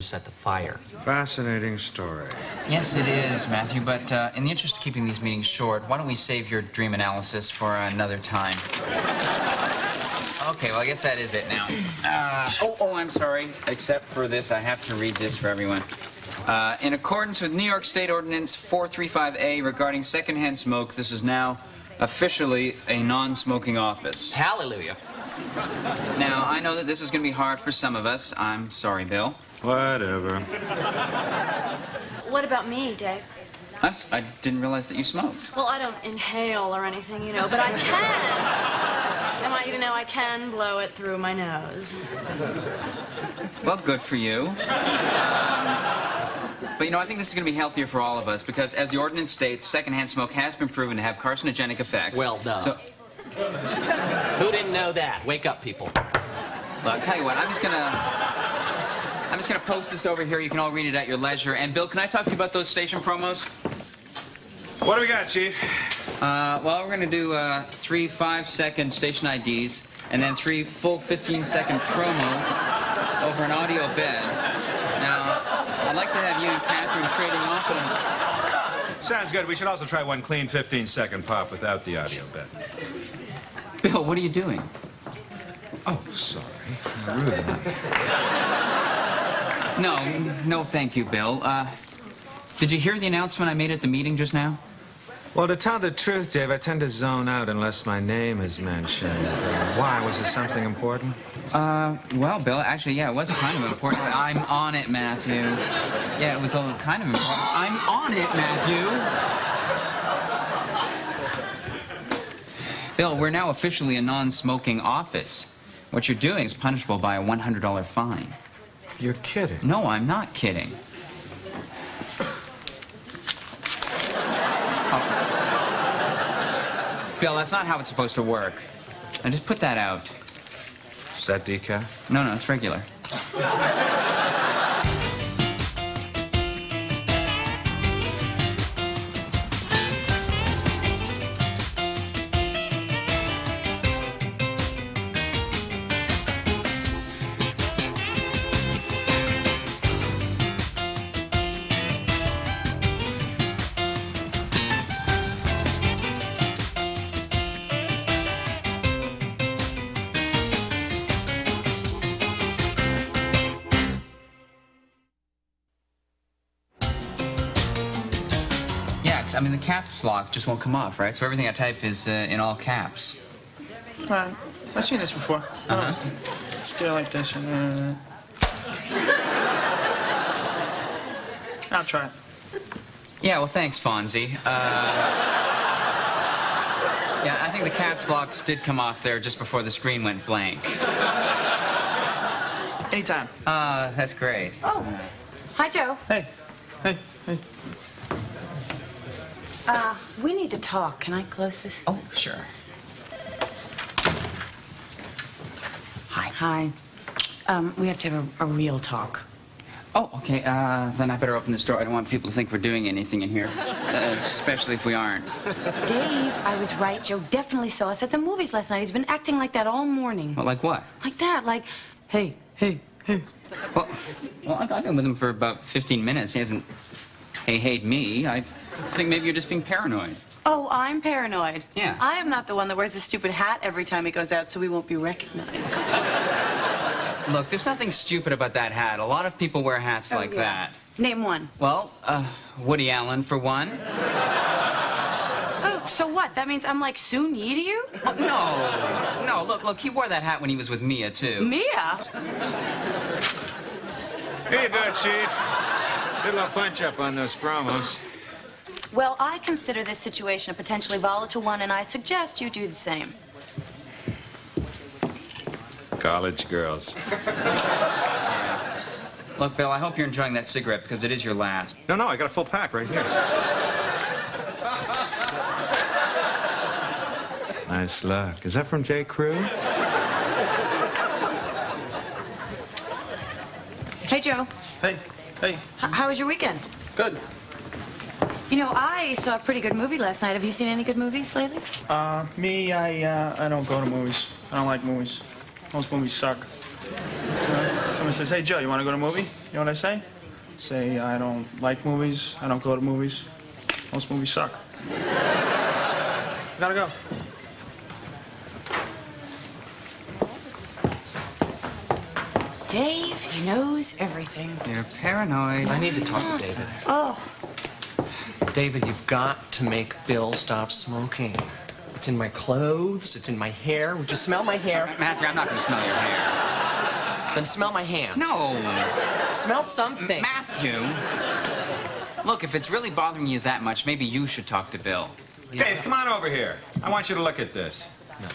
set the fire. Fascinating story. Yes, it is, Matthew, but in the interest of keeping these meetings short, why don't we save your dream analysis for another time? Okay, well, I guess that is it now. I'm sorry. Except for this, I have to read this for everyone. In accordance with New York State Ordinance 435A regarding secondhand smoke, this is now officially a non-smoking office. Hallelujah. Now, I know that this is going to be hard for some of us. I'm sorry, Bill. Whatever. What about me, Dave? I didn't realize that you smoked. Well, I don't inhale or anything, you know, but I can. I want you to know I can blow it through my nose. Well, good for you. But, you know, I think this is going to be healthier for all of us because, as the ordinance states, secondhand smoke has been proven to have carcinogenic effects. Well done. So, who didn't know that? Wake up, people. well, I'll tell you what, I'm just gonna post this over here. You can all read it at your leisure. And, Bill, can I talk to you about those station promos? What do we got, Chief? Well, we're gonna do 3 5-second station IDs and then 3 full 15-second promos over an audio bed. Now, I'd like to have you and Catherine trading off them. Sounds good. We should also try one clean 15-second pop without the audio bed. Bill, what are you doing? Oh, sorry. Rude. No, thank you, Bill. Did you hear the announcement I made at the meeting just now? Well, to tell the truth, Dave, I tend to zone out unless my name is mentioned. Why? Was it something important? Well, Bill, actually, yeah, it was kind of important. I'm on it, Matthew. Yeah, it was all kind of important. I'm on it, Matthew. Bill, we're now officially a non-smoking office. What you're doing is punishable by a $100 fine. You're kidding. No, I'm not kidding. Bill, that's not how it's supposed to work. Now, just put that out. Is that decaf? No, it's regular. I mean, the caps lock just won't come off, right? So everything I type is in all caps. I've seen this before. Just do it like this. And, I'll try it. Yeah, well, thanks, Fonzie. Yeah, I think the caps locks did come off there just before the screen went blank. Anytime. That's great. Oh, hi, Joe. Hey. We need to talk. Can I close this? Oh, sure. Hi. We have to have a real talk. Oh, okay. Then I better open this door. I don't want people to think we're doing anything in here, especially if we aren't. Dave, I was right. Joe definitely saw us at the movies last night. He's been acting like that all morning. Well, like what? Like that, like, hey. Well, I've been with him for about 15 minutes. He hasn't heyed me. I think maybe you're just being paranoid. Oh, I'm paranoid. Yeah. I am not the one that wears a stupid hat every time he goes out so we won't be recognized. Look, there's nothing stupid about that hat. A lot of people wear hats like that. Name one. Well, Woody Allen, for one. Oh, so what? That means I'm like Soon Yi to you? Oh, no, look, he wore that hat when he was with Mia, too. Mia? Here you go, Chief. Did a little punch-up on those promos. Well, I consider this situation a potentially volatile one, and I suggest you do the same. College girls. Yeah. Look, Bill, I hope you're enjoying that cigarette because it is your last. No, I got a full pack right here. Nice luck. Is that from J. Crew? Hey, Joe. Hey. How was your weekend? Good. You know, I saw a pretty good movie last night. Have you seen any good movies lately? Me, I don't go to movies. I don't like movies. Most movies suck. Some Someone says, hey, Joe, you want to go to a movie? You know what I say? Say, I don't like movies. I don't go to movies. Most movies suck. Gotta go. Dave, he knows everything. You're paranoid. I need to talk to David. Oh, David, you've got to make Bill stop smoking. It's in my clothes. It's in my hair. Would you smell my hair? Matthew, I'm not going to smell your hair. Then smell my hand. No. Smell something. Matthew. Look, if it's really bothering you that much, maybe you should talk to Bill. Dave, come on over here. I want you to look at this. No.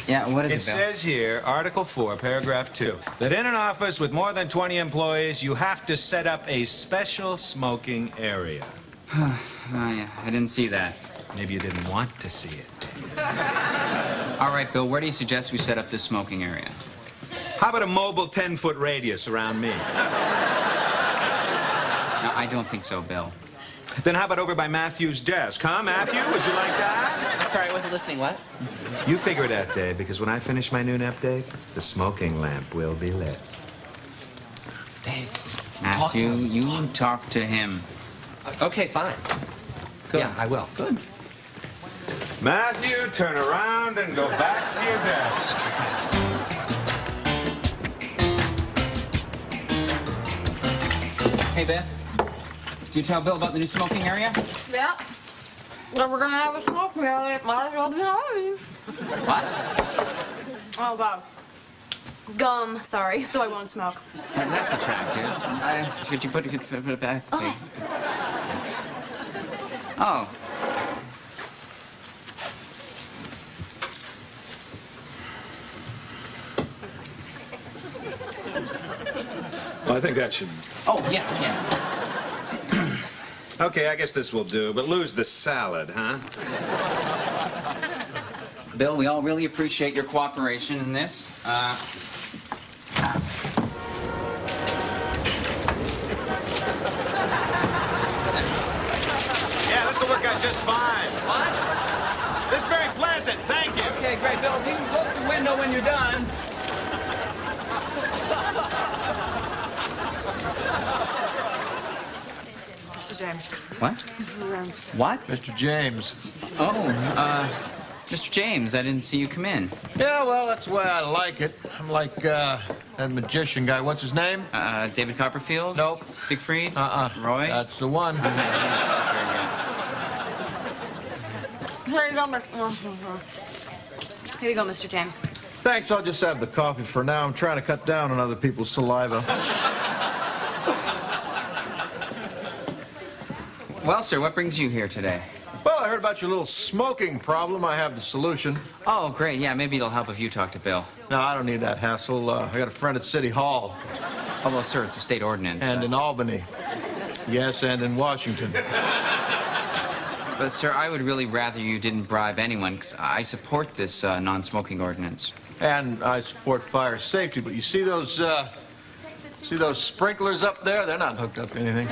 Yeah, what is It it, Bill? says here, Article 4, Paragraph 2, that in an office with more than 20 employees, you have to set up a special smoking area. Oh, yeah, I didn't see that. Maybe you didn't want to see it. All right, Bill, where do you suggest we set up this smoking area? How about a mobile 10-foot radius around me? No, I don't think so, Bill. Then how about over by Matthew's desk? Huh, Matthew? Would you like that? Sorry, I wasn't listening. What? You figure it out, Dave, because when I finish my noon update, the smoking lamp will be lit. Dave. Matthew, you talk to him. Okay, fine. Good. Yeah, I will. Good. Matthew, turn around and go back to your desk. Hey, Beth. Did you tell Bill about the new smoking area? Yeah. Well, we're gonna have a smoke area. Might as well be home. What? Oh, wow. Gum, sorry, so I won't smoke. That's attractive. Could you put it back? Okay. Thanks. Oh. Well, I think that should... Oh, yeah. Okay, I guess this will do, but lose the salad, huh? Bill, we all really appreciate your cooperation in this. Yeah, this will work out just fine. What? This is very pleasant, thank you. Okay, great, Bill. You can close the window when you're done. Mr. James. What? What? Mr. James. Oh, Mr. James, I didn't see you come in. Yeah, well, that's the way I like it. I'm like that magician guy. What's his name? David Copperfield? Nope. Siegfried? Roy? Roy? That's the one. Here you go, Here you go, Mr. James. Thanks, I'll just have the coffee for now. I'm trying to cut down on other people's saliva. Well, sir, what brings you here today? Well, I heard about your little smoking problem. I have the solution. Oh, great. Yeah, maybe it'll help if you talk to Bill. No, I don't need that hassle. I got a friend at City Hall. Oh, well, sir, it's a state ordinance. And in Albany. Yes, and in Washington. But, sir, I would really rather you didn't bribe anyone, because I support this non-smoking ordinance. And I support fire safety, but you see those sprinklers up there? They're not hooked up to anything.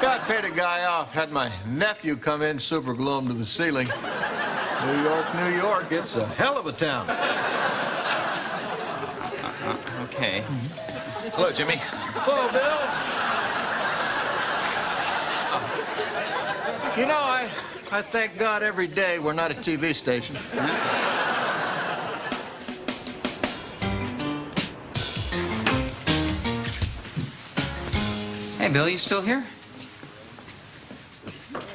God paid a guy off. Had my nephew come in, super glue him to the ceiling. New York, it's a hell of a town. Okay. Hello, Jimmy. Hello, Bill. You know, I thank God every day we're not a TV station. Hey, Bill, you still here?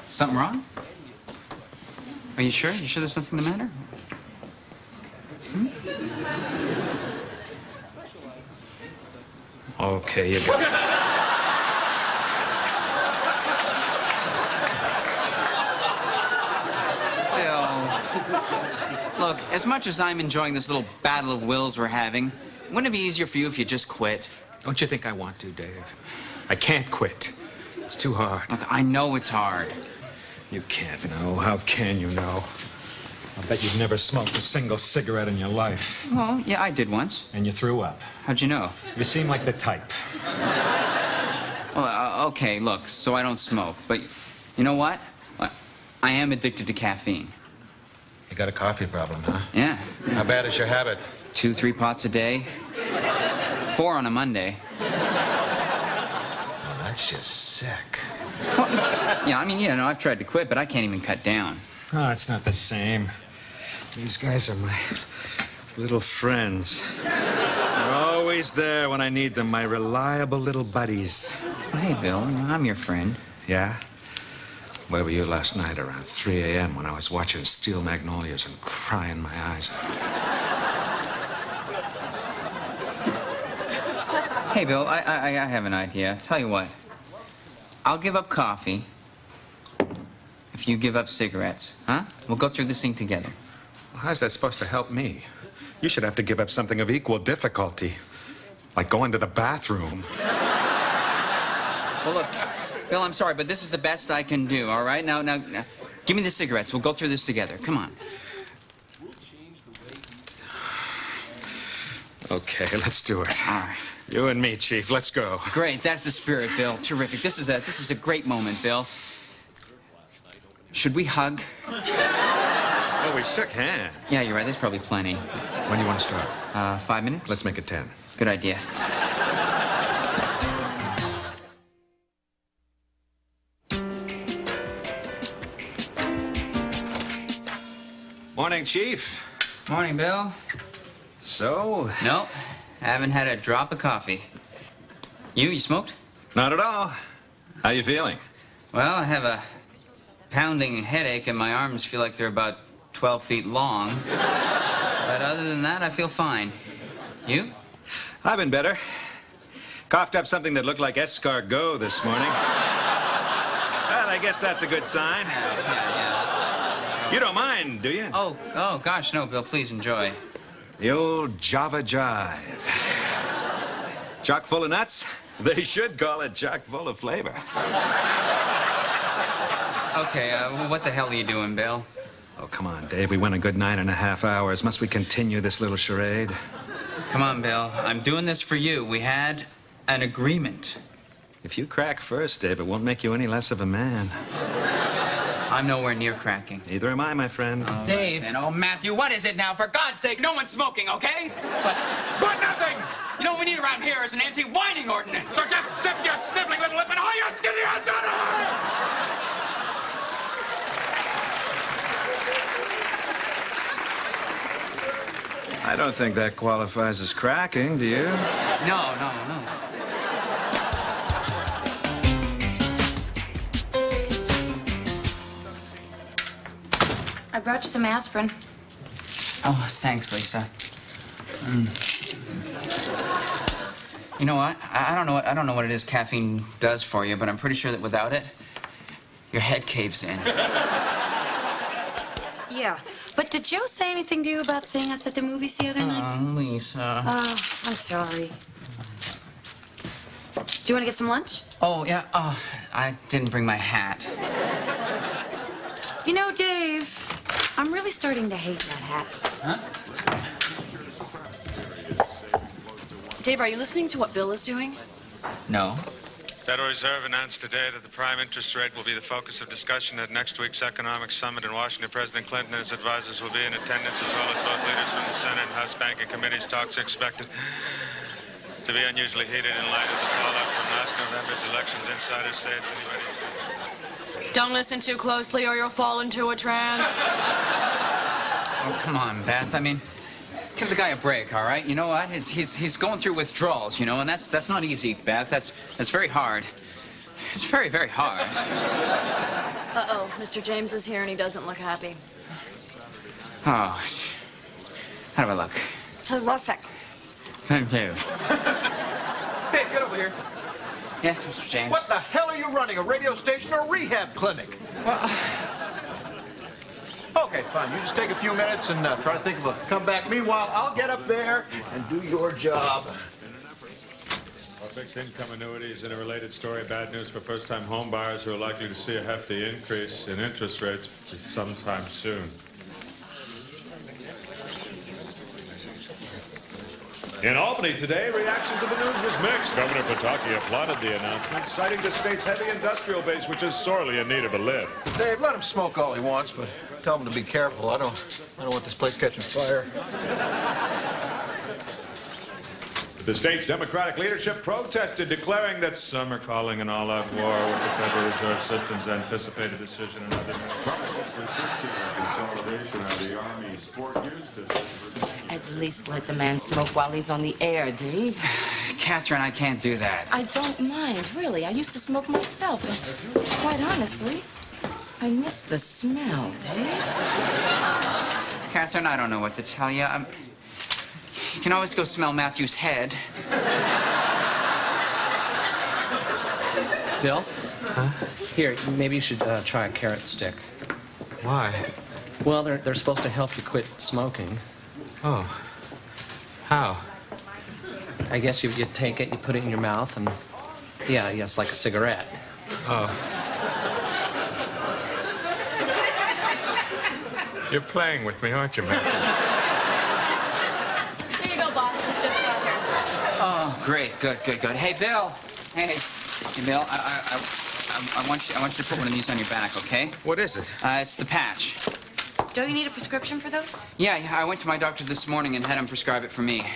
Something wrong? Are you sure? You sure there's nothing the matter? Okay, you got it. Bill, look, as much as I'm enjoying this little battle of wills we're having, wouldn't it be easier for you if you just quit? Don't you think I want to, Dave? I can't quit. It's too hard. Look, I know it's hard. You can't know. How can you know? I bet you've never smoked a single cigarette in your life. Well, yeah, I did once. And you threw up. How'd you know? You seem like the type. Well, okay, look, so I don't smoke, but you know what? I am addicted to caffeine. You got a coffee problem, huh? Yeah. How bad is your habit? 2, 3 pots a day. 4 on a Monday. Oh, that's just sick. Well, yeah, I mean, I've tried to quit, but I can't even cut down. Oh, it's not the same. These guys are my little friends. They're always there when I need them, my reliable little buddies. Hey, Bill, I'm your friend. Yeah? Where were you last night around 3 a.m. when I was watching Steel Magnolias and crying my eyes out? Hey, Bill, I have an idea. Tell you what. I'll give up coffee if you give up cigarettes, huh? We'll go through this thing together. Well, how's that supposed to help me? You should have to give up something of equal difficulty, like going to the bathroom. Well, look, Bill, I'm sorry, but this is the best I can do, all right? Now, give me the cigarettes. We'll go through this together. Come on. Okay, let's do it. All right. You and me, Chief. Let's go. Great. That's the spirit, Bill. Terrific. This is a great moment, Bill. Should we hug? Oh, we shook hands. Yeah, you're right. There's probably plenty. When do you want to start? 5 minutes? Let's make it 10. Good idea. Morning, Chief. Morning, Bill. So? Nope. Haven't had a drop of coffee. You smoked? Not at all. How you feeling? Well, I have a pounding headache and my arms feel like they're about 12 feet long. But other than that, I feel fine. You? I've been better. Coughed up something that looked like escargot this morning. Well, I guess that's a good sign. Yeah. You don't mind, do you? Oh, gosh, no, Bill, please enjoy. The old Java Jive. Chock full of nuts? They should call it chock full of flavor. Okay, what the hell are you doing, Bill? Oh, come on, Dave. We went a good 9.5 hours. Must we continue this little charade? Come on, Bill. I'm doing this for you. We had an agreement. If you crack first, Dave, it won't make you any less of a man. I'm nowhere near cracking. Neither am I, my friend. Dave. And Matthew, what is it now? For God's sake, no one's smoking, okay? But nothing! You know what we need around here is an anti-whining ordinance. So just sip your sniveling little lip and haul your skinny ass out of here! I don't think that qualifies as cracking, do you? No. I brought you some aspirin. Oh, thanks, Lisa. You know what? I don't know what it is caffeine does for you, but I'm pretty sure that without it, your head caves in. Yeah. But did Joe say anything to you about seeing us at the movies the other night? Lisa. Oh, I'm sorry. Do you want to get some lunch? Oh, yeah. Oh, I didn't bring my hat. You know, Dave, I'm really starting to hate that hat. Huh? Dave, are you listening to what Bill is doing? No. Federal Reserve announced today that the prime interest rate will be the focus of discussion at next week's economic summit in Washington. President Clinton and his advisors will be in attendance, as well as both leaders from the Senate and House banking committees. Talks are expected to be unusually heated in light of the fallout from last November's elections. Insiders say it's anybody's guess. Don't listen too closely or you'll fall into a trance. Oh, come on, Beth. I mean, give the guy a break, all right? You know what? He's going through withdrawals, you know, and that's not easy, Beth. That's very hard. It's very, very hard. Uh-oh, Mr. James is here and he doesn't look happy. Oh, how do I look? Terrific. Thank you. Hey, get over here. Yes, Mr. James. What the hell are you running, a radio station or a rehab clinic? Well, Okay, fine. You just take a few minutes and try to think of a comeback. Meanwhile, I'll get up there and do your job. Fixed income annuities in a related story. Bad news for first-time home buyers who are likely to see a hefty increase in interest rates sometime soon. In Albany today, reaction to the news was mixed. Governor Pataki applauded the announcement, citing the state's heavy industrial base, which is sorely in need of a lift. Dave, let him smoke all he wants, but tell him to be careful. I don't want this place catching fire. The state's Democratic leadership protested, declaring that some are calling an all-out war with the Federal Reserve System's anticipated decision in other consolidation of the Army's Fort Hughes district. At least let the man smoke while he's on the air, Dave. Catherine, I can't do that. I don't mind, really. I used to smoke myself, and quite honestly, I miss the smell, Dave. Catherine, I don't know what to tell you. You can always go smell Matthew's head. Bill? Huh? Here, maybe you should try a carrot stick. Why? Well, they're supposed to help you quit smoking. Oh. How? I guess you take it, you put it in your mouth, and yeah, it's like a cigarette. Oh. You're playing with me, aren't you, Matthew? Here you go, boss. It's just got here. Oh, great. Good. Hey, Bill. Hey, Bill, I want you to put one of these on your back, okay? What is it? It's the patch. Don't you need a prescription for those? Yeah, I went to my doctor this morning and had him prescribe it for me.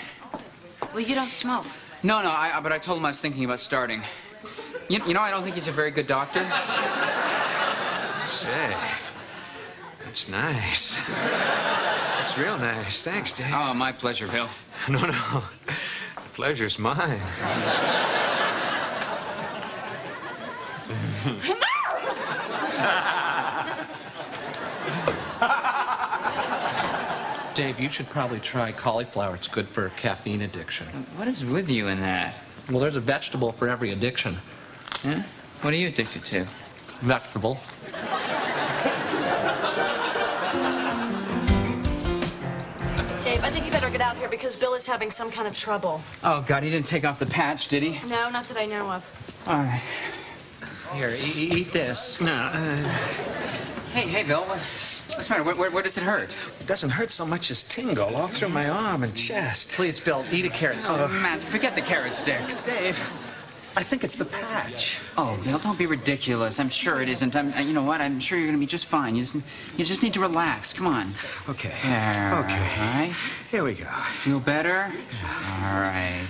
Well, you don't smoke. No, but I told him I was thinking about starting. You know, I don't think he's a very good doctor. Say, that's nice. That's real nice. Thanks, Dave. Oh, my pleasure, Bill. No. The pleasure's mine. Dave, you should probably try cauliflower. It's good for caffeine addiction. What is with you in that? Well, there's a vegetable for every addiction. Yeah? What are you addicted to? Vegetable. Dave, I think you better get out here because Bill is having some kind of trouble. Oh, God, he didn't take off the patch, did he? No, not that I know of. All right. Here, eat this. No, Hey, Bill, what's the matter? Where does it hurt? it doesn't hurt so much as tingle all through my arm and chest. Please, Bill, eat a carrot stick. Oh, Matt, forget the carrot sticks. Dave, I think it's the patch. Oh, Bill, don't be ridiculous. I'm sure it isn't. You know what? I'm sure you're going to be just fine. You just need to relax. Come on. Okay. There. Okay. All right. Here we go. Feel better? All right.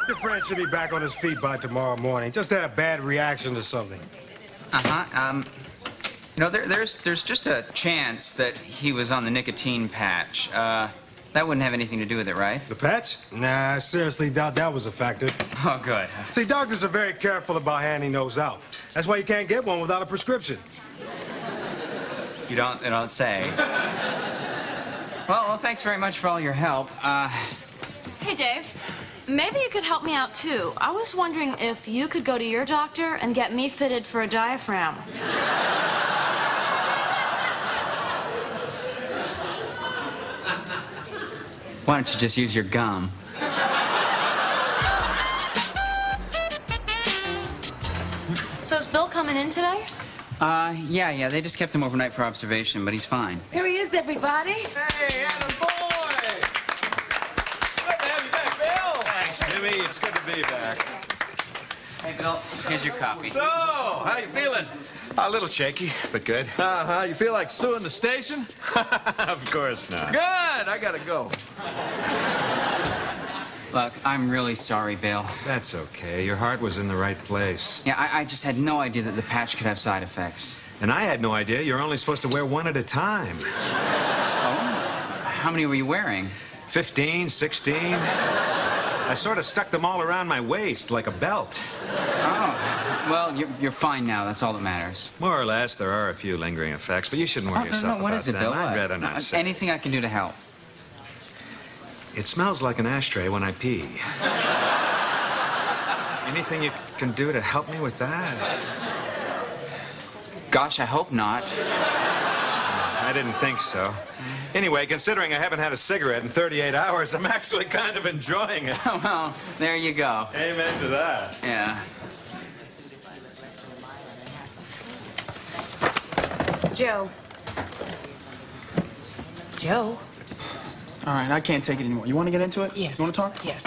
Your friend should be back on his feet by tomorrow morning. Just had a bad reaction to something. You know, there's just a chance that he was on the nicotine patch. That wouldn't have anything to do with it, right? The patch? Nah, I seriously doubt that was a factor. Oh, good. See, doctors are very careful about handing those out. That's why you can't get one without a prescription. You don't say. Well, thanks very much for all your help. Hey, Dave. Maybe you could help me out, too. I was wondering if you could go to your doctor and get me fitted for a diaphragm. Why don't you just use your gum? So is Bill coming in today? Yeah. They just kept him overnight for observation, but he's fine. Here he is, everybody. Hey, Adam boy! Good to have you back, Bill. Thanks, Jimmy. It's good to be back. Hey, Bill, here's your copy. So, how you feeling? A little shaky, but good. Uh-huh. You feel like suing the station? Of course not. Good. I gotta go. Look, I'm really sorry, Bill. That's okay. Your heart was in the right place. Yeah, I just had no idea that the patch could have side effects. And I had no idea you're only supposed to wear one at a time. How many were you wearing? 15, 16. I sort of stuck them all around my waist like a belt. Oh, well, you're fine now. That's all that matters. More or less, there are a few lingering effects, but you shouldn't worry yourself no, what about is it, them. Bill? I'd What? rather not say. Anything I can do to help. It smells like an ashtray when I pee. Anything you can do to help me with that? Gosh, I hope not. I didn't think so. Anyway, considering I haven't had a cigarette in 38 hours, I'm actually kind of enjoying it. Well, there you go. Amen to that. Yeah. Joe. Joe? All right, I can't take it anymore. You want to get into it? Yes. You want to talk? Yes.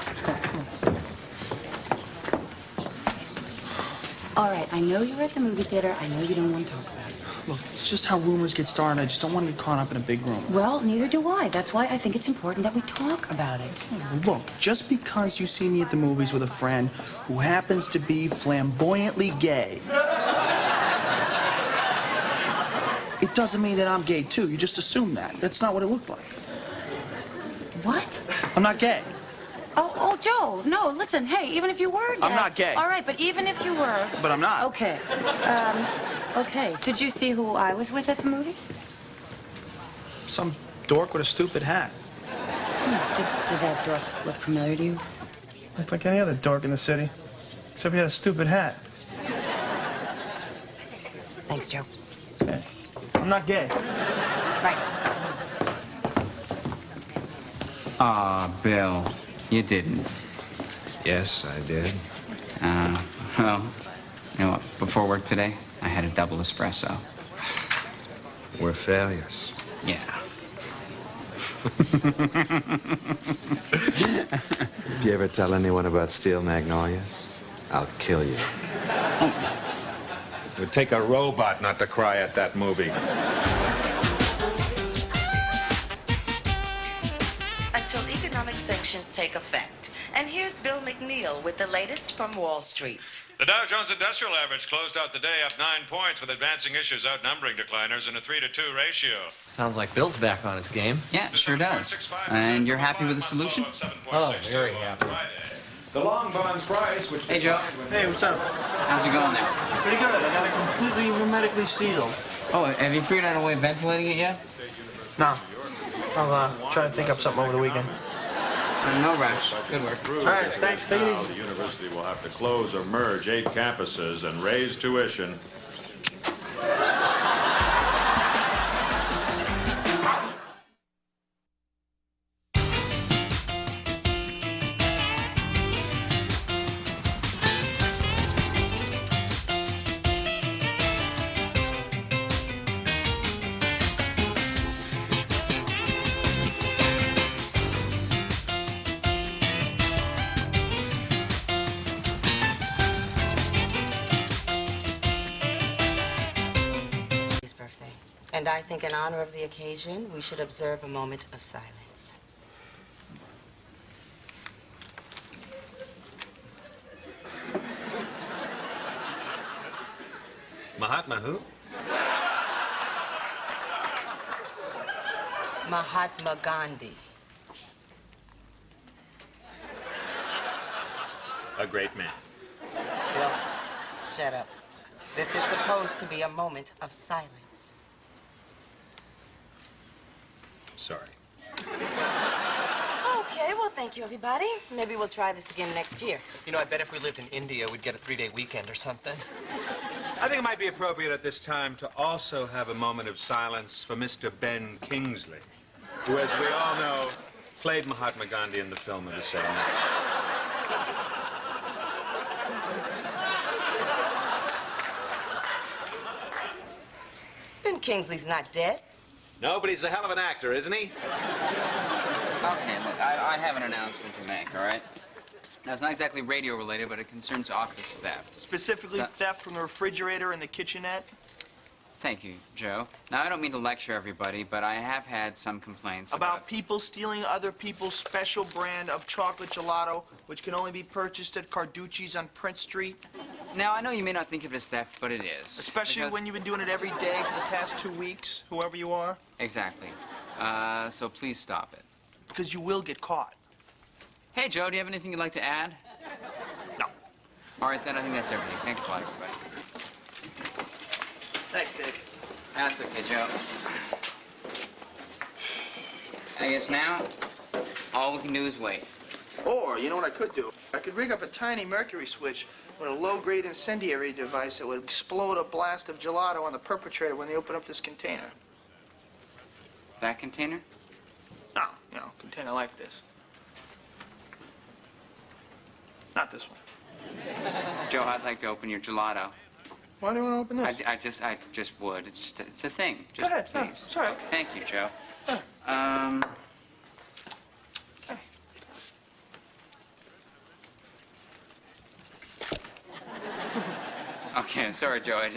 All right, I know you were at the movie theater. I know you don't want to talk about it. Look, it's just how rumors get started. I just don't want to get caught up in a big room. Well, neither do I. That's why I think it's important that we talk about it. Look, just because you see me at the movies with a friend who happens to be flamboyantly gay, it doesn't mean that I'm gay, too. You just assume that. That's not what it looked like. What? I'm not gay. Oh, Joe, no, listen, hey, even if you were gay... I'm not gay. All right, but even if you were... But I'm not. Okay. Okay. Did you see who I was with at the movies? Some dork with a stupid hat. Did that dork look familiar to you? Looked like any other dork in the city. Except he had a stupid hat. Thanks, Joe. Okay. I'm not gay. Right. Aw, Bill, you didn't. Yes, I did. Well, you know what? Before work today, I had a double espresso. We're failures. Yeah. If you ever tell anyone about Steel Magnolias, I'll kill you. It would take a robot not to cry at that movie. Until economic sanctions take effect. And here's Bill McNeil with the latest from Wall Street. The Dow Jones Industrial Average closed out the day up 9 points, with advancing issues outnumbering decliners in a 3-to-2 ratio. Sounds like Bill's back on his game. Yeah, it sure does. And you're happy with the solution? Oh, very happy. The long bonds price, which... Hey, Joe. Hey, what's up? How's it going there? Pretty good. I got it completely hermetically sealed. Oh, have you figured out a way of ventilating it yet? No. I'll try to think up something over the weekend. No rush. Good work. All right, thanks. Take it Now, easy. the university will have to close or merge 8 campuses and raise tuition. His birthday. And I think in honor of the occasion, we should observe a moment of silence. Mahatma who? Mahatma Gandhi. A great man. Bill, shut up. This is supposed to be a moment of silence. Sorry. Okay, well, thank you, everybody. Maybe we'll try this again next year. You know, I bet if we lived in India, we'd get a 3-day weekend or something. I think it might be appropriate at this time to also have a moment of silence for Mr. Ben Kingsley, who, as we all know, played Mahatma Gandhi in the film of the same name. Ben Kingsley's not dead. No, but he's a hell of an actor, isn't he? Okay, look, I have an announcement to make, all right? Now, it's not exactly radio-related, but it concerns office theft. Specifically, theft from the refrigerator and the kitchenette. Thank you, Joe. Now, I don't mean to lecture everybody, but I have had some complaints About people stealing other people's special brand of chocolate gelato, which can only be purchased at Carducci's on Prince Street. Now, I know you may not think of it as theft, but it is. Especially when you've been doing it every day for the past 2 weeks, whoever you are. Exactly. So please stop it. Because you will get caught. Hey, Joe, do you have anything you'd like to add? No. All right, then I think that's everything. Thanks a lot, everybody. Thanks, Dick. That's okay, Joe. I guess now, all we can do is wait. Or, you know what I could do? I could rig up a tiny mercury switch with a low-grade incendiary device that would explode a blast of gelato on the perpetrator when they open up this container. That container? No, you know, container like this. Not this one. Joe, I'd like to open your gelato. Why do you want to open this? I just would. It's a thing. Go Just ahead. No, please. it's all right. Thank you, Joe. Okay, sorry, Joe. I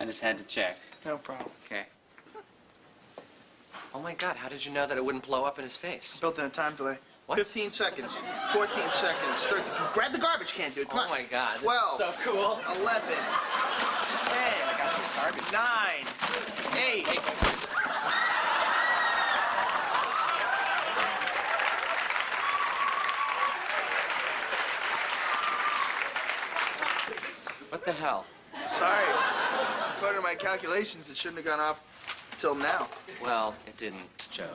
just had to check. No problem. Okay. Oh my God, how did you know that it wouldn't blow up in his face? Built in a time delay. What? 15 seconds. 14 seconds. Start to grab the garbage can, dude. Come Oh on. my God, this 12. is so cool. 11. 10. I got some garbage. 9. 8. What the hell? Sorry. According to my calculations, it shouldn't have gone off till now. Well, it didn't, Joe.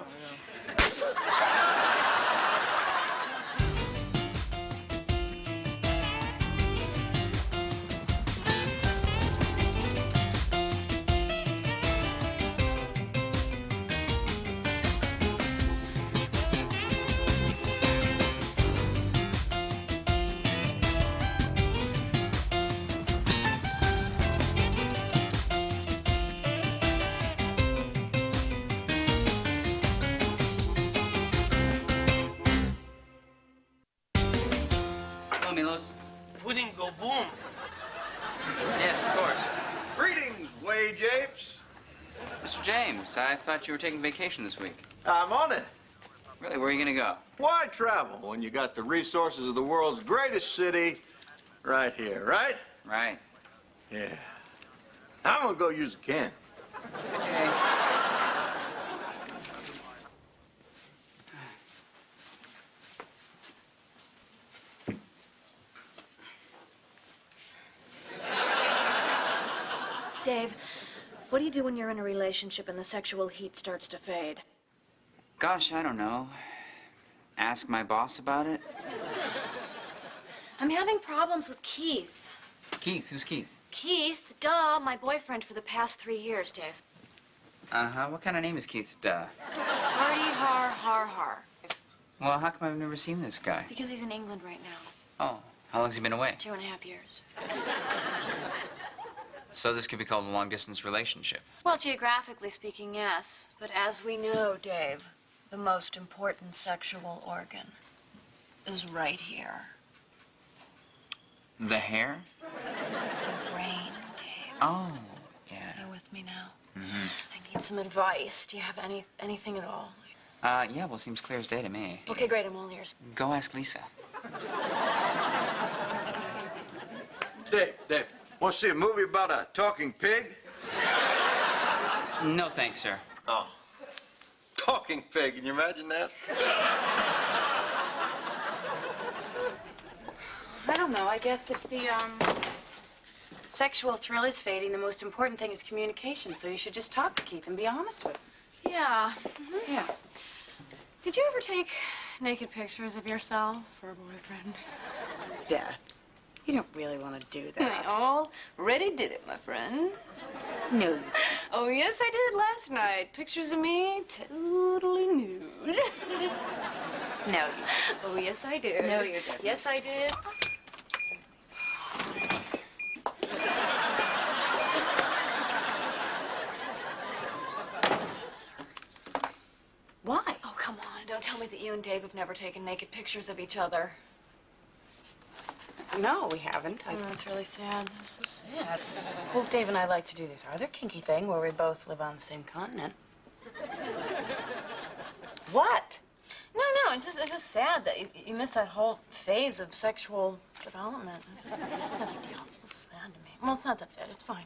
Hello, Milos. Pudding go boom. Yes, of course. Greetings, Wade Japes. Mr. James, I thought you were taking vacation this week. I'm on it. Really, where are you going to go? Why travel when you got the resources of the world's greatest city right here, right? Right. Yeah. I'm gonna go use a can. Okay. Dave, what do you do when you're in a relationship and the sexual heat starts to fade? Gosh, I don't know. Ask my boss about it. I'm having problems with Keith. Keith, who's Keith? Keith, duh, my boyfriend for the past 3 years, Dave. Uh-huh. What kind of name is Keith? Hardy har har har. Well, how come I've never seen this guy? Because he's in England right now. Oh, how long's he been away? 2.5 years. So this could be called a long-distance relationship. Well, geographically speaking, yes. But as we know, Dave, the most important sexual organ is right here. The hair? The brain, Dave. Oh, yeah. You're with me now? Mm-hmm. I need some advice. Do you have anything at all? Yeah, well, seems clear as day to me. Okay, great. I'm all ears. Go ask Lisa. Dave, want to see a movie about a talking pig? No, thanks, sir. Oh. Talking pig, can you imagine that? I don't know. I guess if the sexual thrill is fading, the most important thing is communication. So you should just talk to Keith and be honest with him. Yeah. Yeah. Did you ever take naked pictures of yourself for a boyfriend? Yeah. You don't really want to do that. I already did it, my friend. No. Oh, yes, I did last night. Pictures of me totally nude. No, you didn't. Oh, yes, I did. No, you didn't. Yes, I did. Why? Oh, come on. Don't tell me that you and Dave have never taken naked pictures of each other. No, we haven't. Oh, that's really sad. That's so sad. Well, Dave and I like to do this other kinky thing where we both live on the same continent. What? No, it's just sad that you missed that whole phase of sexual development. It's just no big deal. It's just sad to me. Well, it's not that sad. It's fine.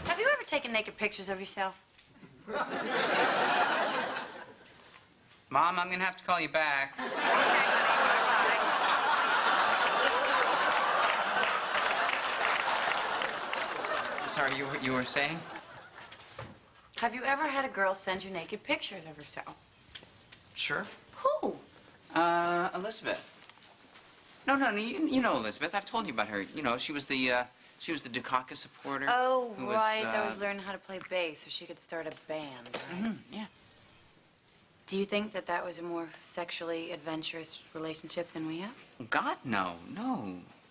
Have you ever taken naked pictures of yourself? Mom, I'm gonna have to call you back. I'm sorry, you were saying? Have you ever had a girl send you naked pictures of herself? Sure. Who? Elizabeth. No, you know Elizabeth. I've told you about her. You know, she was the Dukakis supporter. Oh, who right. That was learning how to play bass so she could start a band, right? Mhm, yeah. Do you think that that was a more sexually adventurous relationship than we have? God, no.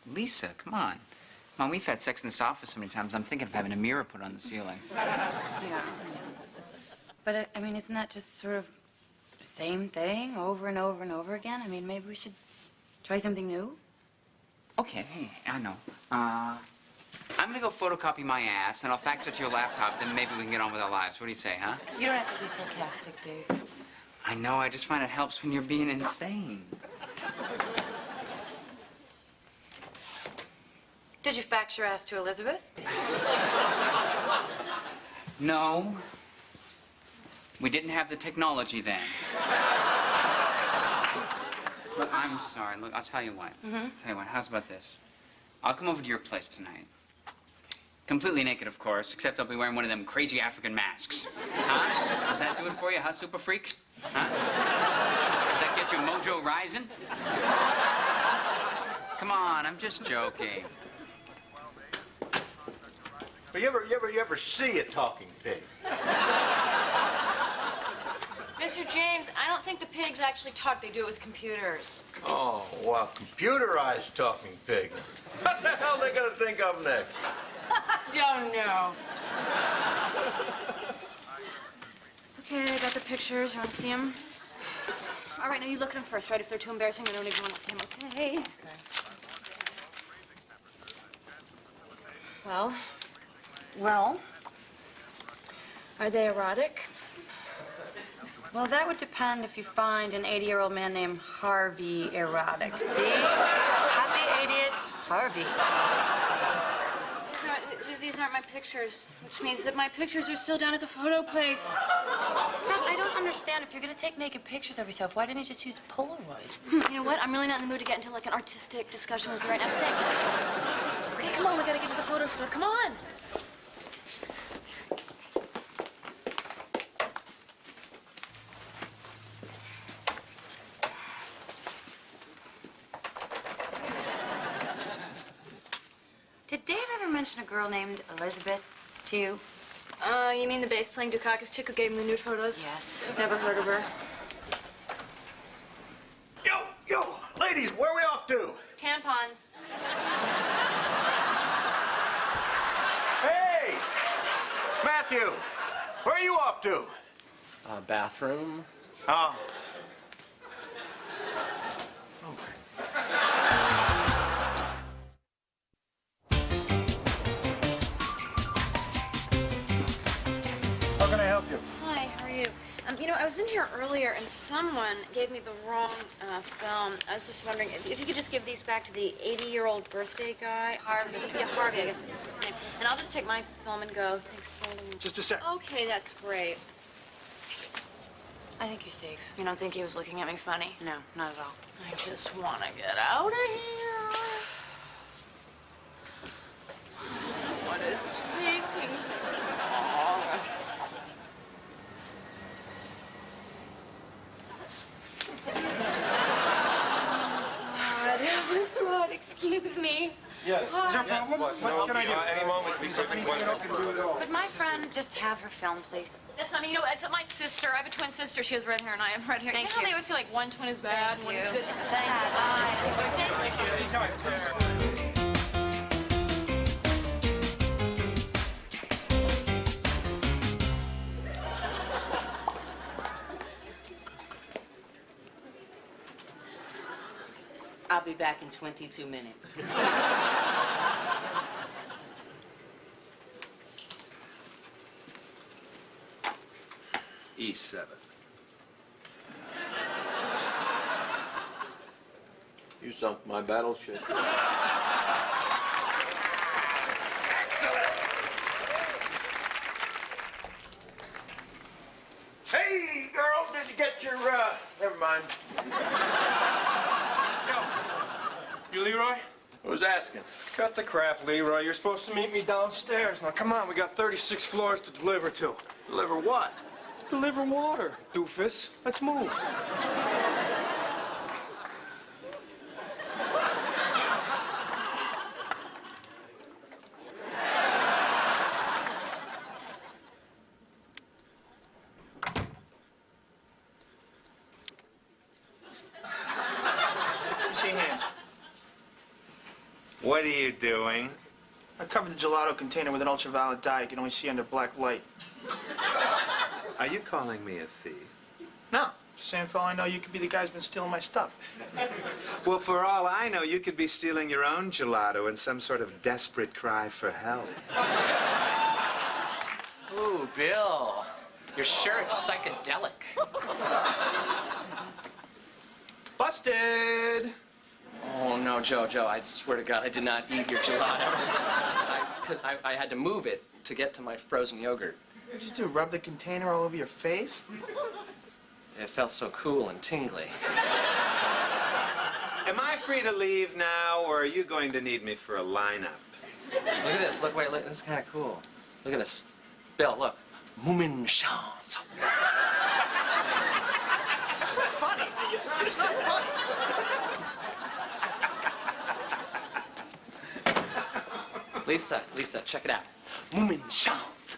Lisa, come on. Mom, we've had sex in this office so many times, I'm thinking of having a mirror put on the ceiling. Yeah. But, I mean, isn't that just sort of the same thing over and over and over again? I mean, maybe we should try something new? Okay, hey, I know. I'm gonna go photocopy my ass, and I'll fax it to your laptop, then maybe we can get on with our lives. What do you say, huh? You don't have to be sarcastic, Dave. I know, I just find it helps when you're being insane. Did you fax your ass to Elizabeth? No. We didn't have the technology then. Look, I'm sorry. Look, I'll tell you what. Tell you what, how's about this? I'll come over to your place tonight. Completely naked, of course, except I'll be wearing one of them crazy African masks. Huh? Does that do it for you, huh, super freak? Huh? Does that get your mojo rising? Come on, I'm just joking. But you ever see a talking pig? Mr. James, I don't think the pigs actually talk. They do it with computers. Oh, well, computerized talking pig. What the hell are they gonna think of next? Don't know. Okay, I got the pictures. You want to see them? All right, now you look at them first, right? If they're too embarrassing, I don't even want to see them, okay? Okay. Well, are they erotic? Well, that would depend if you find an 80-year-old man named Harvey erotic. See? Happy 80th, Harvey. These aren't my pictures, which means that my pictures are still down at the photo place. Beth, I don't understand. If you're going to take naked pictures of yourself, why didn't you just use Polaroid? You know what? I'm really not in the mood to get into, like, an artistic discussion with you right now. Thanks. Okay, come on. We gotta get to the photo store. Come on. Did Dave ever mention a girl named Elizabeth to you? You mean the bass-playing Dukakis chick who gave him the nude photos? Yes. Never heard of her. Yo, ladies, where are we off to? Tampons. Hey! Matthew, where are you off to? Bathroom. Oh. How can I help you? Hi, how are you? You know, I was in here earlier and someone gave me the wrong film. I was just wondering if you could just give these back to the 80-year-old birthday guy. Harvey. Yeah, Harvey, I guess that's his name. And I'll just take my film and go. Thanks so much. Just a sec. Okay, that's great. I think you're safe. You don't think he was looking at me funny? No, not at all. I just want to get out of here. What is taking so long? God, excuse me. Yes. Is there a problem? What can I do? Any moment, we could Could my friend just have her film, please? That's not me. You know, it's my sister. I have a twin sister. She has red hair and I have red hair. Thank you know how you. they always say, like, one twin is bad and one is good? Thanks. Bye. Thanks. I'll be back in 22 minutes. E7. You sunk my battleship. Hey, girl, did you get your, never mind. You Leroy? Who's asking? Cut the crap, Leroy. You're supposed to meet me downstairs. Now, come on, we got 36 floors to deliver to. Deliver what? Deliver water, doofus. Let's move. See your hands. What are you doing? I covered the gelato container with an ultraviolet dye you can only see under black light. Are you calling me a thief? No, Saying for all I know, you could be the guy who's been stealing my stuff. Well, for all I know, you could be stealing your own gelato in some sort of desperate cry for help. Ooh, Bill. Your shirt's psychedelic. Busted! Oh, no, Joe, I swear to God, I did not eat your gelato. I had to move it to get to my frozen yogurt. What'd you do, rub the container all over your face? It felt so cool and tingly. Am I free to leave now, or are you going to need me for a lineup? Look at this. Look, wait, look. This is kind of cool. Look at this. Bill, look. Moomin chance. It's not funny. It's not funny. Lisa, check it out. Moomin chance.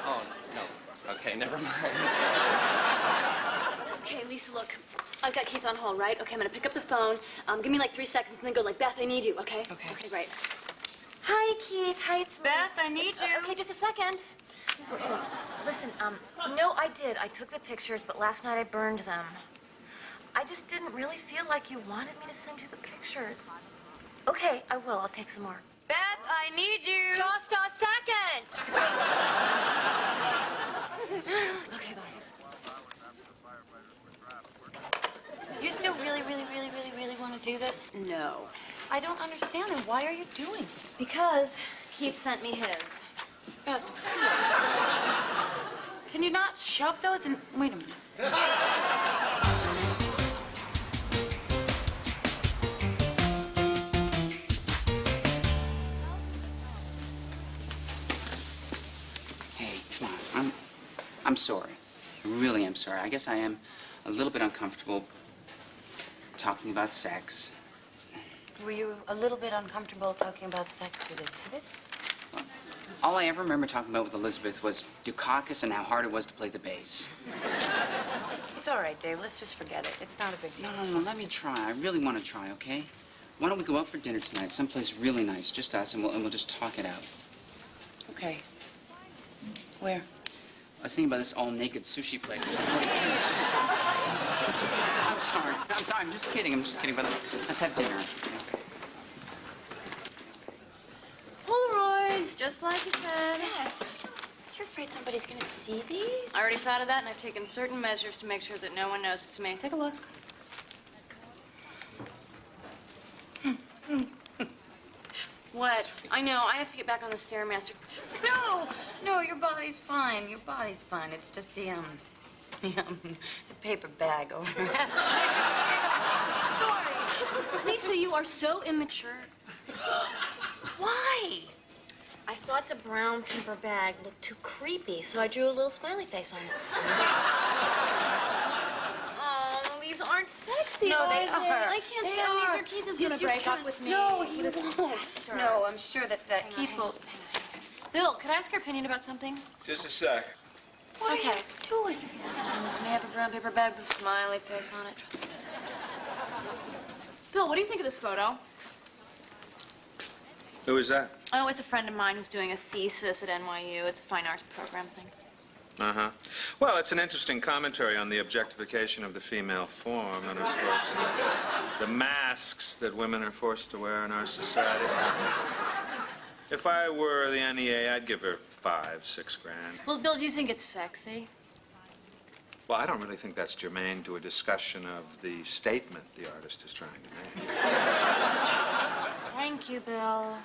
Oh, no. Okay, never mind. Okay, Lisa, look. I've got Keith on hold, right? Okay, I'm gonna pick up the phone. Give me like 3 seconds and then go like, Beth, I need you, okay? Okay. Okay, great. Hi, Keith. Hi, it's me. Beth, I need you. Okay, just a second. Okay, listen, no, I did. I took the pictures, but last night I burned them. I just didn't really feel like you wanted me to send you the pictures. Okay, I will. I'll take some more. Beth, I need you. Just a second! Okay, bye. You still really want to do this? No. I don't understand. And why are you doing it? Because Keith sent me his. Beth, can you not shove those in? Wait a minute. Hey, come on. I'm sorry. I really am sorry. I guess I am a little bit uncomfortable talking about sex. Were you a little bit uncomfortable talking about sex with Elizabeth? All I ever remember talking about with Elizabeth was Dukakis and how hard it was to play the bass. It's all right, Dave. Let's just forget it. It's not a big deal. No, let me try. I really want to try, okay? Why don't we go out for dinner tonight, someplace really nice, just us, and we'll just talk it out. Okay. Where? I was thinking about this all-naked sushi place. I'm sorry. I'm just kidding. But let's have dinner. Polaroids, just like you said. You're afraid somebody's gonna see these? I already thought of that, and I've taken certain measures to make sure that no one knows it's me. Take a look. What? I know. I have to get back on the Stairmaster. No, your body's fine. Your body's fine. It's just the paper bag over there. Sorry. Lisa, you are so immature. Why? I thought the brown paper bag looked too creepy, so I drew a little smiley face on it. Oh, these aren't sexy, No, they are. are. I can't They stand these, are. or Keith is Yes, going to you break can. up with me. No, he But it's won't. faster. No, I'm sure that Keith will. Bill, could I ask your opinion about something? Just a sec. What are you doing? Let's me have a brown paper bag with a smiley face on it. Trust me. Bill, what do you think of this photo? Who is that? Oh, it's a friend of mine who's doing a thesis at NYU. It's a fine arts program thing. Uh-huh. Well, it's an interesting commentary on the objectification of the female form and, of course, the masks that women are forced to wear in our society. If I were the NEA, I'd give her $5-6 grand. Well, Bill, do you think it's sexy? Well, I don't really think that's germane to a discussion of the statement the artist is trying to make. Thank you, Bill.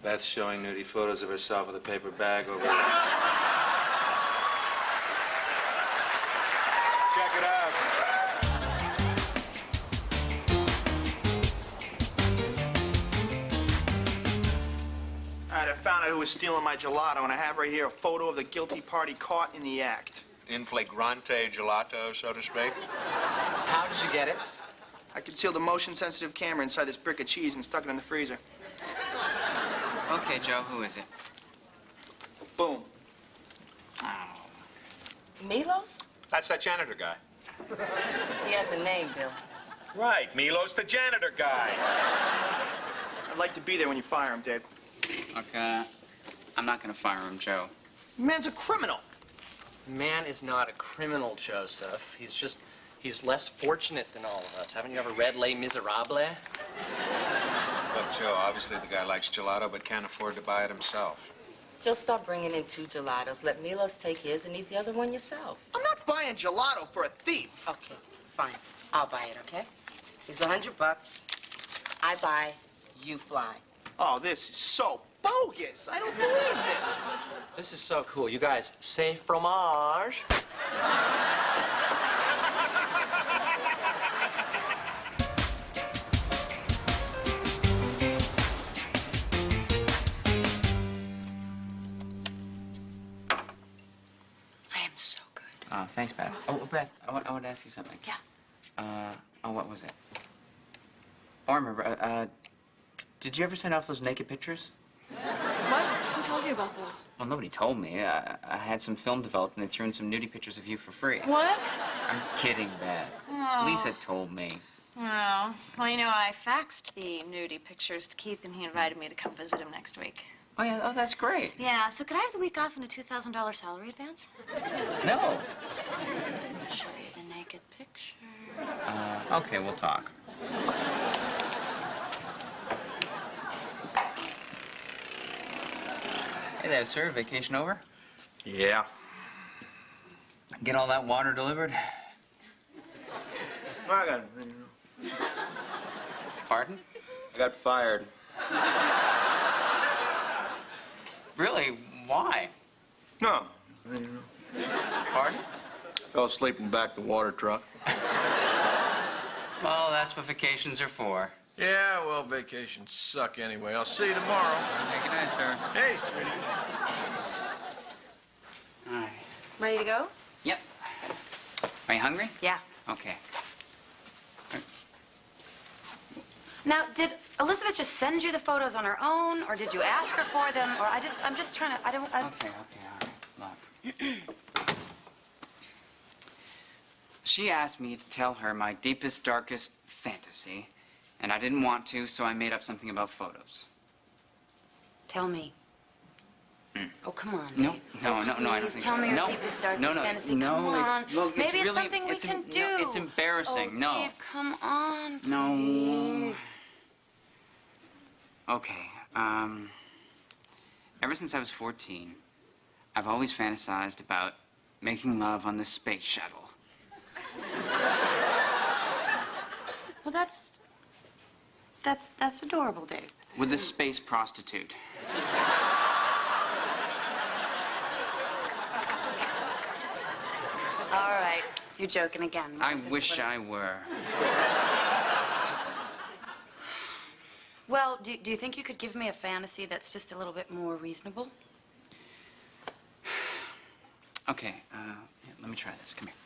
Beth's showing nudie photos of herself with a paper bag over there. Check it out. All right, I found out who was stealing my gelato, and I have right here a photo of the guilty party caught in the act. In flagrante gelato, so to speak. How did you get it? I concealed a motion-sensitive camera inside this brick of cheese and stuck it in the freezer. Okay, Joe, who is it? Boom. Oh. Milos? That's that janitor guy. He has a name, Bill. Right, Milos, the janitor guy. I'd like to be there when you fire him, Dave. Okay. I'm not gonna fire him, Joe. Man's a criminal. Man is not a criminal, Joseph. He's less fortunate than all of us. Haven't you ever read Les Miserables? Look, Joe, obviously the guy likes gelato but can't afford to buy it himself. Just stop bringing in 2 gelatos. Let Milos take his and eat the other one yourself. I'm not buying gelato for a thief. Okay, fine. I'll buy it, okay? Here's $100. I buy, you fly. Oh, this is so bogus. I don't believe this. This is so cool. You guys, say fromage. I am so good. Oh, thanks, Beth. Oh, Beth, I want to ask you something. Yeah. What was it? Oh, I remember. Did you ever send off those naked pictures? What? Who told you about those? Well, nobody told me. I had some film developed, and they threw in some nudie pictures of you for free. What? I'm kidding, Beth. Oh. Lisa told me. Oh, well, you know, I faxed the nudie pictures to Keith, and he invited me to come visit him next week. Oh, yeah. Oh, that's great. Yeah, so could I have the week off and a $2,000 salary advance? No. I'll show you the naked picture. Okay, we'll talk. Hey there, sir. Vacation over? Yeah. Get all that water delivered? I got, Pardon? I got fired. Really? Why? No. Pardon? Fell asleep in the back of the water truck. Well, that's what vacations are for. Yeah, well, vacations suck anyway. I'll see you tomorrow. Okay, good night, sir. Hey, sweetie. All right. Ready to go? Yep. Are you hungry? Yeah. Okay. Now, did Elizabeth just send you the photos on her own, or did you ask her for them? Or I'm just trying to, Okay, all right. Look. She asked me to tell her my deepest, darkest fantasy, and I didn't want to, so I made up something about photos. Tell me. Oh, come on. No, Dave. no, Oh, no, no, I don't please think tell so. me your No, deepest, darkest no, fantasy. no, Come on. look, Maybe it's really, something we can do. No, it's embarrassing. Oh, No. Dave, come on, No. please. Okay, ever since I was 14, I've always fantasized about making love on the space shuttle. Well, that's adorable, Dave. With a space prostitute. All right, you're joking again. I wish I were. Well, do you think you could give me a fantasy that's just a little bit more reasonable? Okay, here, let me try this. Come here.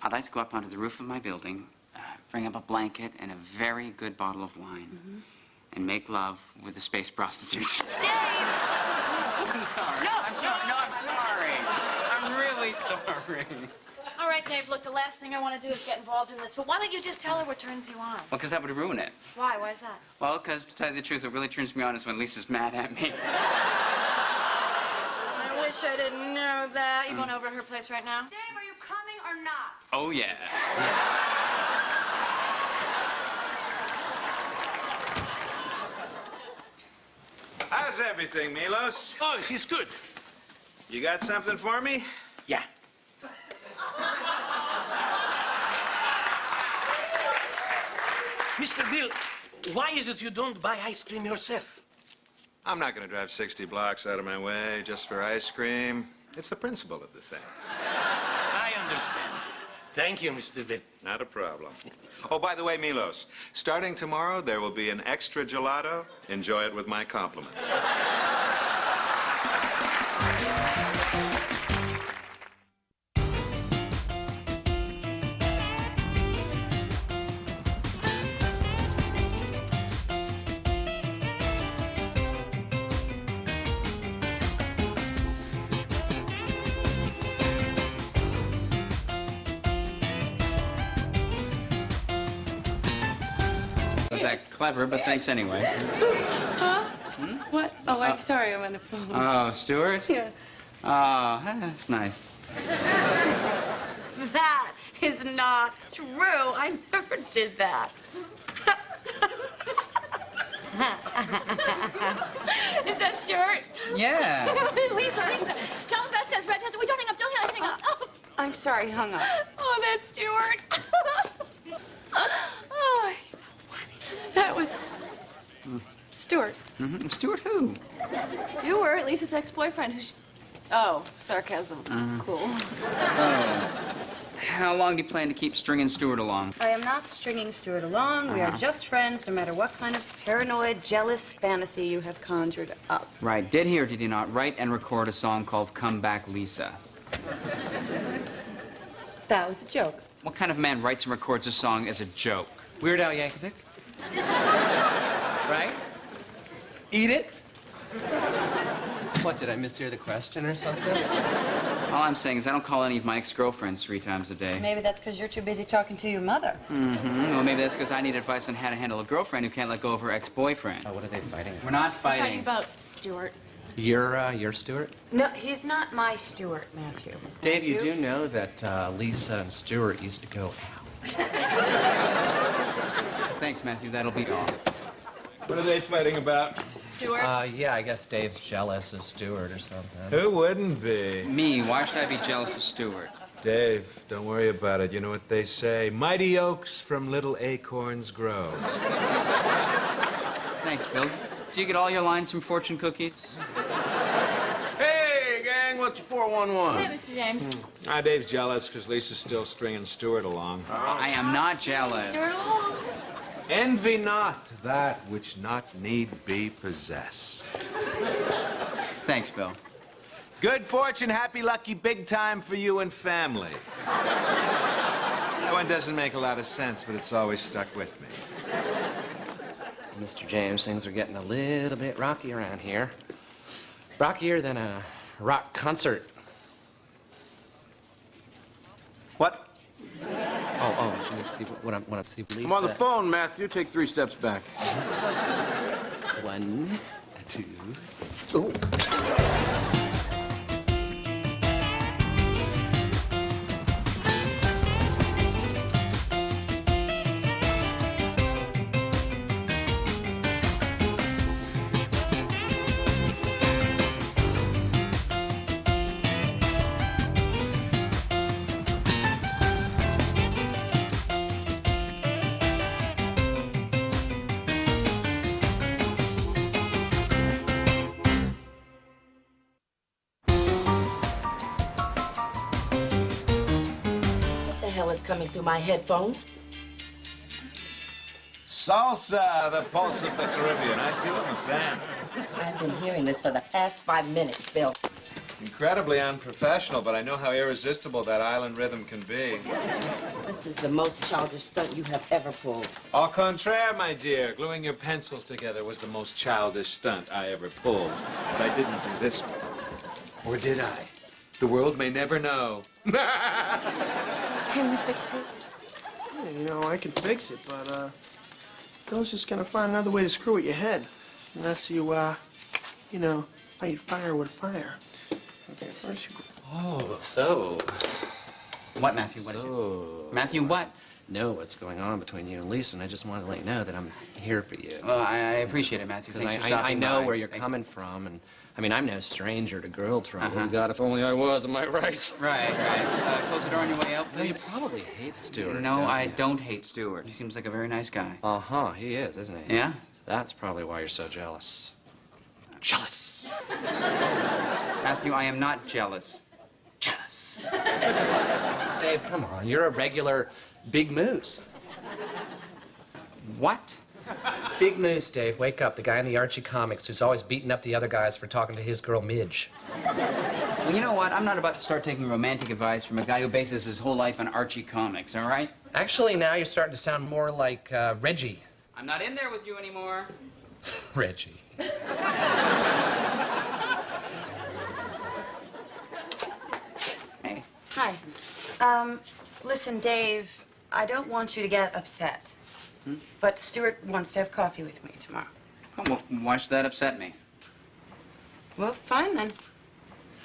I'd like to go up onto the roof of my building, bring up a blanket and a very good bottle of wine, and make love with a space prostitute. Dave! I'm sorry. No, I'm sorry. No, I'm sorry. I'm really sorry. All right, Dave, look, the last thing I want to do is get involved in this, but why don't you just tell her what turns you on? Well, because that would ruin it. Why? Why is that? Well, because to tell you the truth, what really turns me on is when Lisa's mad at me. I wish I didn't know that. You going over to her place right now? Dave, are you coming or not? Oh, yeah. How's everything, Milos? Oh, he's good. You got something for me? Yeah. Mr. Bill, why is it you don't buy ice cream yourself? I'm not going to drive 60 blocks out of my way just for ice cream. It's the principle of the thing. I understand. Thank you, Mr. Bill. Not a problem. Oh, by the way, Milos, starting tomorrow, there will be an extra gelato. Enjoy it with my compliments. was that clever, but thanks anyway. Huh? What? Oh, I'm sorry. I'm on the phone. Oh, Stuart? Yeah. Oh, that's nice. That is not true. I never did that. Is that Stuart? Yeah. Lisa. Tell him that says Red has it. We don't hang up. Don't hang up. Oh. I'm sorry, hung up. Oh, that's Stuart. Oh, he's so funny. That was Stuart. Mm-hmm. Stuart who? Stuart, Lisa's ex-boyfriend. Oh, sarcasm. Cool. Oh. How long do you plan to keep stringing Stuart along? I am not stringing Stuart along. We are just friends, no matter what kind of paranoid, jealous fantasy you have conjured up. Right. Did he or did he not write and record a song called Come Back, Lisa? That was a joke. What kind of man writes and records a song as a joke? Weird Al Yankovic. Right? Eat it? What, did I mishear the question or something? All I'm saying is I don't call any of my ex-girlfriends 3 times a day. Maybe that's because you're too busy talking to your mother. Mm-hmm. Well, maybe that's because I need advice on how to handle a girlfriend who can't let go of her ex-boyfriend. Oh, what are they fighting? We're not Fighting fighting. about Stuart. You're Stuart? No, he's not my Stuart, Matthew. Dave, you do know that Lisa and Stuart used to go out. Thanks, Matthew. That'll be all. What are they fighting about? Stuart? Yeah, I guess Dave's jealous of Stuart or something. Who wouldn't be? Me. Why should I be jealous of Stuart? Dave, don't worry about it. You know what they say. Mighty oaks from little acorns grow. Thanks, Bill. Do you get all your lines from fortune cookies? Hey, gang, what's your 411? Hey, Mr. James. Dave's jealous because Lisa's still stringing Stuart along. I am not jealous. Envy not that which not need be possessed. Thanks, Bill. Good fortune, happy, lucky, big time for you and family. That one doesn't make a lot of sense, but it's always stuck with me. Mr. James, things are getting a little bit rocky around here. Rockier than a rock concert. What? Oh, let me see what I'm want to see. Lisa. I'm on the phone, Matthew. Take 3 steps back. 1, 2. Oh. Is coming through my headphones. Salsa, the pulse of the Caribbean. I too am a fan. I've been hearing this for the past 5 minutes, Bill. Incredibly unprofessional, but I know how irresistible that island rhythm can be. This is the most childish stunt you have ever pulled. Au contraire, my dear. Gluing your pencils together was the most childish stunt I ever pulled. But I didn't do this one. Or did I? The world may never know. Can you fix it? Yeah, you know, I can fix it, but, Bill's just gonna find another way to screw with your head. Unless you, you know, fight fire with fire. Okay, first you... Oh, so. What, Matthew? What is it? Matthew, what? Know what's going on between you and Lisa, and I just wanted to let you know that I'm here for you. Well, I appreciate it, Matthew. Because Thanks for stopping I know by. where you're coming from, and I mean, I'm no stranger to girl troubles. God, if only I was, am I right? Right. Close the door on your way out, No, you please. probably hate Stuart. No, don't I you? don't hate Stuart. He seems like a very nice guy. Uh-huh, he is, isn't he? Yeah? That's probably why you're so jealous. Jealous. Matthew, I am not jealous. Jealous. Dave, come on. You're a regular Big Moose. What? Big Moose, Dave. Wake up. The guy in the Archie comics who's always beating up the other guys for talking to his girl, Midge. Well, you know what? I'm not about to start taking romantic advice from a guy who bases his whole life on Archie comics, all right? Actually, now you're starting to sound more like Reggie. I'm not in there with you anymore. Reggie. Hey. Hi. Listen, Dave, I don't want you to get upset. But Stuart wants to have coffee with me tomorrow. Oh, well, why should that upset me? Well, fine then.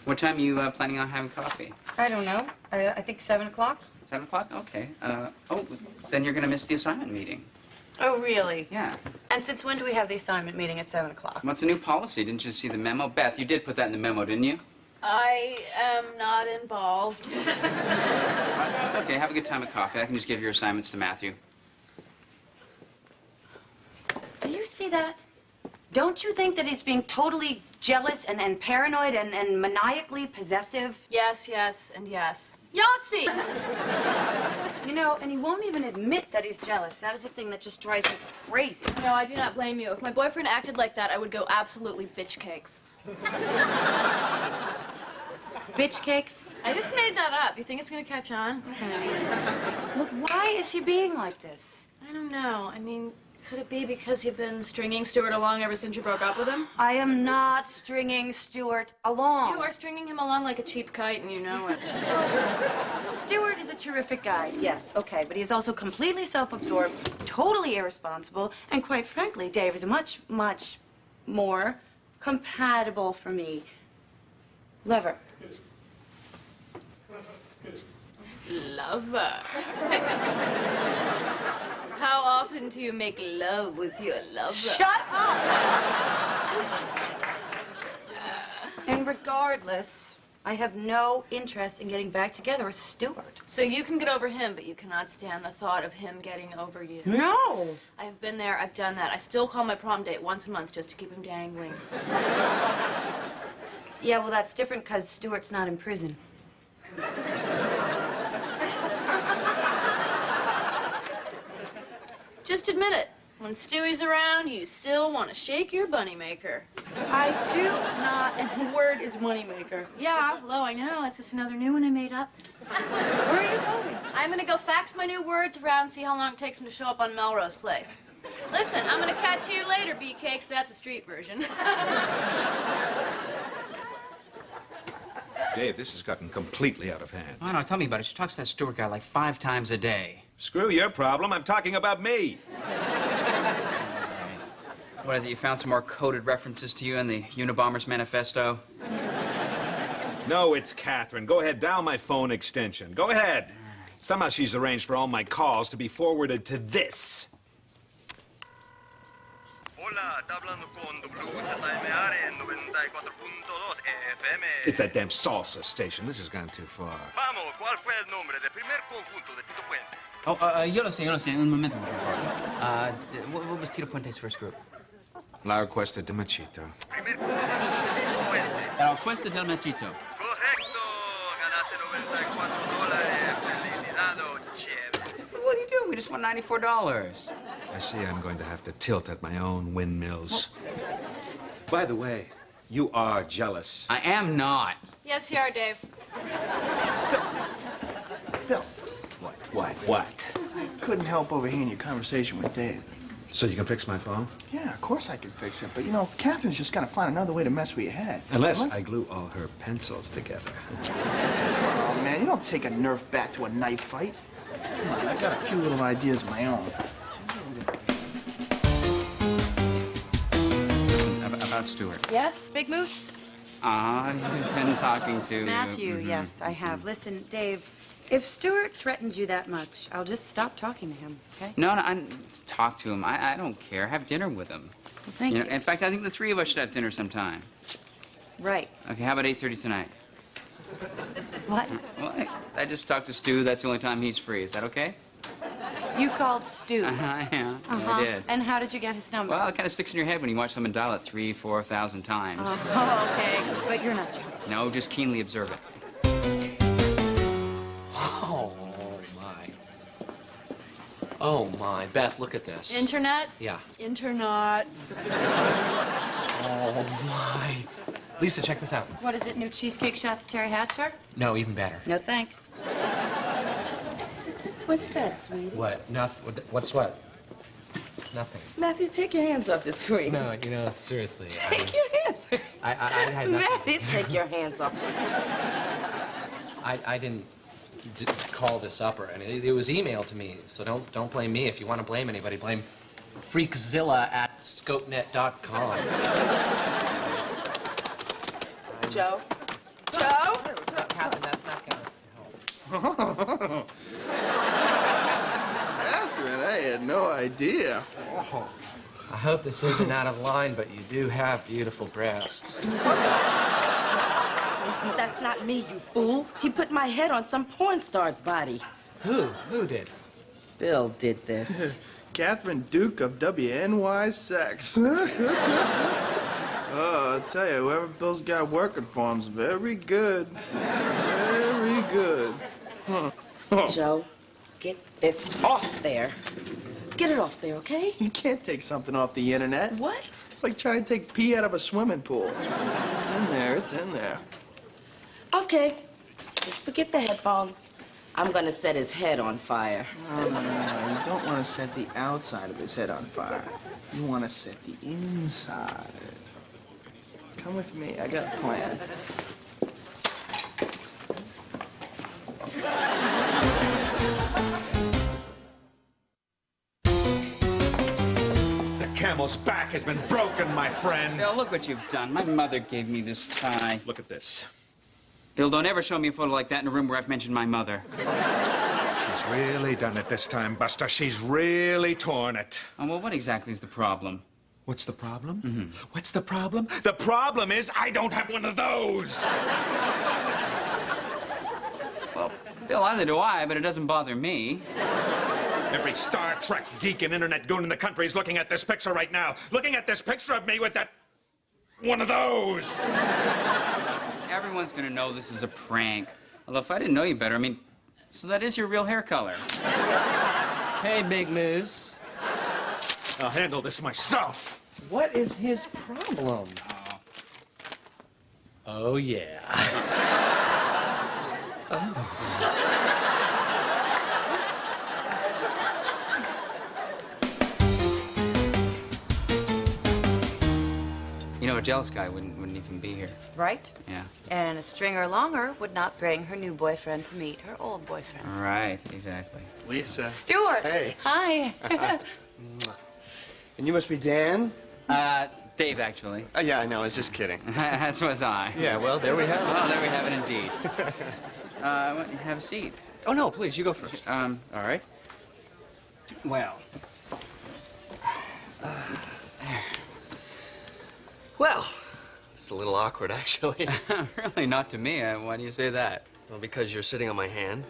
What time are you planning on having coffee? I don't know. I think 7 o'clock. 7 o'clock? Okay. Oh, then you're going to miss the assignment meeting. Oh, really? Yeah. And since when do we have the assignment meeting at 7 o'clock? What's a new policy? Didn't you see the memo? Beth, you did put that in the memo, didn't you? I am not involved. It's okay. Have a good time at coffee. I can just give your assignments to Matthew. Do you see that? Don't you think that he's being totally jealous and paranoid and maniacally possessive? Yes, yes, and yes. Yahtzee! You know, and he won't even admit that he's jealous. That is the thing that just drives me crazy. No, I do not blame you. If my boyfriend acted like that, I would go absolutely bitch cakes. Bitch cakes? I just made that up. You think it's gonna catch on? It's kind of neat. Look, why is he being like this? I don't know. I mean, could it be because you've been stringing Stuart along ever since you broke up with him? I am not stringing Stuart along. You are stringing him along like a cheap kite, and you know it. Stuart is a terrific guy, yes, okay, but he's also completely self-absorbed, totally irresponsible, and quite frankly, Dave is a much, much more compatible for me lover. Lover. How often do you make love with your lover? Shut up! And regardless, I have no interest in getting back together with Stuart. So you can get over him, but you cannot stand the thought of him getting over you. No! I've been there, I've done that. I still call my prom date once a month just to keep him dangling. Yeah, well, that's different because Stuart's not in prison. Just admit it. When Stewie's around, you still want to shake your bunny maker. I do not, and the word is moneymaker. Yeah, Lo, I know. It's just another new one I made up. Where are you going? I'm gonna go fax my new words around, see how long it takes them to show up on Melrose Place. Listen, I'm gonna catch you later, B-Cakes. That's a street version. Dave, this has gotten completely out of hand. Oh, no, tell me about it. She talks to that Stuart guy like 5 times a day. Screw your problem. I'm talking about me. What is it, you found some more coded references to you in the Unabomber's manifesto? No, it's Catherine. Go ahead, dial my phone extension. Go ahead. Somehow she's arranged for all my calls to be forwarded to this. Hola, está hablando con WZMR en 94.2 FM. It's that damn salsa station. This has gone too far. Vamos, ¿cuál fue el nombre del primer conjunto de Tito Puente? Oh, yo lo sé. Un momento, por favor. What was Tito Puente's first group? La Orquesta de Machito. Primer conjunto de Tito Puente. La Orquesta del Machito. Correcto, ganaste $94. Felicidad, chévere. What are you doing? We just won $94. I see I'm going to have to tilt at my own windmills. By the way, you are jealous. I am not. Yes, you are, Dave. Bill, What? I couldn't help overhearing your conversation with Dave. So you can fix my phone? Yeah, of course I can fix it, but you know, Catherine's just gotta find another way to mess with your head. Unless I glue all her pencils together. Oh, man, you don't take a Nerf bat to a knife fight. Come on, I got a few little ideas of my own. Listen, about Stuart. Yes, Big Moose? You've been talking to... Matthew, yes, I have. Listen, Dave, if Stuart threatens you that much, I'll just stop talking to him, okay? No, talk to him. I don't care. Have dinner with him. Well, thank you. In fact, I think the 3 of us should have dinner sometime. Right. Okay, how about 8:30 tonight? What? Well, I just talked to Stu. That's the only time he's free. Is that okay? You called Stu. Yeah, I did. And how did you get his number? Well, it kind of sticks in your head when you watch someone dial it 3,000, 4,000 times. Oh, okay. But you're not jealous. No, just keenly observe it. Oh, my. Beth, look at this. Internet? Yeah. Internet. Oh, my. Lisa, check this out. What is it, new cheesecake shots, Terry Hatcher? No, even better. No, thanks. What's that, sweetie? What? What's what? Nothing. Matthew, take your hands off the screen. No, you know, seriously. Take your hands. I had nothing. Matthew, take your hands off. I didn't call this up or anything. It was emailed to me, so don't blame me. If you want to blame anybody, blame freakzilla@scopenet.com. Joe? Joe? Catherine, that's not gonna help. Catherine, I had no idea. Oh, I hope this isn't out of line, but you do have beautiful breasts. That's not me, you fool. He put my head on some porn star's body. Who? Who did? Bill did this. Catherine Duke of WNY Sex. Oh, I'll tell you, whoever Bill's got working for him's very good. Very good. Joe, get this off there. Get it off there, okay? You can't take something off the internet. What? It's like trying to take pee out of a swimming pool. It's in there, it's in there. Okay. Just forget the headphones. I'm gonna set his head on fire. No, you don't want to set the outside of his head on fire. You want to set the inside. Come with me, I got a plan. The camel's back has been broken, my friend. Bill, look what you've done. My mother gave me this tie. Look at this. Bill, don't ever show me a photo like that in a room where I've mentioned my mother. She's really done it this time, Buster. She's really torn it. Oh, well, what exactly is the problem? What's the problem? What's the problem? The problem is I don't have one of those. Well, Bill, either do I, but it doesn't bother me. Every Star Trek geek and internet goon in the country is looking at this picture right now. Looking at this picture of me with that... one of those. Everyone's gonna know this is a prank. Although if I didn't know you better, I mean, so that is your real hair color. Hey, Big Moose. I'll handle this myself. What is his problem? Oh, yeah. You know, a jealous guy wouldn't even be here. Right? Yeah. And a stringer longer would not bring her new boyfriend to meet her old boyfriend. Right, exactly. Lisa. Stuart! Hey. Hi. And you must be Dan? Dave, actually. Yeah, I know. I was just kidding. As was I. Yeah, well, there we have it. Well, there we have it indeed. Why don't you have a seat? Oh, no, please, you go first. All right. Well. Well, it's a little awkward, actually. Really, not to me. Why do you say that? Well, because you're sitting on my hand.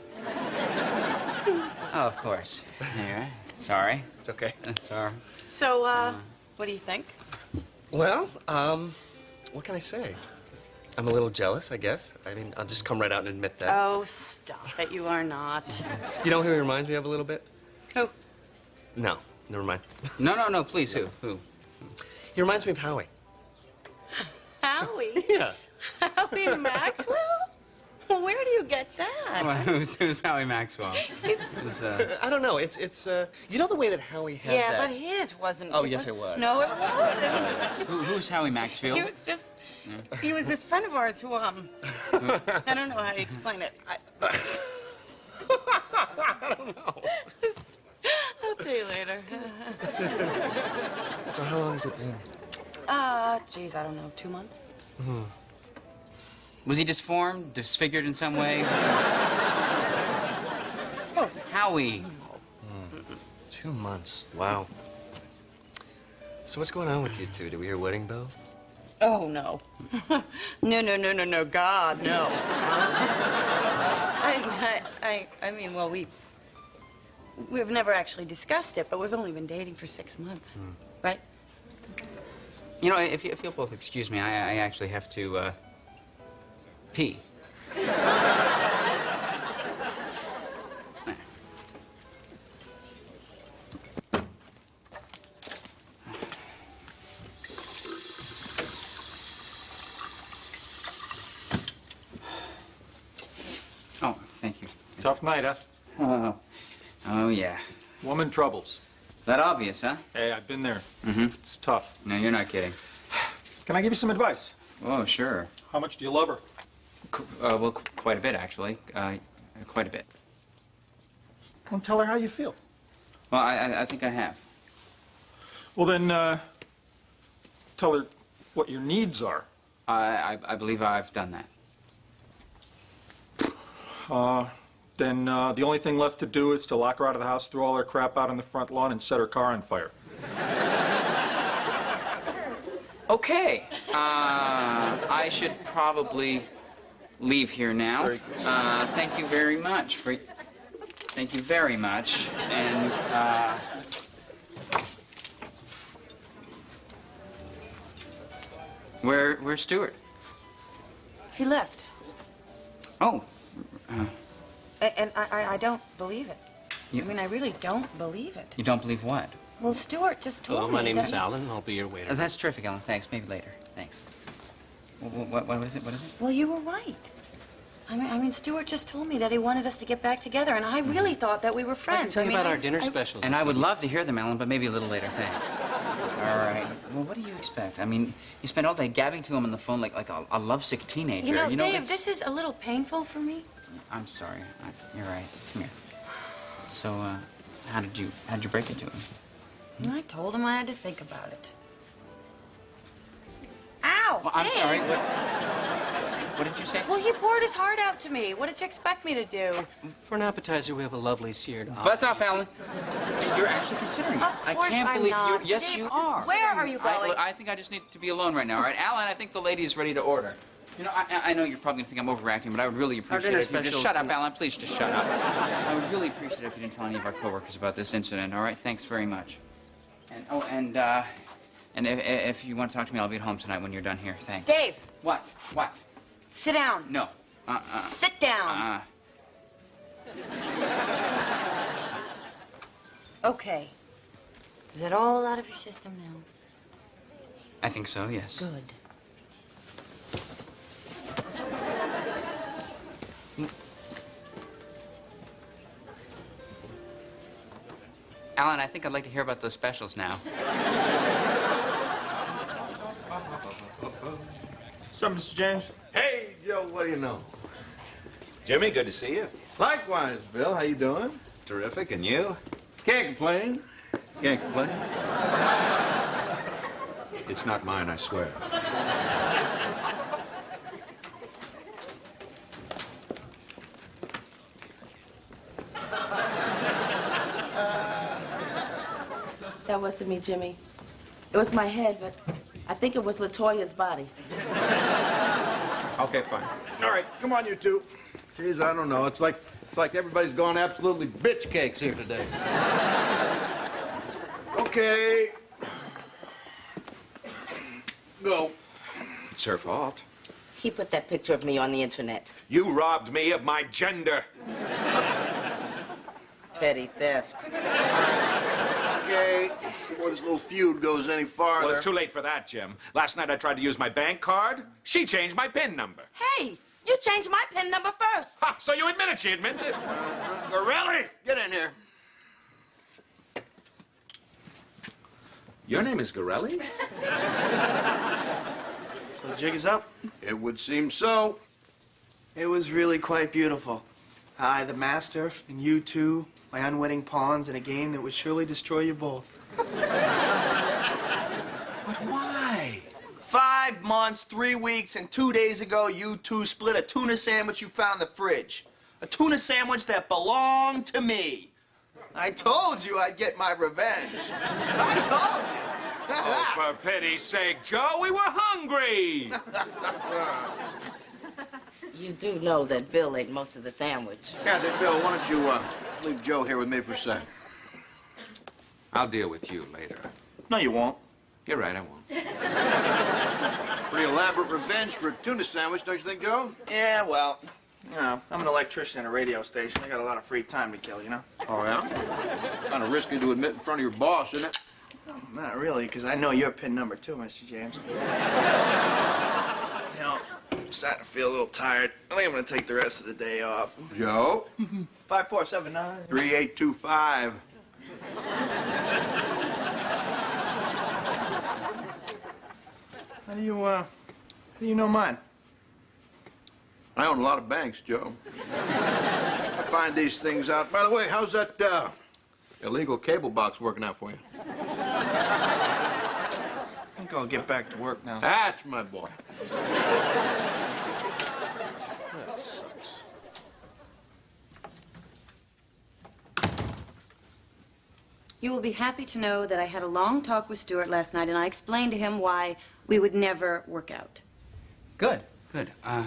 Oh, of course. Here. Sorry. It's okay. Sorry. So, what do you think? Well, what can I say? I'm a little jealous, I guess. I mean, I'll just come right out and admit that. Oh, stop it. You are not. You know who he reminds me of a little bit? Who? No, never mind. No, please, who? He reminds me of Howie. Howie? Yeah. Howie Maxwell? Well, where do you get that? Well, who's Howie Maxwell? I don't know. It's you know the way that Howie had Yeah, that... but his wasn't. Oh, yes, it was. No, it wasn't. Who's Howie Maxfield? He was just. He was this friend of ours who, I don't know how to explain it. I don't know. I'll tell you later. So how long has it been? Geez, I don't know, 2 months? Was he disformed, disfigured in some way? Oh, Howie. 2 months. Wow. So what's going on with you two? Do we hear wedding bells? Oh, no. No, God, no. I mean, well, we've never actually discussed it, but we've only been dating for 6 months, right? You know, if you'll both excuse me, I actually have to, pee. Oh, thank you. Tough night, huh? Oh, yeah. Woman troubles. Is that obvious, huh? Hey, I've been there. Mm-hmm. It's tough. No, you're not kidding. Can I give you some advice? Oh, sure. How much do you love her? Well, quite a bit, actually. Quite a bit. Well, tell her how you feel. Well, I think I have. Well, then, tell her what your needs are. I believe I've done that. Then the only thing left to do is to lock her out of the house, throw all her crap out on the front lawn, and set her car on fire. Okay. I should probably leave here now. Thank you very much for... Thank you very much. And, Where's Stuart? He left. Oh. And I don't believe it. You- I mean, I really don't believe it. You don't believe what? Well, Stuart just told me Hello, my name that is Alan. I'll be your waiter. That's terrific, Ellen. Thanks. Maybe later. Thanks. What is it? What is it? Well, you were right. I mean, Stuart just told me that he wanted us to get back together, and I really thought that we were I friends. can tell you about our dinner specials. And I would love to hear them, Ellen, but maybe a little later. Thanks. All right. Well, what do you expect? I mean, you spend all day gabbing to him on the phone like a lovesick teenager. You know, Dave, it's- this is a little painful for me. I'm sorry. You're right. Come here. So, how did you break it to him? I told him I had to think about it. Ow! Well, I'm Dave. sorry. What did you say? Well, he poured his heart out to me. What did you expect me to do? For an appetizer, we have a lovely seared Buzz off, Alan. You're actually considering it. Of course I can't I'm believe not. you. Yes, Dave, you are. Where are you going? I think I just need to be alone right now. All right, Alan. I think the lady is ready to order. You know, I know you're probably going to think I'm overreacting, but I would really appreciate it if you just shut up, Alan. Please just shut up. I would really appreciate it if you didn't tell any of our coworkers about this incident. All right, thanks very much. And if you want to talk to me, I'll be at home tonight when you're done here. Thanks. Dave. What? What? Sit down. No. Sit down. Okay. Is that all out of your system now? I think so. Yes. Good. Alan, I think I'd like to hear about those specials now. What's up, Mr. James? Hey, Joe, what do you know? Jimmy, good to see you. Likewise, Bill. How you doing? Terrific, and you? Can't complain. Can't complain. It's not mine, I swear. That wasn't me, Jimmy. It was my head, but I think it was LaToya's body. Okay, fine. All right, come on, you two. Jeez, I don't know. It's like everybody's gone absolutely bitch cakes here today. Okay. Go. It's her fault. He put that picture of me on the internet. You robbed me of my gender. Petty theft. Okay, before this little feud goes any farther. Well, it's too late for that, Jim. Last night I tried to use my bank card. She changed my PIN number. Hey, you changed my PIN number first. Ha, so you admit it, she admits it. Gorelli, get in here. Your name is Gorelli? So the jig is up? It would seem so. It was really quite beautiful. I, the master, and you two, my unwitting pawns in a game that would surely destroy you both. But why? 5 months, 3 weeks, and 2 days ago, you two split a tuna sandwich you found in the fridge. A tuna sandwich that belonged to me. I told you I'd get my revenge. I told you. Oh, for pity's sake, Joe, we were hungry. You do know that Bill ate most of the sandwich. Yeah, Bill, why don't you leave Joe here with me for a sec? I'll deal with you later. No, you won't. You're right, I won't. Pretty elaborate revenge for a tuna sandwich, don't you think, Joe? Yeah, well, you know, I'm an electrician at a radio station. I got a lot of free time to kill, you know? Oh, yeah? Kind of risky to admit in front of your boss, isn't it? Not really, because I know your PIN number too, Mr. James. You know, I'm starting to feel a little tired. I think I'm going to take the rest of the day off. Joe? 5479. 3825. How do you know mine? I own a lot of banks, Joe. find these things out. By the way, how's that illegal cable box working out for you? I think I'll get back to work now. That's my boy. That sucks. You will be happy to know that I had a long talk with Stuart last night, and I explained to him why we would never work out. Good, good. I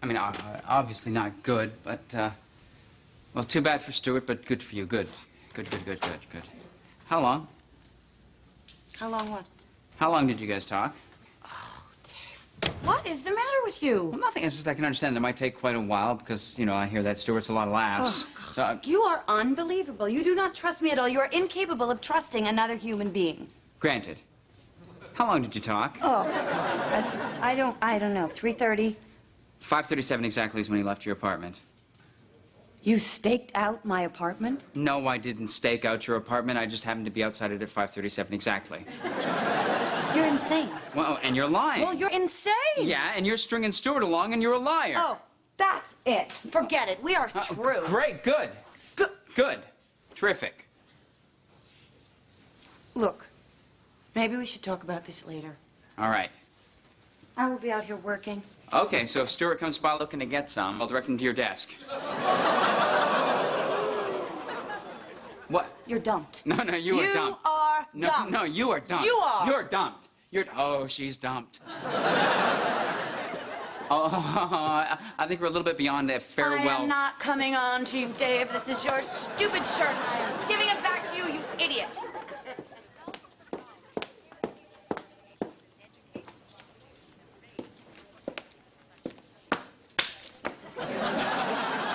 mean, obviously not good, but, well, too bad for Stuart, but good for you. Good. Good. How long? How long what? How long did you guys talk? What is the matter with you? Well, nothing. It's just I can understand that might take quite a while because, you know, I hear that Stuart's a lot of laughs. Oh, So, you are unbelievable. You do not trust me at all. You are incapable of trusting another human being. granted. How long did you talk? Oh, I don't know. 3:30. 5:37 exactly is when you left your apartment. You staked out my apartment? No, I didn't stake out your apartment. I just happened to be outside it at 5:37 exactly. You're insane. Well, and you're lying. Well, you're insane. Yeah, and you're stringing Stuart along, and you're a liar. Oh, that's it. Forget it. We are through. Great, good. Good. Terrific. Look, maybe we should talk about this later. All right. I will be out here working. Okay, so if Stuart comes by looking to get some, I'll direct him to your desk. What? You're dumped. No, you are dumped. You are dumped. No, you are dumped. You are. You're dumped. Oh, she's dumped. Oh, I think we're a little bit beyond a farewell. I am not coming on to you, Dave. This is your stupid shirt. I am giving it back to you, you idiot.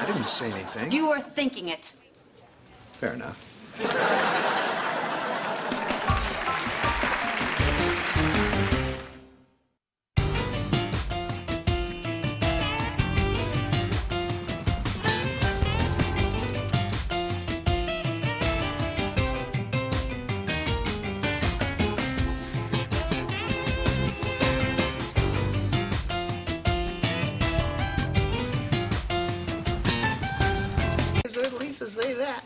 I didn't say anything. You were thinking it. Fair enough. Did Lisa say that?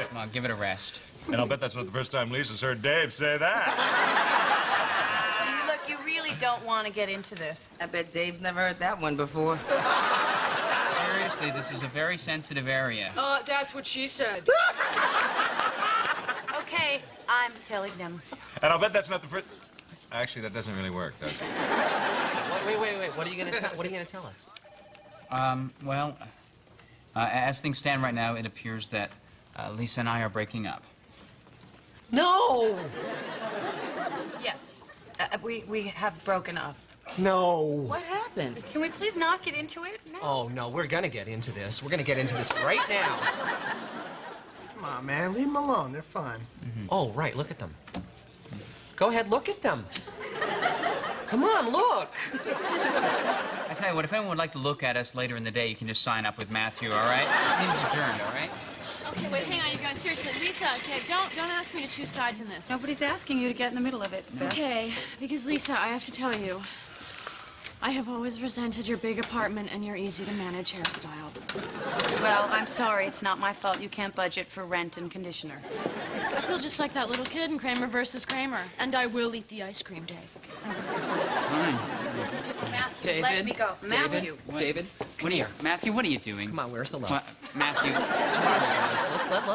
Come on, give it a rest. And I'll bet that's not the first time Lisa's heard Dave say that. Look, you really don't want to get into this. I bet Dave's never heard that one before. Seriously, this is a very sensitive area. That's what she said. Okay, I'm telling them. And I'll bet that's not the first... Actually, that doesn't really work, does it? Wait. What are you gonna tell us? Well, as things stand right now, it appears that Lisa and I are breaking up. No! Yes, we have broken up. No. What happened? Can we please not get into it? No. Oh, no, we're gonna get into this. We're gonna get into this right now. Come on, man. Leave them alone. They're fine. Oh, right, look at them. Go ahead, look at them. Come on, look. I tell you what, if anyone would like to look at us later in the day, you can just sign up with Matthew, all right? Meeting's adjourned, all right? Okay, wait, hang on, you guys. Seriously, Lisa, okay, don't ask me to choose sides in this. Nobody's asking you to get in the middle of it, Beth. Okay, because Lisa, I have to tell you, I have always resented your big apartment and your easy-to-manage hairstyle. Well, I'm sorry. It's not my fault you can't budget for rent and conditioner. I feel just like that little kid in Kramer versus Kramer. And I will eat the ice cream, Dave. Matthew, David, let me go. Matthew. David, What are you, Matthew, what are you doing? come on, where's the love? What? Matthew.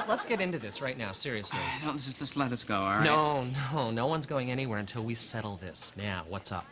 Let's get into this right now, seriously. No, just let us go, all right? No one's going anywhere until we settle this. Now, what's up?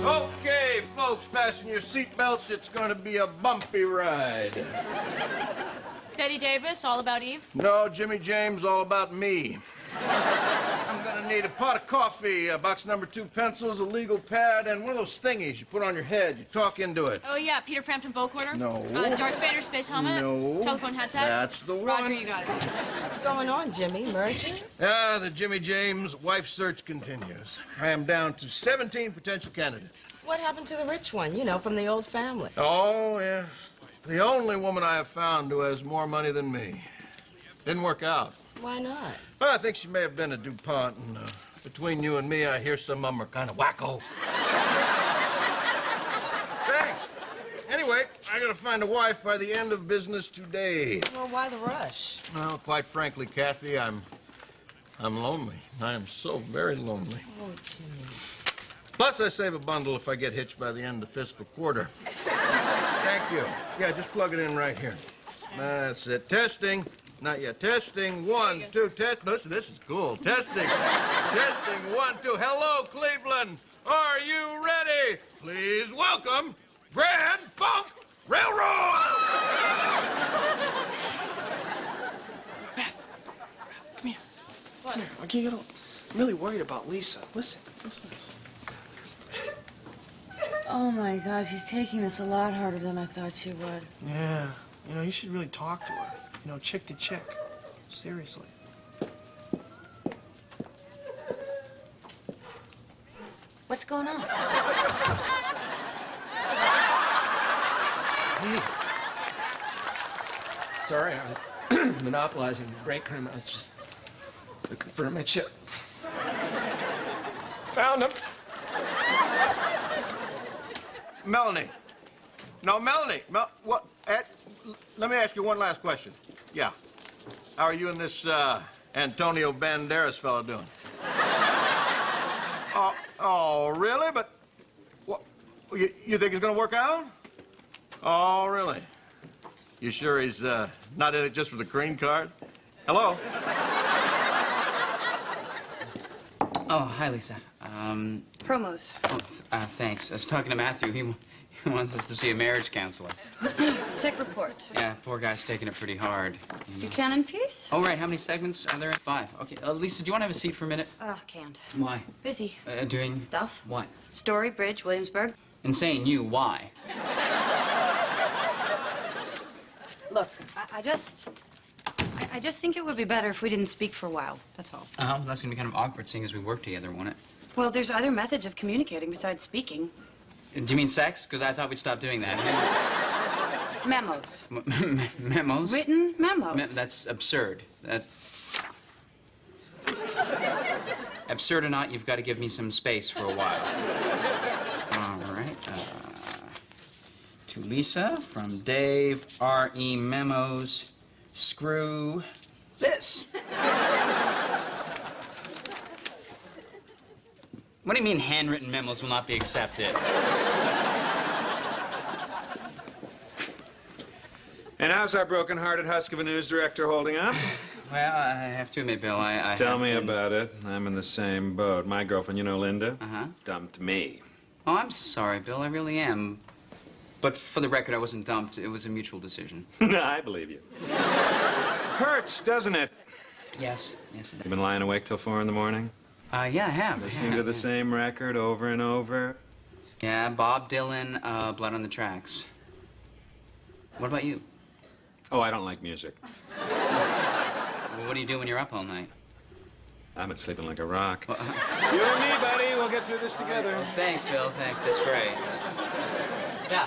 Okay, folks, fasten your seatbelts. It's going to be a bumpy ride. Betty Davis, All About Eve. No, Jimmy James, all about me. I'm going to need a pot of coffee, box number 2 pencils, a legal pad, and one of those thingies you put on your head. You talk into it. Oh, yeah, Peter Frampton vocoder? No. Darth Vader space helmet? No. Telephone headset? That's the one. Roger, you got it. What's going on, Jimmy? Merger? The Jimmy James wife search continues. I am down to 17 potential candidates. What happened to the rich one, you know, from the old family? Oh, yeah. The only woman I have found who has more money than me. Didn't work out. Why not? Well, I think she may have been a DuPont, and between you and me, I hear some of them are kind of wacko. Thanks. Anyway, I gotta find a wife by the end of business today. Well, why the rush? Well, quite frankly, Kathy, I'm lonely. I am so very lonely. Oh, Jimmy. Plus, I save a bundle if I get hitched by the end of the fiscal quarter. Thank you. Yeah, just plug it in right here. That's it. Testing. Not yet. Testing. 1, 2, test. Listen, this is cool. Testing. Testing. 1, 2. Hello, Cleveland. Are you ready? Please welcome Grand Funk Railroad. Come here. What? Come here. I'm really worried about Lisa. Listen to this. Oh my God, she's taking this a lot harder than I thought she would. Yeah. You know, you should really talk to her. You know, chick to chick. Seriously. What's going on? Hey. Sorry, I was monopolizing the break room. I was just looking for my chips. Found them. Melanie. No, Melanie. What? Ed, let me ask you one last question. Yeah. How are you and this Antonio Banderas fellow doing? Oh, really? But what? You think it's going to work out? Oh, really? You sure he's not in it just for the green card? Hello? Oh, hi, Lisa. Promos. Thanks. I was talking to Matthew. He wants us to see a marriage counselor. Tech report. Yeah, poor guy's taking it pretty hard. Buchanan piece? Oh, right. How many segments are there? 5. Okay. Lisa, do you want to have a seat for a minute? Can't. Why? Busy. Doing... Stuff. What? Story, Bridge, Williamsburg. And saying you, why? Look, I just think it would be better if we didn't speak for a while. That's all. That's going to be kind of awkward seeing as we work together, won't it? Well, there's other methods of communicating besides speaking. Do you mean sex? Because I thought we'd stop doing that. Memos. Memos? Written memos. That's absurd. Absurd or not, you've got to give me some space for a while. All right. To Lisa from Dave, R.E. Memos, screw this. What do you mean handwritten memos will not be accepted? And how's our broken-hearted husk of a news director holding up? Well, I have to admit, Bill, I Tell me about it. I'm in the same boat. My girlfriend, you know Linda? Uh-huh. Dumped me. Oh, I'm sorry, Bill. I really am. But for the record, I wasn't dumped. It was a mutual decision. I believe you. Hurts, doesn't it? Yes. Yes, it You've been lying awake till 4 in the morning? Yeah, I have. Listening to the same record over and over? Yeah, Bob Dylan, Blood on the Tracks. What about you? Oh, I don't like music. Well, what do you do when you're up all night? I'm sleeping like a rock. Well, you and me, buddy. We'll get through this together. Well, thanks, Bill. Thanks. That's great. Yeah.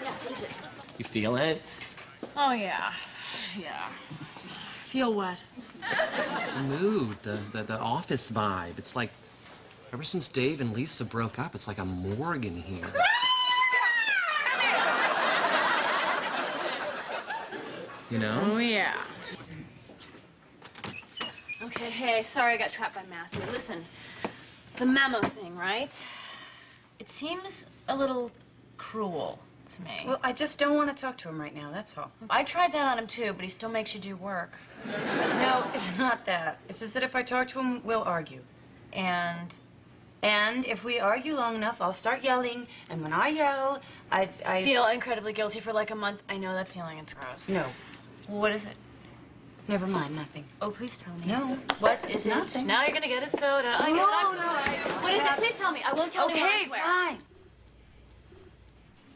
Yeah, what is it? You feel it? Oh, yeah. Yeah. Feel what? The mood, the office vibe. It's like, ever since Dave and Lisa broke up, it's like a morgue in here. You know? Oh, yeah. Okay, hey, sorry I got trapped by Matthew. Listen, the memo thing, right? It seems a little cruel to me. Well, I just don't want to talk to him right now, that's all. I tried that on him, too, but he still makes you do work. No, it's not that. It's just that if I talk to him, we'll argue. And if we argue long enough, I'll start yelling, and when I yell, I feel incredibly guilty for like a month. I know that feeling, it's gross. No. What is it? Never mind, nothing. Oh, please tell me. No. What is it? Nothing. Now you're gonna get a soda. No, I'm no, sorry. What is it? Please tell me. I won't tell anyone, I Okay, swear. fine.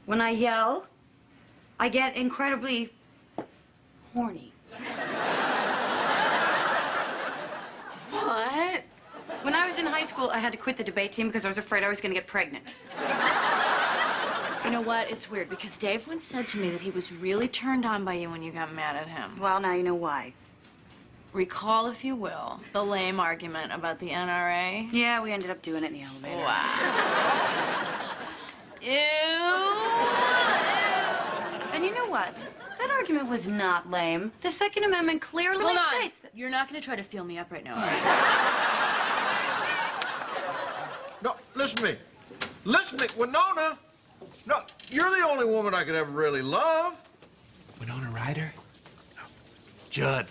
When I yell, I get incredibly horny. What? When I was in high school, I had to quit the debate team because I was afraid I was going to get pregnant. You know what? It's weird because Dave once said to me that he was really turned on by you when you got mad at him. Well, now you know why. Recall, if you will, the lame argument about the NRA. Yeah, we ended up doing it in the elevator. Wow. Ew. And you know what? That argument was not lame. The Second Amendment clearly Hold on. states that... You're not going to try to feel me up right now, all right? No, listen to me. Listen to me. Winona! No, you're the only woman I could ever really love. Winona Ryder? Judd.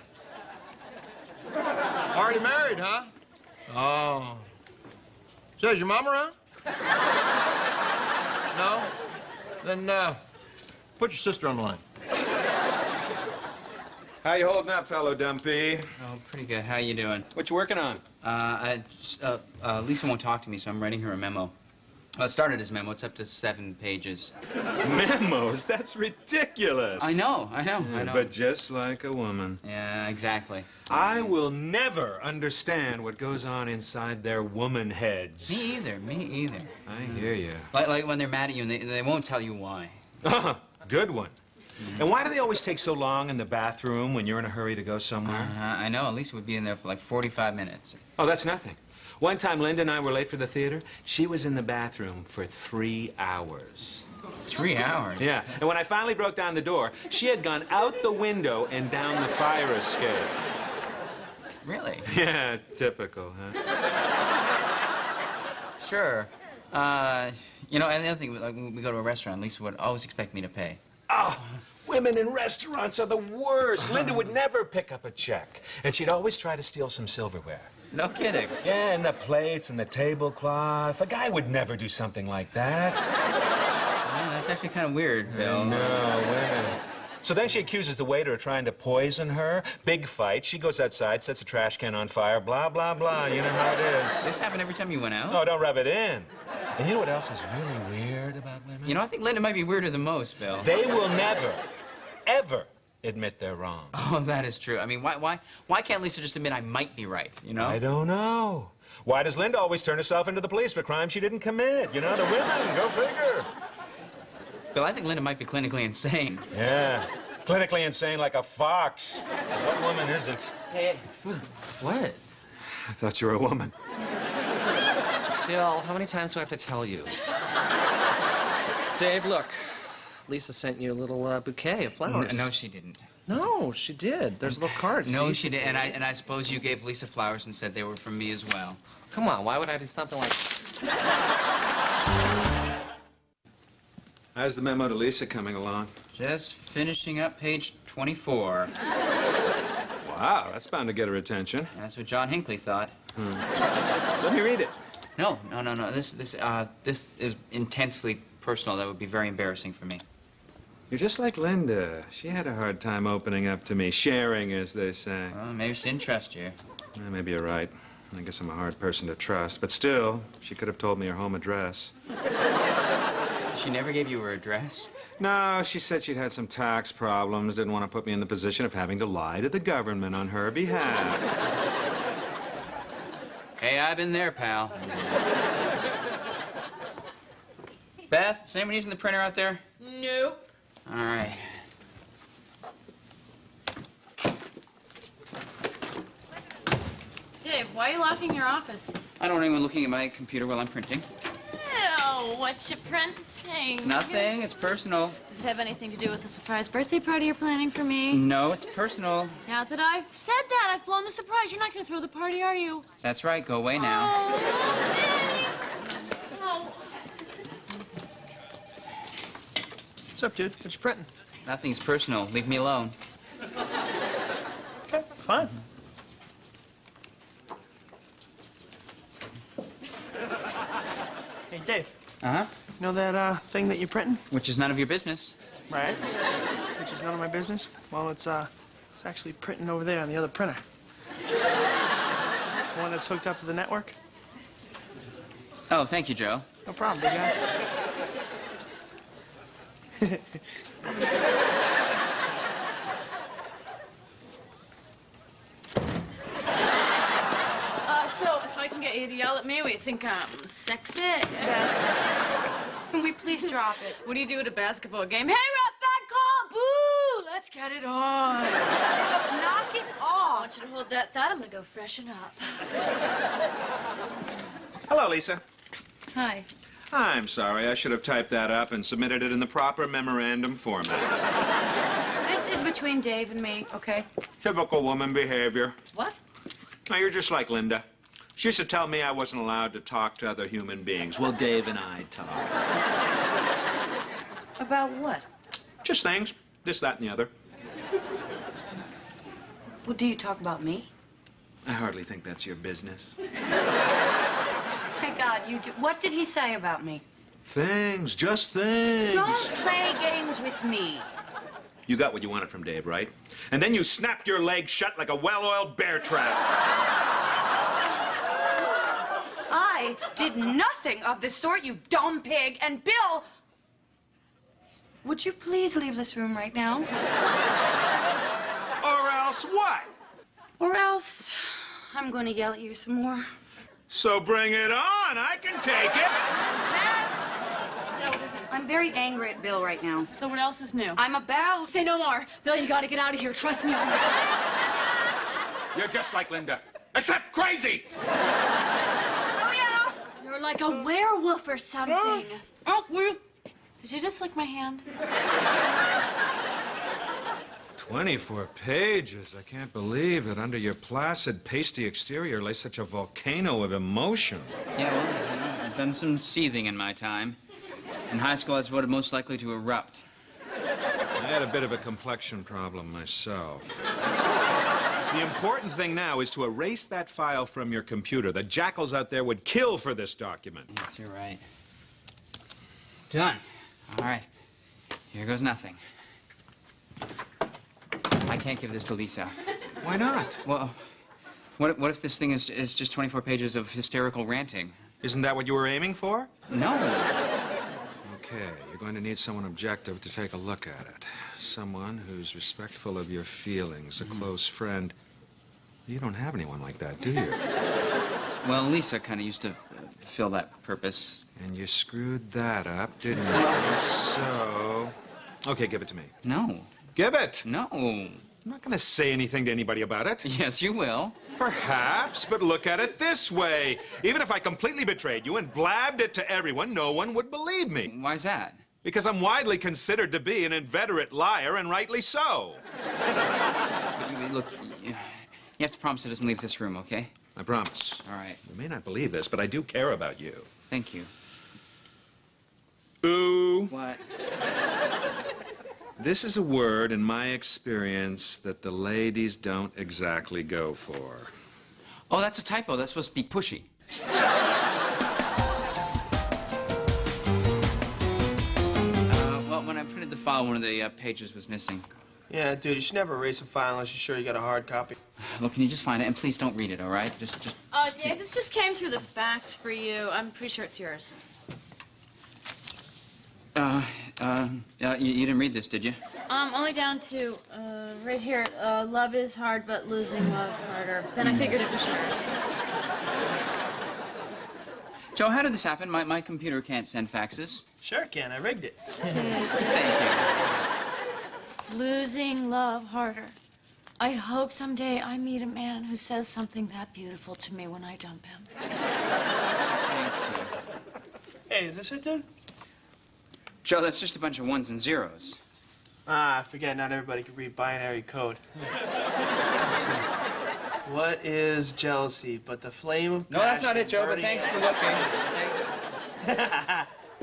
Already married, huh? Oh. So, is your mom around? No? Then, put your sister on the line. How you holding up, fellow Dumpy? Oh, pretty good. How you doing? What you working on? Lisa won't talk to me, so I'm writing her a memo. Well, it started as memo. It's up to 7 pages. Memos? That's ridiculous. I know. But just like a woman. Yeah, exactly. I will never understand what goes on inside their woman heads. Me either. I hear you. Like when they're mad at you and they won't tell you why. Good one. And why do they always take so long in the bathroom when you're in a hurry to go somewhere? I know. Lisa would be in there for like 45 minutes. Oh, that's nothing. One time Linda and I were late for the theater. She was in the bathroom for 3 hours. 3 hours? Yeah. And when I finally broke down the door, she had gone out the window and down the fire escape. Really? Yeah, typical, huh? Sure. You know, and the other thing, like, when we go to a restaurant, Lisa would always expect me to pay. Oh, women in restaurants are the worst. Linda would never pick up a check, and she'd always try to steal some silverware. No kidding. Yeah, and the plates and the tablecloth. A guy would never do something like that. Yeah, that's actually kind of weird, Bill. No, women. So then she accuses the waiter of trying to poison her. Big fight. She goes outside, sets a trash can on fire, blah, blah, blah. You know how it is. This happened every time you went out? Oh, don't rub it in. And you know what else is really weird about women? You know, I think Linda might be weirder than most, Bill. They will never, ever admit they're wrong. Oh, that is true. I mean, why can't Lisa just admit I might be right, you know? I don't know. Why does Linda always turn herself into the police for crimes she didn't commit? You know, the women, go figure. Bill, I think Linda might be clinically insane. Yeah, clinically insane like a fox. What woman isn't? Hey, what? I thought you were a woman. Bill, how many times do I have to tell you? Dave, look. Lisa sent you a little bouquet of flowers. No, she didn't. No, she did. There's a little card. No, See? she didn't. And I suppose you gave Lisa flowers and said they were from me as well. Come on, why would I do something like... How's the memo to Lisa coming along? Just finishing up page 24. Wow, that's bound to get her attention. That's what John Hinckley thought. Let me read it. No. This is intensely personal. That would be very embarrassing for me. You're just like Linda. She had a hard time opening up to me, sharing, as they say. Well, maybe she didn't trust you. Well, maybe you're right. I guess I'm a hard person to trust. But still, she could have told me her home address. She never gave you her address? No, she said she'd had some tax problems, didn't want to put me in the position of having to lie to the government on her behalf. Hey, I've been there, pal. Beth, is anyone using the printer out there? Nope. All right. Dave, why are you locking your office? I don't want anyone looking at my computer while I'm printing. Ew, what you printing? Nothing. It's personal. Does it have anything to do with the surprise birthday party you're planning for me? No, it's personal. Now that I've said that, I've blown the surprise. You're not going to throw the party, are you? That's right. Go away now. Oh, oh. What's up, dude? What you printing? Nothing's personal. Leave me alone. Okay, fine. Hey, Dave. Uh-huh. You know that thing that you're printing? Which is none of your business. Right. Which is none of my business. Well, it's It's actually printing over there on the other printer. The one that's hooked up to the network? Oh, thank you, Joe. No problem, big guy. So if I can get you to yell at me, what, you think I'm sexy? Can we please drop it? What do you do at a basketball game? Hey, ref, bad call! Boo! Let's get it on. Knock it I off. want you to hold that thought. I'm gonna go freshen up. Hello, Lisa. Hi. I'm sorry. I should have typed that up and submitted it in the proper memorandum format. This is between Dave and me, okay? Typical woman behavior. What? Now, you're just like Linda. She used to tell me I wasn't allowed to talk to other human beings. Well, Dave and I talk. About what? Just things. This, that, and the other. Well, do you talk about me? I hardly think that's your business. My God, you do. What did he say about me? Things, just things. Don't play games with me. You got what you wanted from Dave, right? And then you snapped your leg shut like a well-oiled bear trap. I did nothing of the sort, you dumb pig. And Bill, would you please leave this room right now? Or else what? Or else I'm going to yell at you some more. So bring it on. I can take it. No, it isn't. I'm very angry at Bill right now. So what else is new? I'm about... Say no more. Bill, you gotta get out of here. Trust me on that. You're just like Linda, except crazy. Oh, yeah? You're like a werewolf or something. Oh, Did you just lick my hand? 24 pages. I can't believe that under your placid, pasty exterior lay such a volcano of emotion. Yeah, well, I've done some seething in my time. In high school, I was voted most likely to erupt. I had a bit of a complexion problem myself. The important thing now is to erase that file from your computer. The jackals out there would kill for this document. Yes, you're right. Done. All right. Here goes nothing. I can't give this to Lisa. Why not? Well, what if this thing is just 24 pages of hysterical ranting? Isn't that what you were aiming for? No. Okay, you're going to need someone objective to take a look at it. Someone who's respectful of your feelings, a close friend. You don't have anyone like that, do you? Well, Lisa kind of used to fill that purpose. And you screwed that up, didn't you? So... Okay, give it to me. No. Give it! No. I'm not going to say anything to anybody about it. Yes, you will. Perhaps, but look at it this way. Even if I completely betrayed you and blabbed it to everyone, no one would believe me. Why's that? Because I'm widely considered to be an inveterate liar, and rightly so. But look, you have to promise it doesn't leave this room, okay? I promise. All right. You may not believe this, but I do care about you. Thank you. Ooh. What? This is a word, in my experience, that the ladies don't exactly go for. Oh, that's a typo. That's supposed to be pushy. Well, when I printed the file, one of the pages was missing. Yeah, dude, you should never erase a file unless you're sure you got a hard copy. Look, can you just find it? And please don't read it, all right? Just... Dave, this just came through the fax for you. I'm pretty sure it's yours. You didn't read this, did you? Only down to, right here, love is hard, but losing love harder. Then I figured it was yours. Joe, how did this happen? My computer can't send faxes. Sure can. I rigged it. Thank you. Losing love harder. I hope someday I meet a man who says something that beautiful to me when I dump him. Hey, is this it, dude? Joe, that's just a bunch of ones and zeros. Ah, I forget. Not everybody can read binary code. What is jealousy but the flame of No, that's not it, Joe, but burning- thanks for looking.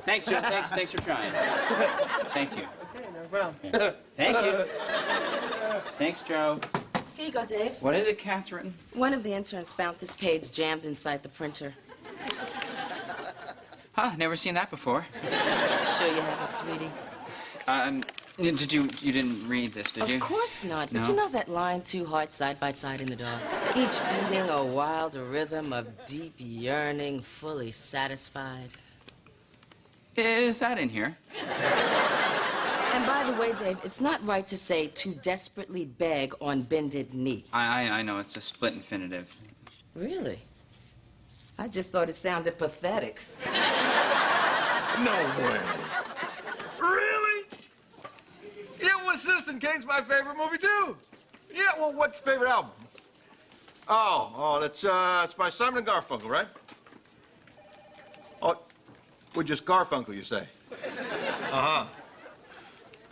Thanks, Joe. Thanks for trying. Thank you. Okay, no problem. Thank you. Thanks, Joe. Here you go, Dave. What is it, Catherine? One of the interns found this page jammed inside the printer. Huh, never seen that before. Sure you haven't, sweetie. You didn't read this, did you? Of course not. But No? you know that line, two hearts side by side in the dark? Each beating a wild rhythm of deep yearning, fully satisfied. Is that in here? And by the way, Dave, it's not right to say to desperately beg on bended knee. I know, it's a split infinitive. Really? I just thought it sounded pathetic. No way. Really? Yeah, well, Citizen Kane's my favorite movie, too. Yeah, well, what's your favorite album? Oh, it's by Simon and Garfunkel, right? Oh, well, just Garfunkel, you say? Uh-huh.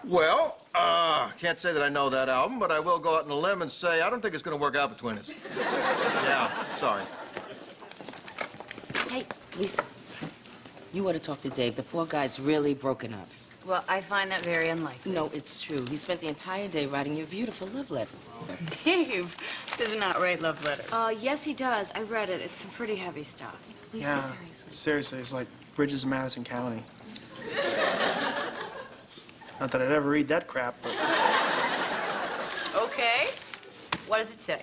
Well, can't say that I know that album, but I will go out on a limb and say I don't think it's going to work out between us. Yeah, sorry. Hey, Lisa, you ought to talk to Dave. The poor guy's really broken up. Well, I find that very unlikely. No, it's true. He spent the entire day writing your beautiful love letter. Dave does not write love letters. Yes, he does. I read it. It's some pretty heavy stuff. Lisa, Yeah, seriously. seriously, it's like Bridges of Madison County. Not that I'd ever read that crap, but... Okay. What does it say?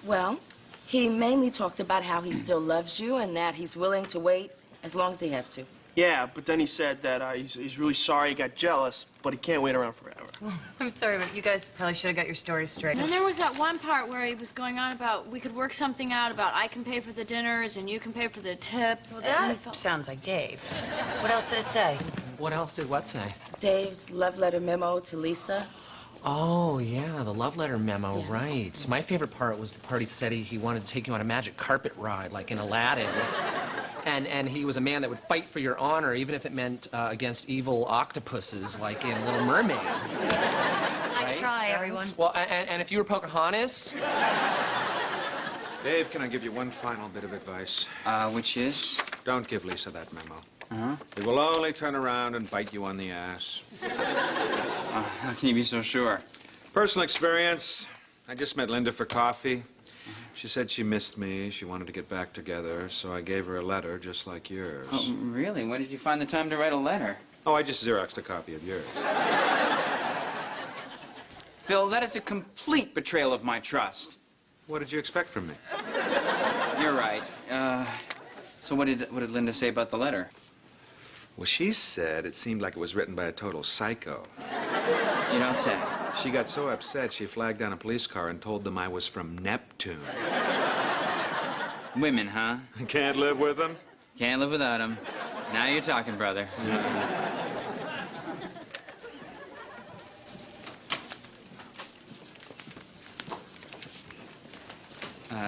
Well, he mainly talked about how he still loves you and that he's willing to wait as long as he has to. Yeah, but then he said that he's really sorry he got jealous, but he can't wait around forever. I'm sorry, but you guys probably should have got your stories straight. And there was that one part where he was going on about we could work something out about I can pay for the dinners and you can pay for the tip. Well, that sounds like Dave. What else did it say? What else did what say? Dave's love letter memo to Lisa. Oh, yeah, the love letter memo, right. My favorite part was the part he said he wanted to take you on a magic carpet ride, like in Aladdin. And he was a man that would fight for your honor, even if it meant against evil octopuses, like in Little Mermaid. Nice try, everyone. Well, and if you were Pocahontas... Dave, can I give you one final bit of advice? Which is? Don't give Lisa that memo. Uh-huh. It will only turn around and bite you on the ass. How can you be so sure? Personal experience. I just met Linda for coffee. She said she missed me. She wanted to get back together, so I gave her a letter just like yours. Oh, really? When did you find the time to write a letter? Oh, I just Xeroxed a copy of yours. Bill, that is a complete betrayal of my trust. What did you expect from me? You're right. So what did Linda say about the letter? Well, she said it seemed like it was written by a total psycho. You don't say. She got so upset she flagged down a police car and told them I was from Neptune. Women, huh? Can't live with them? Can't live without them. Now you're talking, brother.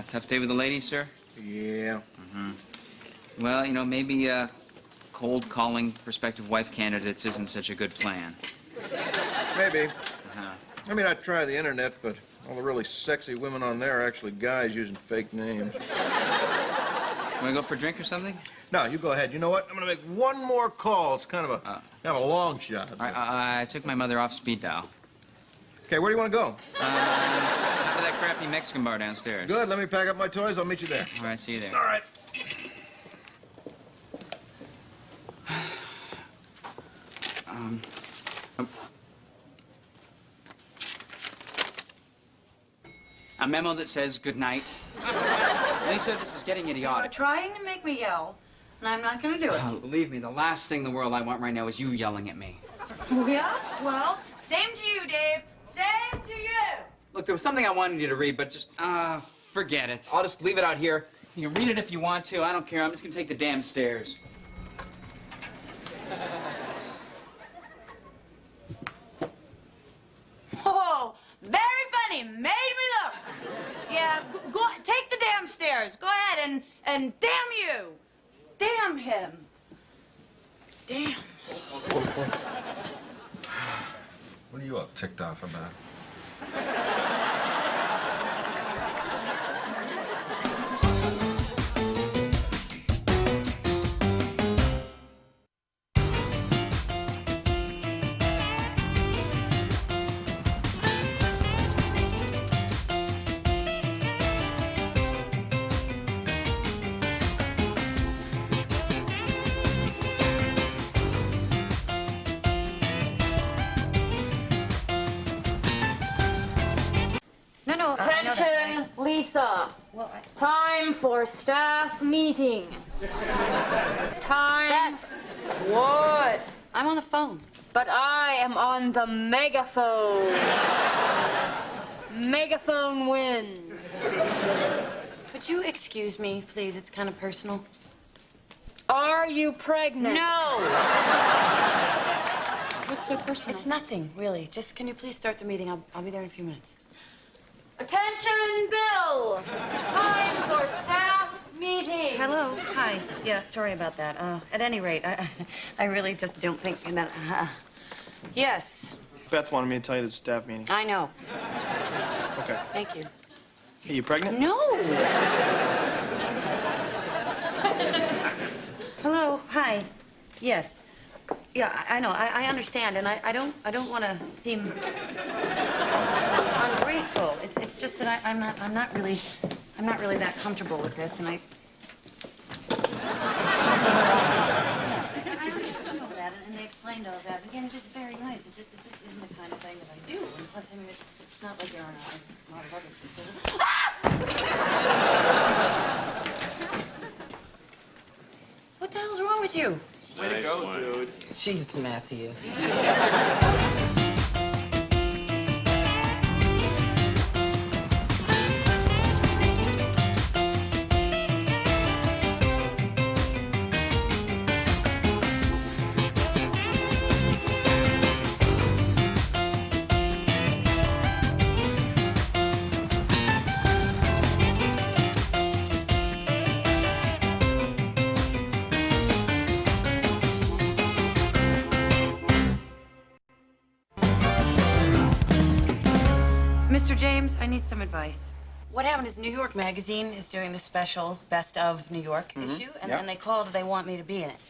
Tough day with the ladies, sir? Yeah. Mm-hmm. Well, you know, maybe cold calling prospective wife candidates isn't such a good plan. Maybe. Uh-huh. I mean, I try the internet, but all the really sexy women on there are actually guys using fake names. Want to go for a drink or something? No, you go ahead. You know what? I'm going to make one more call. It's kind of a long shot. I took my mother off speed dial. Okay, where do you want to go? Out of that crappy Mexican bar downstairs. Good. Let me pack up my toys. I'll meet you there. All right, see you there. All right. A memo that says good night. Lisa, this is getting You're idiotic. trying to make me yell, and I'm not going to do it. Believe me, the last thing in the world I want right now is you yelling at me. Yeah? Well, same to you, Dave. Same to you. Look, there was something I wanted you to read, but just, forget it. I'll just leave it out here. You can read it if you want to. I don't care. I'm just gonna take the damn stairs. Oh, very funny. Made me look. Yeah, go take the damn stairs. Go ahead and damn you. Damn him. Damn. What are you all ticked off about? Lisa. Time for staff meeting. Time. What? I'm on the phone. But I am on the megaphone. Megaphone wins. Could you excuse me, please? It's kind of personal. Are you pregnant? No! What's so personal? It's nothing, really. Just can you please start the meeting? I'll be there in a few minutes. Attention, Bill. Time for staff meeting. Hello. Hi. Yeah, sorry about that. At any rate, I really just don't think that... Yes, Beth wanted me to tell you there's a staff meeting. I know. Okay. Thank you. Hey, you pregnant? No! Hello. Hi. Yes. Yeah, I know. I understand, and I don't want to seem ungrateful. It's just that I'm not really that comfortable with this, and I know that, and they explained all that. Again, it is very nice. It just isn't the kind of thing that I do. And plus, I mean, it's not like there are a lot of other people. What the hell's wrong with you? Way to go, dude. Jeez, Matthew. Mr. James, I need some advice. What happened is New York Magazine is doing the special Best of New York issue, and Yep. then they called. They want me to be in it.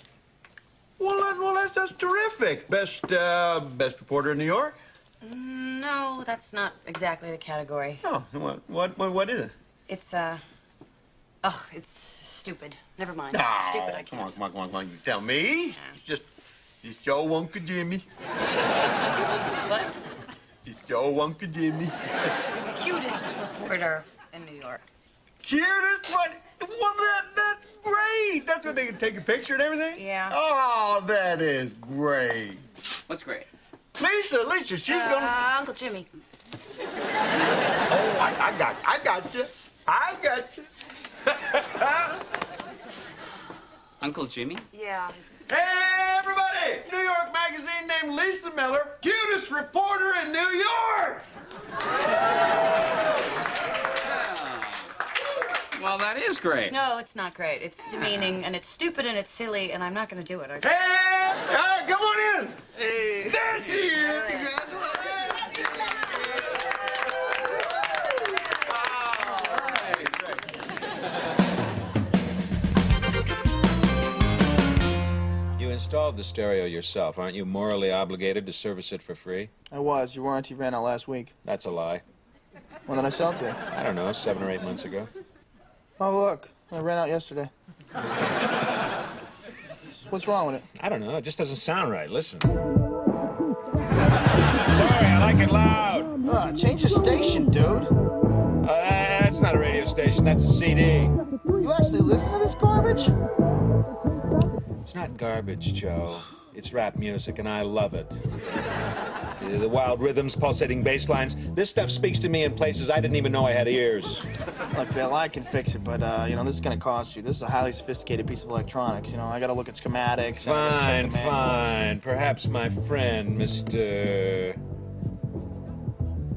That's terrific. Best reporter in New York? No, that's not exactly the category. Oh, what is it? It's it's stupid. Never mind. No, It's stupid. I can't. Come on. You tell me. It's your Uncle Jimmy. What? It's your Uncle Jimmy. Cutest reporter in New York. Cutest one? Well, that's great. That's what they can take a picture and everything? Yeah. Oh, that is great. What's great? Lisa, she's gonna... Uncle Jimmy. Oh, I got you. Uncle Jimmy? Yeah, it's... Hey, everybody! New York Magazine named Lisa Miller cutest reporter in New York! Well, that is great. No, it's not great. It's demeaning, and it's stupid, and it's silly, and I'm not going to do it. Hey! Come on in! Hey! There she is! You installed the stereo yourself. Aren't you morally obligated to service it for free? I was. Your warranty ran out last week. That's a lie. When did I sell it to you? I don't know, 7 or 8 months ago. Oh, look. I ran out yesterday. What's wrong with it? I don't know, it just doesn't sound right. Listen. Sorry, I like it loud. Change the station, dude. That's not a radio station, that's a CD. You actually listen to this garbage? It's not garbage, Joe. It's rap music, and I love it. The wild rhythms, pulsating bass lines. This stuff speaks to me in places I didn't even know I had ears. Look, Bill, I can fix it, but, this is gonna cost you. This is a highly sophisticated piece of electronics, I gotta look at schematics. Fine. Perhaps my friend, Mr...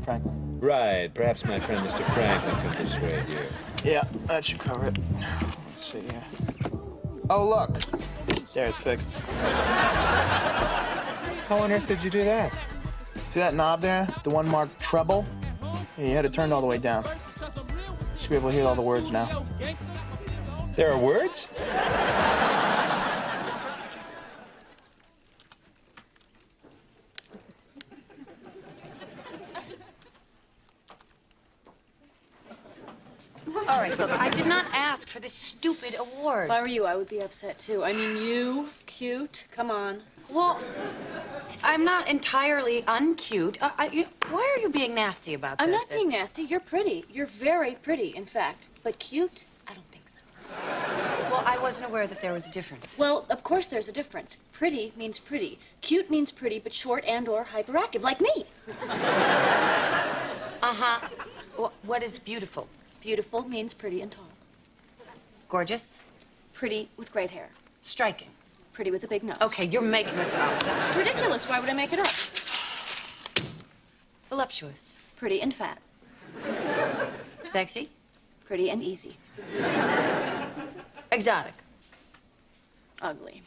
Franklin. Right, perhaps my friend, Mr. Franklin, could persuade you. Yeah, that should cover it. Let's see here. Oh, look. There, it's fixed. How on earth did you do that? See that knob there? The one marked treble? Yeah, you had it turned all the way down. Should be able to hear all the words now. There are words? All right, look, I did not ask for this stupid award. If I were you, I would be upset too. I mean, you, cute, come on. Well, I I'm not entirely uncute. Why are you being nasty about this? I'm not being nasty. You're pretty. You're very pretty, in fact. But cute? I don't think so. Well, I wasn't aware that there was a difference. Well, of course there's a difference. Pretty means pretty. Cute means pretty, but short and/or hyperactive, like me. Uh-huh. What is beautiful? Beautiful means pretty and tall. Gorgeous? Pretty with great hair. Striking. Pretty with a big nose. Okay, you're making this up. It's ridiculous. Why would I make it up? Voluptuous. Pretty and fat. Sexy. Pretty and easy. Exotic. Ugly.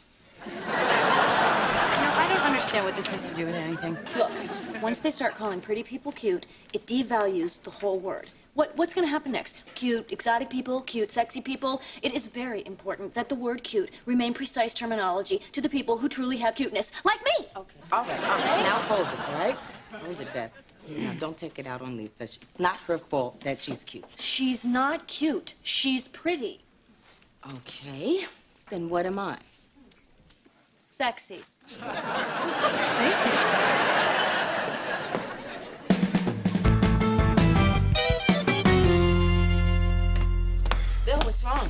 I don't understand what this has to do with anything. Look, once they start calling pretty people cute, it devalues the whole word. What's going to happen next? Cute, exotic people, cute, sexy people. It is very important that the word cute remain precise terminology to the people who truly have cuteness, like me. Okay. All right. Now hold it, all right? Hold it, Beth. Now, don't take it out on Lisa. It's not her fault that she's cute. She's not cute. She's pretty. Okay. Then what am I? Sexy. Bill, what's wrong?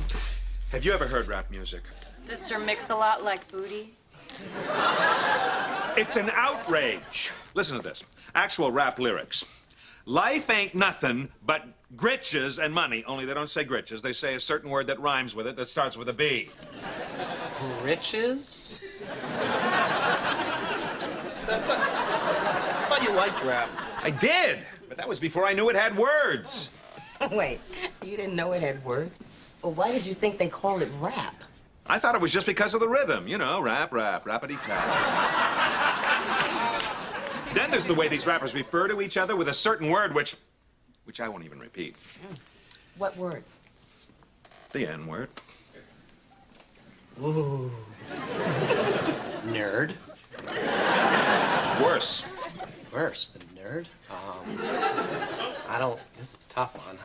Have you ever heard rap music? Does her mix a lot like booty? It's an outrage. Listen to this. Actual rap lyrics. Life ain't nothing but gritches and money, only they don't say gritches. They say a certain word that rhymes with it that starts with a B. Riches? I thought you liked rap. I did, but that was before I knew it had words. Wait, you didn't know it had words? Well, why did you think they called it rap? I thought it was just because of the rhythm. You know, rap, rap, rappity-tap. Then there's the way these rappers refer to each other with a certain word which I won't even repeat. What word? The N-word. Ooh. Nerd. Worse. Worse than nerd? This is a tough one.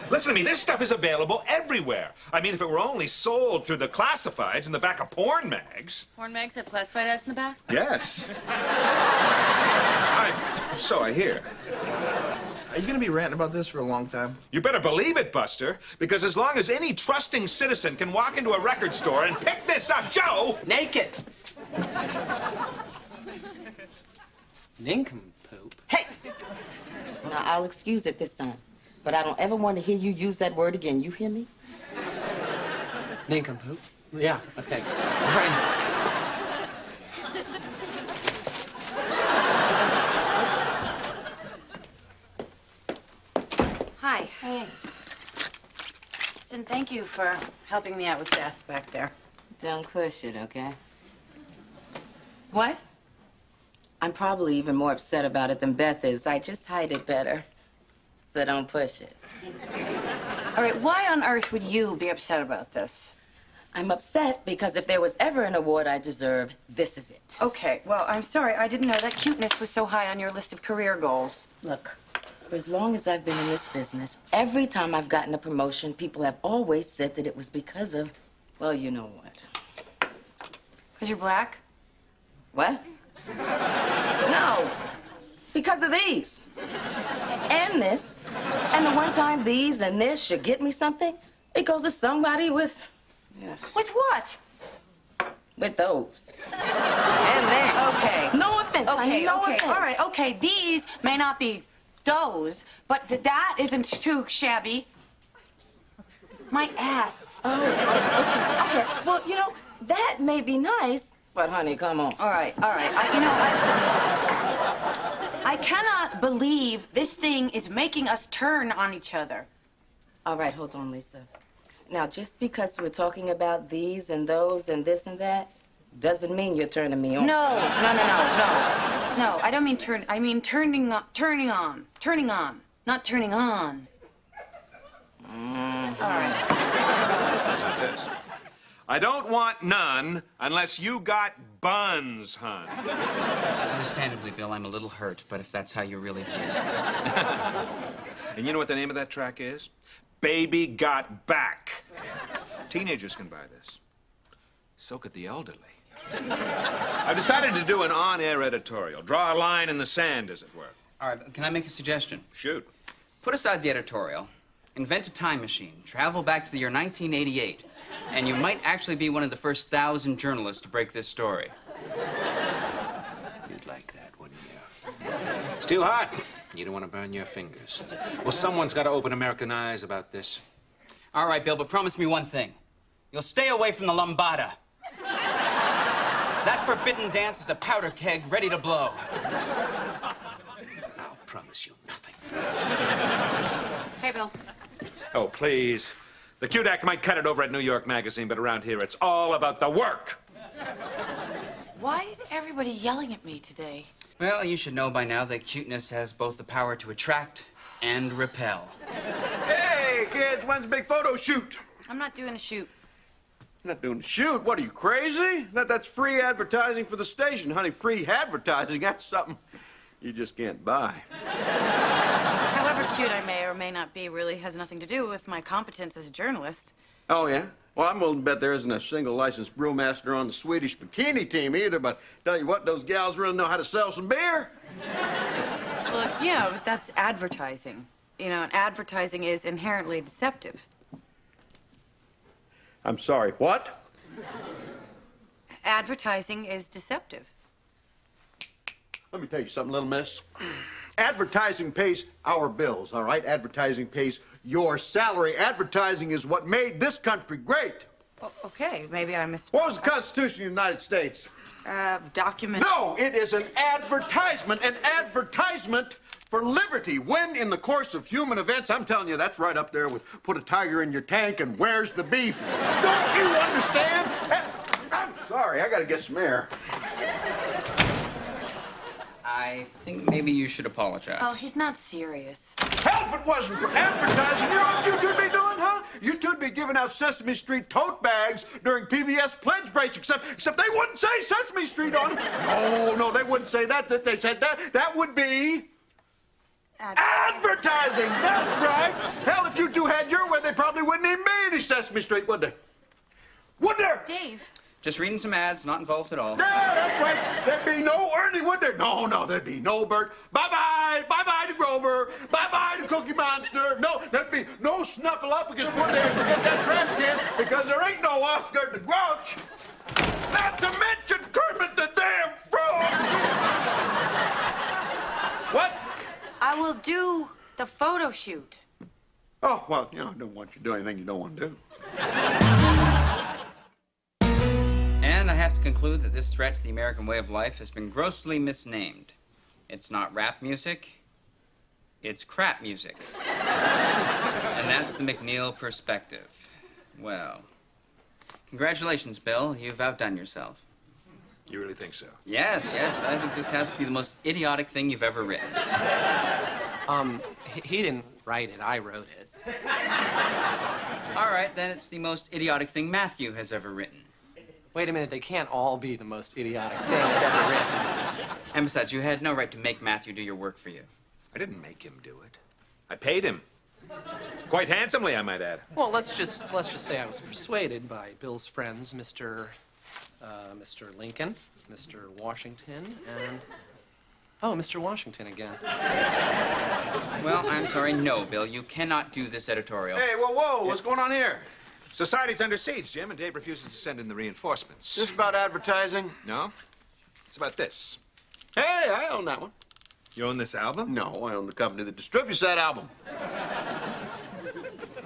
Listen to me, this stuff is available everywhere. I mean, if it were only sold through the classifieds in the back of porn mags. Porn mags have classified ads in the back? Yes. So I hear. Are you going to be ranting about this for a long time? You better believe it, Buster, because as long as any trusting citizen can walk into a record store and pick this up, Joe! Naked! Nincompoop. Hey! Now, I'll excuse it this time, but I don't ever want to hear you use that word again. You hear me? Nincompoop? Yeah, okay. All right. Hi. Hey. Listen, thank you for helping me out with Beth back there. Don't push it, okay? What? I'm probably even more upset about it than Beth is. I just hide it better. So don't push it. All right, why on earth would you be upset about this? I'm upset because if there was ever an award I deserved, this is it. Okay, well, I'm sorry. I didn't know that cuteness was so high on your list of career goals. Look, for as long as I've been in this business, every time I've gotten a promotion, people have always said that it was because of, well, you know what. Because you're black? What? No, because of these. And this. And the one time these and this should get me something, it goes to somebody with... Yeah. With what? With those. And that. Okay. No offense. Okay, no okay, offense. all right, okay. These may not be those, but that isn't too shabby. My ass. Oh, okay. Well, you know, that may be nice, but honey, come on. All right. I cannot believe this thing is making us turn on each other. All right, hold on, Lisa. Now, just because we're talking about these and those and this and that, doesn't mean you're turning me on. No, I don't mean turn. I mean turning on, not turning on. All right. I don't want none unless you got buns, hon. Understandably, Bill, I'm a little hurt, but if that's how you really feel. And you know what the name of that track is? Baby Got Back. Teenagers can buy this. So could the elderly. I've decided to do an on-air editorial. Draw a line in the sand, as it were. All right, can I make a suggestion? Shoot. Put aside the editorial, invent a time machine, travel back to the year 1988, and you might actually be one of the first 1,000 journalists to break this story. You'd like that, wouldn't you? It's too hot. You don't want to burn your fingers. Well, someone's got to open American eyes about this. All right, Bill, but promise me one thing. You'll stay away from the lambada. That forbidden dance is a powder keg ready to blow. I'll promise you nothing. Hey, Bill. Oh, please. The cute act might cut it over at New York Magazine, but around here it's all about the work. Why is everybody yelling at me today? Well, you should know by now that cuteness has both the power to attract and repel. Hey, kids, when's the big photo shoot? I'm not doing a shoot. You're not doing a shoot. What, are you crazy? That's free advertising for the station, honey. Free advertising, that's something you just can't buy. However cute I may or may not be really has nothing to do with my competence as a journalist. Oh, yeah? Well, I'm willing to bet there isn't a single licensed brewmaster on the Swedish bikini team either, but tell you what, those gals really know how to sell some beer. Well, yeah, but that's advertising. You know, and advertising is inherently deceptive. I'm sorry, what? Advertising is deceptive. Let me tell you something, little miss. Advertising pays our bills, all right? Advertising pays your salary. Advertising is what made this country great. Okay, maybe I missed. What was the Constitution of the United States? Document. No, it is an advertisement for liberty. When, in the course of human events, I'm telling you, that's right up there with put a tiger in your tank and where's the beef? Don't you understand? I'm sorry, I gotta get some air. I think maybe you should apologize. Oh, he's not serious. Hell, if it wasn't for advertising, you know what you two'd be doing, huh? You two'd be giving out Sesame Street tote bags during PBS pledge breaks, except they wouldn't say Sesame Street on them. No, they wouldn't say that. They said that would be advertising. That's right. Hell, if you two had your way, there probably wouldn't even be any Sesame Street, would there? Would there? Dave. Just reading some ads, not involved at all. Yeah, that's right. There'd be no Ernie, would there? No, there'd be no Bert. Bye-bye. Bye-bye to Grover. Bye-bye to Cookie Monster. No, there'd be no Snuffleupagus one day forget that trash can because there ain't no Oscar the Grouch. Not to mention Kermit the damn Frog. What? I will do the photo shoot. Oh, well, I don't want you to do anything you don't want to do. And I have to conclude that this threat to the American way of life has been grossly misnamed. It's not rap music, it's crap music. And that's the McNeil perspective. Well, congratulations, Bill. You've outdone yourself. You really think so? Yes. I think this has to be the most idiotic thing you've ever written. He didn't write it. I wrote it. All right, then it's the most idiotic thing Matthew has ever written. Wait a minute, they can't all be the most idiotic thing I've ever written. And besides, you had no right to make Matthew do your work for you. I didn't make him do it. I paid him. Quite handsomely, I might add. Well, let's just say I was persuaded by Bill's friends, Mr. Lincoln, Mr. Washington, and Mr. Washington again. Well, I'm sorry, no, Bill. You cannot do this editorial. Hey, whoa, what's going on here? Society's under siege, Jim, and Dave refuses to send in the reinforcements. This about advertising? No. It's about this. Hey, I own that one. You own this album? No, I own the company that distributes that album.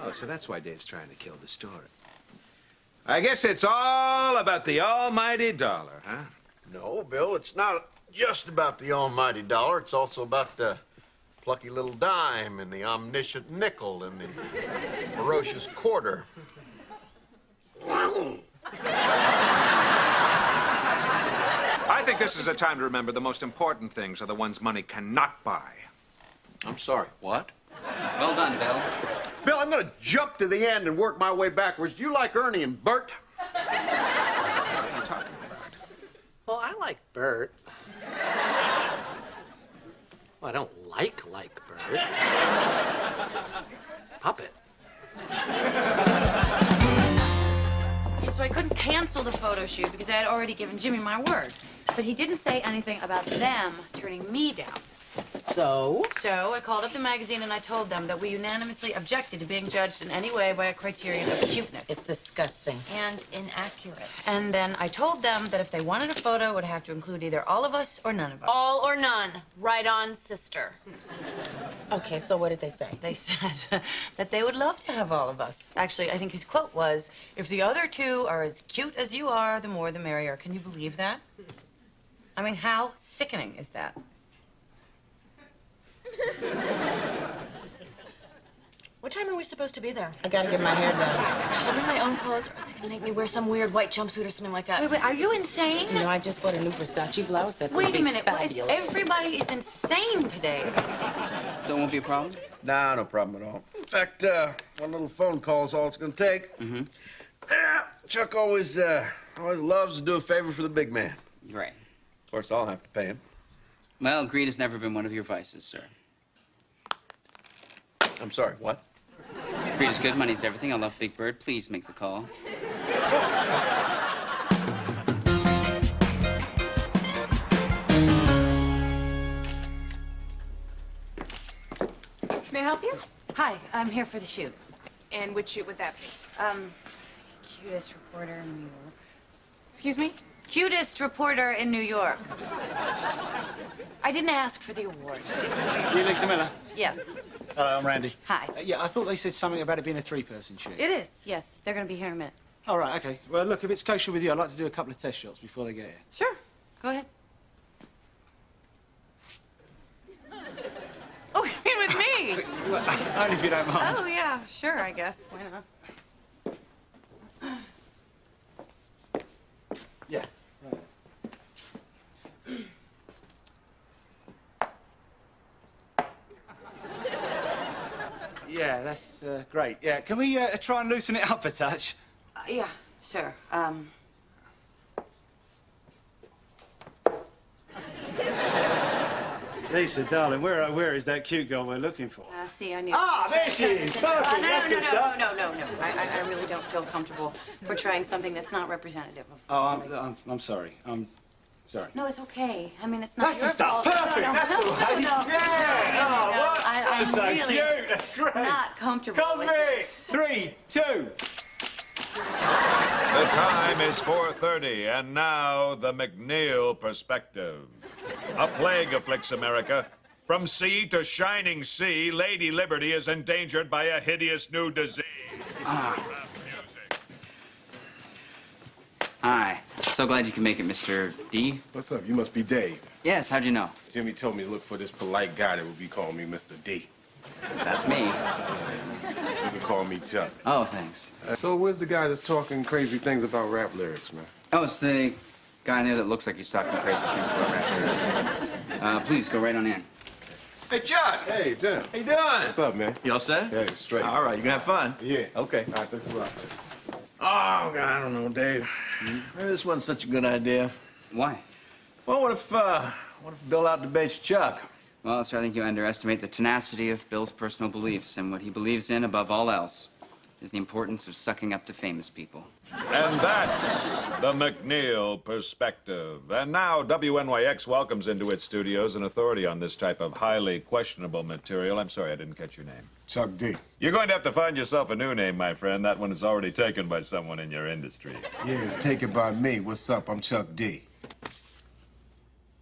Oh, so that's why Dave's trying to kill the story. I guess it's all about the almighty dollar, huh? No, Bill, it's not just about the almighty dollar. It's also about the plucky little dime and the omniscient nickel and the ferocious quarter. I think this is a time to remember the most important things are the ones money cannot buy. I'm sorry, what? Well done, Bill. Bill, I'm going to jump to the end and work my way backwards. Do you like Ernie and Bert? What are you talking about? Well, I like Bert. Well, I don't like Bert. Puppet. so I couldn't cancel the photo shoot because I had already given Jimmy my word. But he didn't say anything about them turning me down. So? So I called up the magazine and I told them that we unanimously objected to being judged in any way by a criterion of cuteness. It's disgusting. And inaccurate. And then I told them that if they wanted a photo, it would have to include either all of us or none of us. All or none. Right on, sister. Okay, so what did they say? They said that they would love to have all of us. Actually, I think his quote was, "If the other two are as cute as you are, the more the merrier." Can you believe that? I mean, how sickening is that? What time are we supposed to be there? I gotta get my hair done. Should I bring my own clothes? Or are they gonna make me wear some weird white jumpsuit or something like that? Wait, are you insane? You know, I just bought a new Versace blouse that would Wait be a minute. fabulous. Everybody is insane today. So it won't be a problem? Nah, no problem at all. In fact, one little phone call is all it's gonna take. Mm-hmm. Yeah, Chuck always loves to do a favor for the big man. Right. Of course, I'll have to pay him. Well, greed has never been one of your vices, sir. I'm sorry, what? Greed is good, money's everything. I love Big Bird. Please make the call. May I help you? Hi, I'm here for the shoot. And which shoot would that be? Cutest reporter in New York. Excuse me? Cutest reporter in New York. I didn't ask for the award. You Lisa Miller? Yes. Hello, I'm Randy. Hi. Yeah, I thought they said something about it being a three-person shoot. It is, yes. They're going to be here in a minute. All right, okay. Well, look, if it's kosher with you, I'd like to do a couple of test shots before they get here. Sure. Go ahead. Oh, you mean with me? Well, only if you don't mind. Oh, yeah, sure, I guess. Why not? Yeah. Yeah, that's great. Yeah, can we try and loosen it up a touch? Yeah, sure. Lisa, darling, where is that cute girl we're looking for? See, I knew. Ah, there she is. Perfect. That's the stuff. No. I really don't feel comfortable portraying something that's not representative of. Oh, I'm sorry. I'm sorry. No, it's okay. I mean, it's not That's your the stuff. fault. Perfect. No, That's the way. Yeah. Oh, I'm that's so really cute. That's great. not comfortable with Cosby. this. 3, 2. The time is 4:30, and now the McNeil perspective. A plague afflicts America. From sea to shining sea, Lady Liberty is endangered by a hideous new disease. Hi. So glad you can make it, Mr. D. What's up? You must be Dave. Yes, how'd you know? Jimmy told me to look for this polite guy that would be calling me Mr. D. That's me. You can call me Chuck. Oh, thanks. So where's the guy that's talking crazy things about rap lyrics, man? Oh, it's the guy in there that looks like he's talking crazy things about rap. Please go right on in. Hey, Chuck. Hey, Jim. How you doing? What's up, man? You all set? Yeah, straight. All right, you gonna have fun? Yeah. Okay. All right, thanks a lot. Oh, God, I don't know, Dave. Maybe this wasn't such a good idea. Why? Well, what if Bill outdebates Chuck? Well, sir, I think you underestimate the tenacity of Bill's personal beliefs, and what he believes in above all else is the importance of sucking up to famous people. And that's the McNeil perspective. And now WNYX welcomes into its studios an authority on this type of highly questionable material. I'm sorry, I didn't catch your name. Chuck D. You're going to have to find yourself a new name, my friend. That one is already taken by someone in your industry. Yeah, it's taken by me. What's up? I'm Chuck D.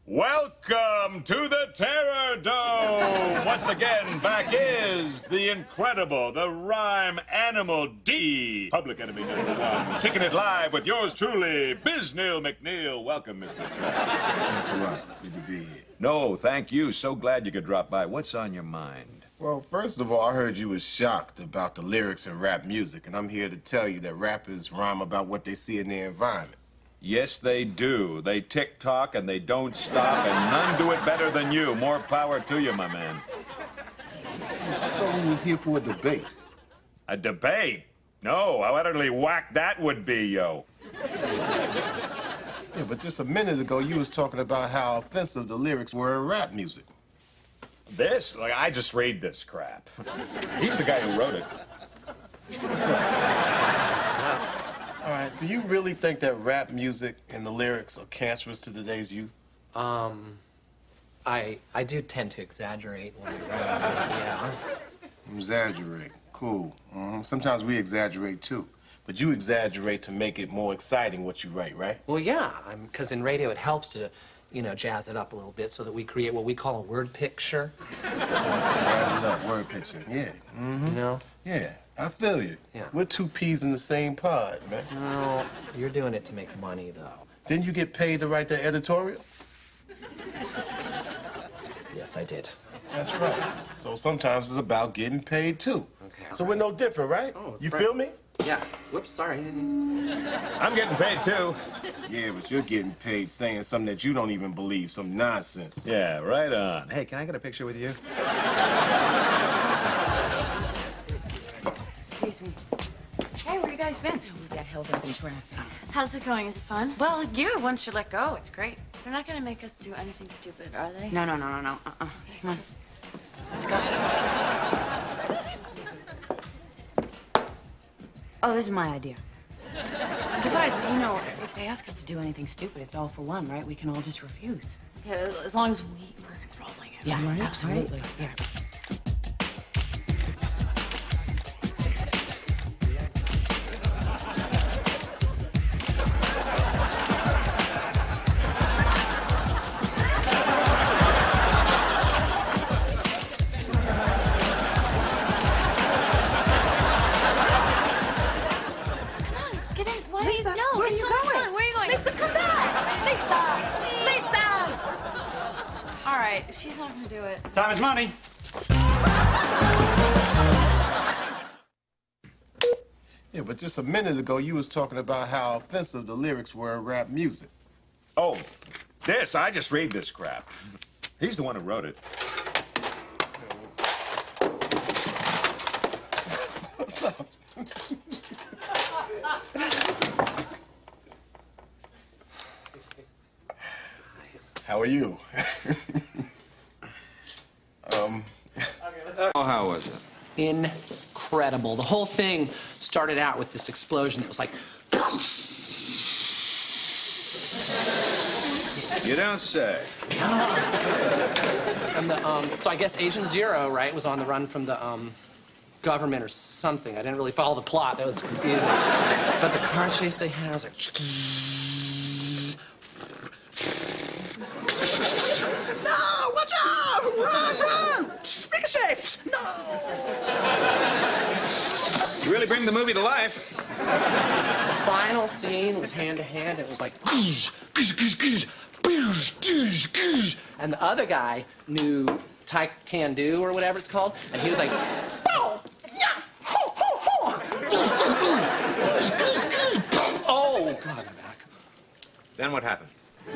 Welcome to the Terror Dome! Once again, back is the incredible, the rhyme animal D. Public enemy #1. Kicking it live with yours truly, Biznil McNeil. Welcome, Mr. Thanks a lot. Good to be here. No, thank you. So glad you could drop by. What's on your mind? Well, first of all, I heard you was shocked about the lyrics in rap music, and I'm here to tell you that rappers rhyme about what they see in their environment. Yes, they do. They tick-tock and they don't stop, and none do it better than you. More power to you, my man. I thought we was here for a debate. A debate? No, how utterly whack that would be, yo. Yeah, but just a minute ago, you was talking about how offensive the lyrics were in rap music. This? Like, I just read this crap. He's the guy who wrote it. All right. Do you really think that rap music and the lyrics are cancerous to today's youth? I do tend to exaggerate when I write, yeah. Exaggerate. Cool. Sometimes we exaggerate too. But you exaggerate to make it more exciting what you write, right? Well, yeah, because in radio it helps to, you know, jazz it up a little bit so that we create what we call a word picture. Jazz it up, word picture. Yeah. You know? Yeah, I feel you. Yeah. We're two peas in the same pod, man. Well, you're doing it to make money, though. Didn't you get paid to write the editorial? Yes, I did. That's right. So sometimes it's about getting paid too. Okay. So we're no different, right? You feel me? Yeah. Whoops, sorry. I'm getting paid too. Yeah, but you're getting paid saying something that you don't even believe, some nonsense. Yeah, right on. Hey, can I get a picture with you? Excuse me. Hey, where you guys been? We got held up in traffic. How's it going? Is it fun? Well, one should let go. It's great. They're not gonna make us do anything stupid, are they? No. Come on. Let's go. Oh, this is my idea. Besides, you know, if they ask us to do anything stupid, it's all for one, right? We can all just refuse. Okay, as long as we're controlling it. Yeah, right? Absolutely. Right? Yeah. If she's not gonna do it. Time is money. Yeah, but just a minute ago, you was talking about how offensive the lyrics were in rap music. Oh, this. I just read this crap. He's the one who wrote it. What's up? How are you? Oh, how was it? Incredible. The whole thing started out with this explosion that was like... You don't say. And so I guess Agent Zero, right, was on the run from the government or something. I didn't really follow the plot. That was confusing. But the car chase they had, I was like... No, watch out! Run! Ricochet! No! You really bring the movie to life. The final scene was hand-to-hand. It was like... And the other guy knew Taekwondo or whatever it's called, and he was like... Oh, God, my back. Then what happened?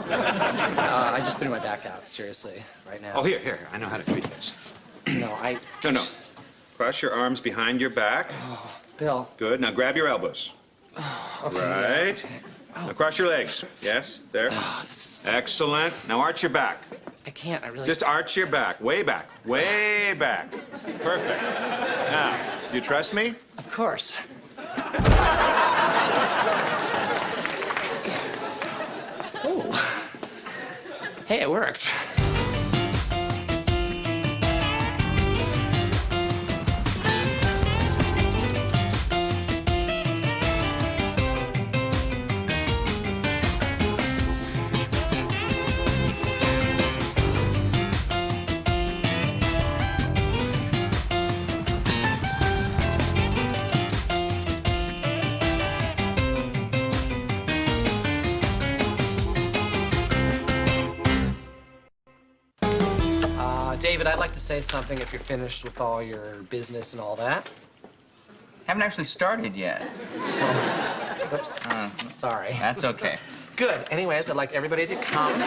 I just threw my back out, seriously, right now. Oh, here. I know how to treat this. No. No. Cross your arms behind your back. Oh, Bill. Good. Now grab your elbows. Okay, right. okay. Now cross your legs. Yes, there. Excellent. Now arch your back. I can't, I really... Just arch your back. Way back. Way back. Perfect. Now, you trust me? Of course. Oh. Hey, it worked. David, I'd like to say something if you're finished with all your business and all that. Haven't actually started yet. Oops. Sorry. That's okay. Good. Anyways, I'd like everybody to come to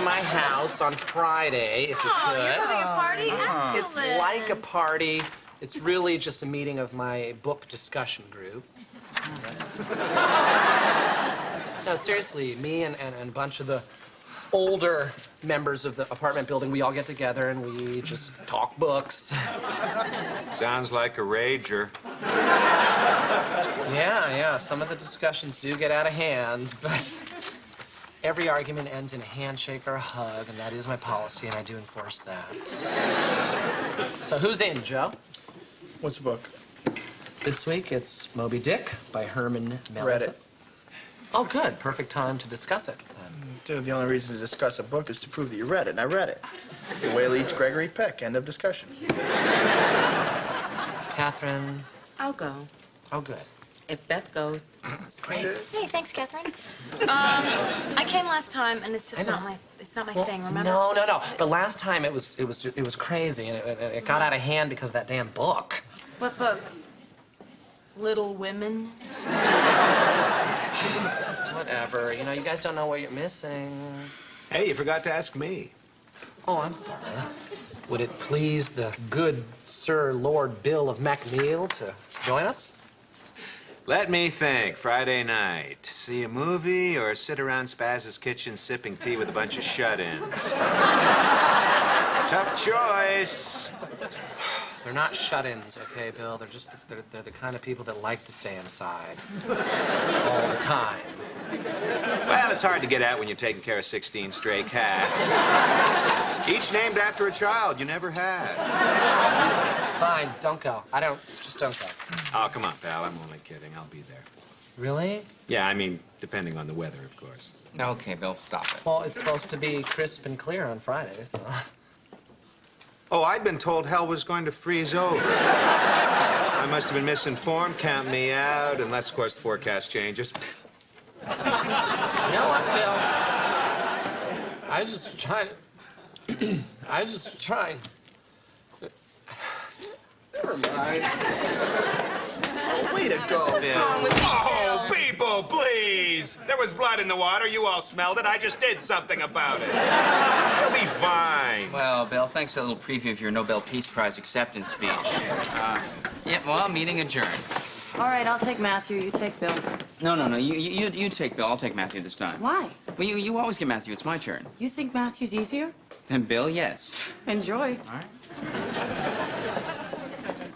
my house on Friday, if you could. You're having a party? Excellent. It's like a party. It's really just a meeting of my book discussion group. No, seriously, me and a bunch of the older members of the apartment building, we all get together and we just talk books. Sounds like a rager. Yeah, some of the discussions do get out of hand, but every argument ends in a handshake or a hug, and that is my policy, and I do enforce that. So who's in, Joe? What's the book? This week, it's Moby Dick by Herman Melville. Read it. Oh, good. Perfect time to discuss it. Dude, the only reason to discuss a book is to prove that you read it, and I read it. The Whale Eats Gregory Peck. End of discussion. Catherine. I'll go. Oh, good. If Beth goes. Great. Hey, thanks, Catherine. I came last time, and it's just not my thing. Remember? No. But last time it was crazy, and it got out of hand because of that damn book. What book? Little Women? Whatever. You know, you guys don't know what you're missing. Hey, you forgot to ask me. Oh, I'm sorry. Would it please the good Sir Lord Bill of MacNeil to join us? Let me think. Friday night. See a movie or sit around Spaz's kitchen sipping tea with a bunch of shut-ins? Tough choice. They're not shut-ins, okay, Bill? They're the kind of people that like to stay inside all the time. Well, it's hard to get at when you're taking care of 16 stray cats. Each named after a child you never had. Fine, don't go. Just don't go. Oh, come on, pal. I'm only kidding. I'll be there. Really? Yeah, I mean, depending on the weather, of course. Okay, Bill, stop it. Well, it's supposed to be crisp and clear on Friday, so... Oh, I'd been told hell was going to freeze over. I must have been misinformed. Count me out, unless, of course, the forecast changes. You know what, Bill? I was just trying. Never mind. Oh, way to go, Bill. Oh, people, please! There was blood in the water. You all smelled it. I just did something about it. You'll be fine. Well, Bill, thanks for a little preview of your Nobel Peace Prize acceptance speech. Meeting adjourned. All right, I'll take Matthew. You take Bill. No. You take Bill. I'll take Matthew this time. Why? Well, you always get Matthew. It's my turn. You think Matthew's easier? Then Bill, yes. Enjoy.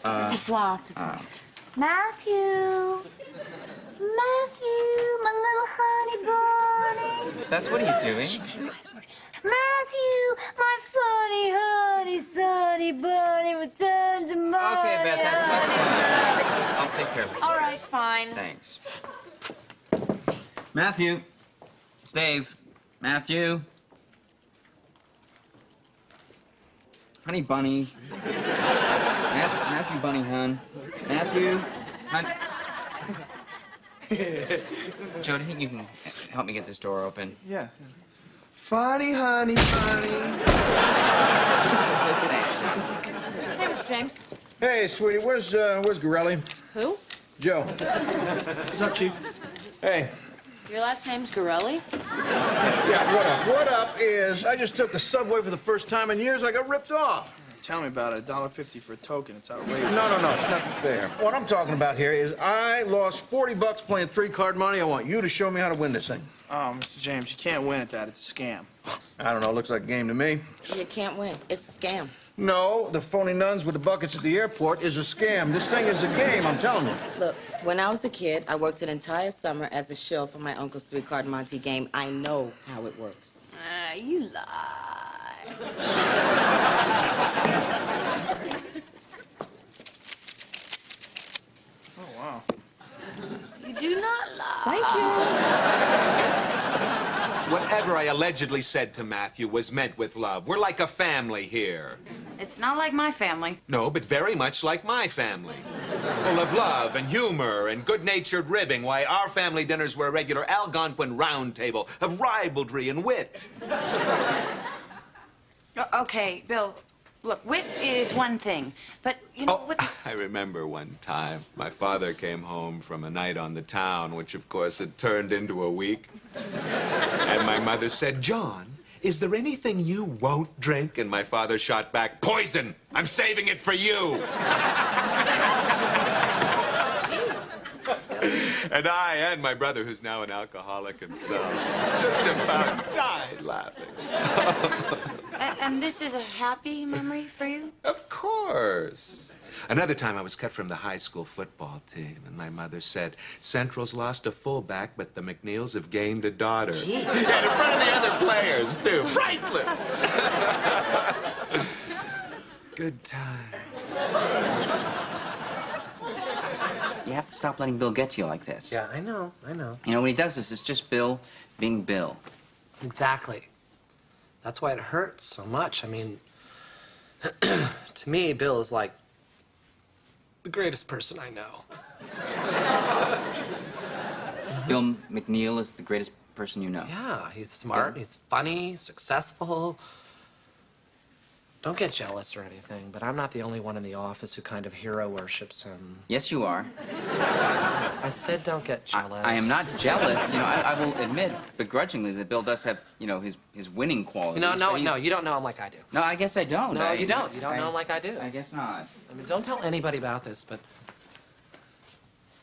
All right. It's locked. Matthew, my little honey bunny. Beth, what are you doing? Matthew, my funny honey sunny bunny return to mommy. Okay, Beth, that's much fun. I'll take care of it. All right, fine. Thanks. Matthew. It's Dave. Matthew. Honey bunny. Matthew bunny, hon. Matthew. Hon. Joe, do you think you can help me get this door open? Yeah. Funny, honey, funny. Hey, Mr. James. Hey, sweetie, where's Gorelli? Who? Joe. What's up, Chief? Hey. Your last name's Gorelli? Yeah, what up? What up is I just took the subway for the first time in years. I got ripped off. Tell me about it. $1.50 for a token. It's outrageous. No, it's not fair. What I'm talking about here is I lost $40 playing 3-card money. I want you to show me how to win this thing. Oh, Mr. James, you can't win at that. It's a scam. I don't know. It looks like a game to me. You can't win. It's a scam. No, the phony nuns with the buckets at the airport is a scam. This thing is a game, I'm telling you. Look, when I was a kid, I worked an entire summer as a shill for my uncle's 3-card Monte game. I know how it works. You lie. Oh, wow. You do not lie. Thank you. Whatever I allegedly said to Matthew was meant with love. We're like a family here. It's not like my family. No, but very much like my family. Full of love and humor and good-natured ribbing. Why, our family dinners were a regular Algonquin round table of ribaldry and wit. Okay, Bill, look, wit is one thing, but you know what? I remember one time my father came home from a night on the town, which of course had turned into a week. And my mother said, "John, is there anything you won't drink?" And my father shot back, "Poison! I'm saving it for you." And I and my brother, who's now an alcoholic himself, just about died laughing. And this is a happy memory for you? Of course. Another time I was cut from the high school football team, and my mother said, Central's lost a fullback, but the McNeils have gained a daughter. Gee. And in front of the other players, too. Priceless. Good time. You have to stop letting Bill get to you like this. Yeah, I know, I know. You know, when he does this, it's just Bill being Bill. Exactly. That's why it hurts so much. I mean, to me, Bill is like the greatest person I know. Bill McNeil is the greatest person you know. Yeah, he's smart, he's funny, successful. Don't get jealous or anything, but I'm not the only one in the office who kind of hero worships him. Yes, you are. I said don't get jealous. I am not jealous. You know, I will admit begrudgingly that Bill does have, you know, his winning qualities. No, you don't know him like I do. No, I guess I don't. No, you don't. You don't know him like I do. I guess not. I mean, don't tell anybody about this, but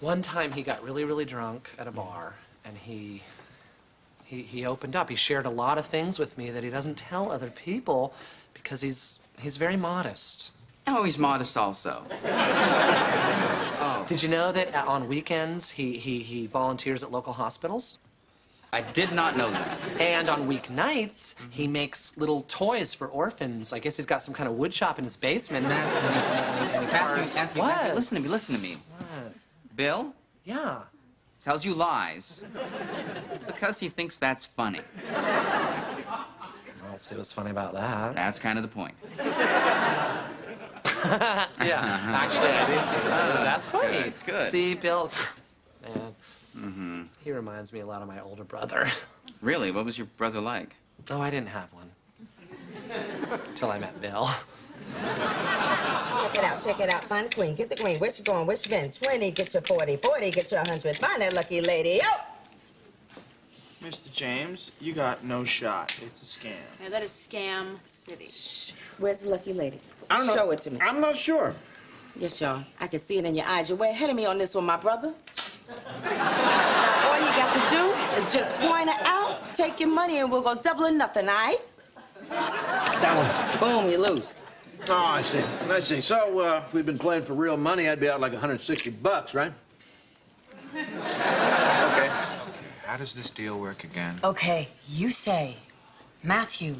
one time he got really, really drunk at a bar, and he opened up. He shared a lot of things with me that he doesn't tell other people because he's very modest. Oh, he's modest also. Oh. Did you know that on weekends he volunteers at local hospitals? I did not know that. And on weeknights, he makes little toys for orphans. I guess he's got some kind of wood shop in his basement. Matthew, What? listen to me. What? Bill? Yeah. Tells you lies because he thinks that's funny. I don't see what's funny about that. That's kind of the point. Yeah, actually, I did see that. That's funny. Good. See, Bill's... Man, he reminds me a lot of my older brother. Really? What was your brother like? Oh, I didn't have one. Until I met Bill. Check it out. Find the queen. Get the queen. Where she going? Where she been? 20, get your 40. 40, get your 100. Find that lucky lady. Yo! Mr. James, you got no shot. It's a scam. Yeah, that is Scam City. Where's the lucky lady? I don't know. Show it to me. I'm not sure. Yes, y'all. I can see it in your eyes. You're way ahead of me on this one, my brother. Now, all you got to do is just point it out, take your money, and we'll go double or nothing, all right? That one. Boom, you lose. Oh, I see. I see. So, if we'd been playing for real money, I'd be out like $160, right? Okay. How does this deal work again? Okay, you say, Matthew,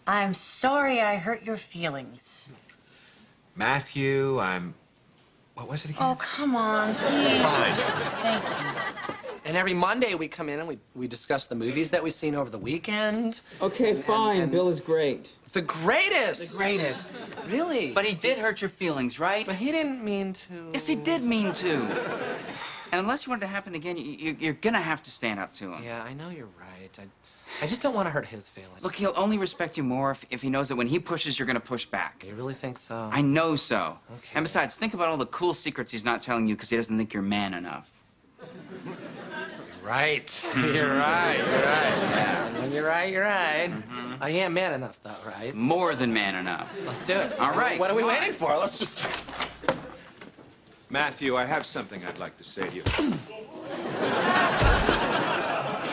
I'm sorry I hurt your feelings. Matthew, what was it again? Oh, come on, please. Fine. Thank you. And every Monday we come in and we discuss the movies that we've seen over the weekend. Okay, fine. and Bill is great. The greatest! The greatest. Really? But he did hurt your feelings, right? But he didn't mean to. Yes, he did mean to. And unless you want it to happen again, you're gonna have to stand up to him. Yeah, I know you're right. I just don't want to hurt his feelings. Look, he'll only respect you more if he knows that when he pushes, you're gonna push back. You really think so? I know so. Okay. And besides, think about all the cool secrets he's not telling you because he doesn't think you're man enough. Right. You're right. You're right. Yeah. When you're right, you're right. I am man enough, though, right? More than man enough. Let's do it. All right. What are we waiting for? Let's just... Matthew, I have something I'd like to say to you.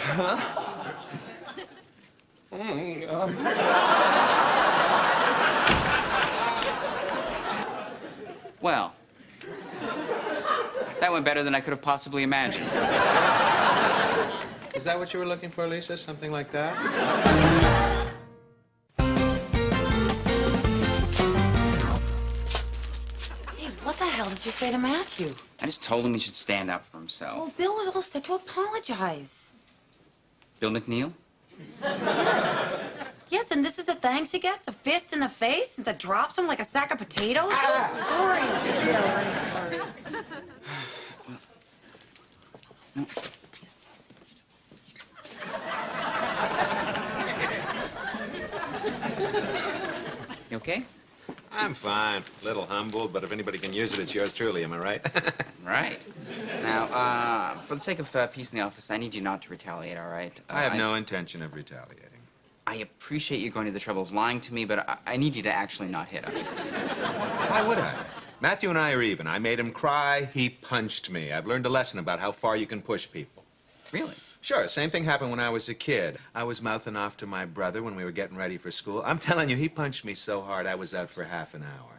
Huh? Well, that went better than I could have possibly imagined. Is that what you were looking for, Lisa? Something like that? Hey, what the hell did you say to Matthew? I just told him he should stand up for himself. Well, Bill was all set to apologize. Bill McNeil? Yes. Yes, and this is the thanks he gets? A fist in the face that drops him like a sack of potatoes? Ah. Sorry, Bill. I'm sorry. You okay? I'm fine. A little humble, but if anybody can use it, it's yours truly. Am I right? Right. Now, for the sake of peace in the office, I need you not to retaliate, all right? I have no intention of retaliating. I appreciate you going to the trouble of lying to me, but I need you to actually not hit him. Why would I? Matthew and I are even. I made him cry. He punched me. I've learned a lesson about how far you can push people. Really? Sure, same thing happened when I was a kid. I was mouthing off to my brother when we were getting ready for school. I'm telling you, he punched me so hard I was out for half an hour.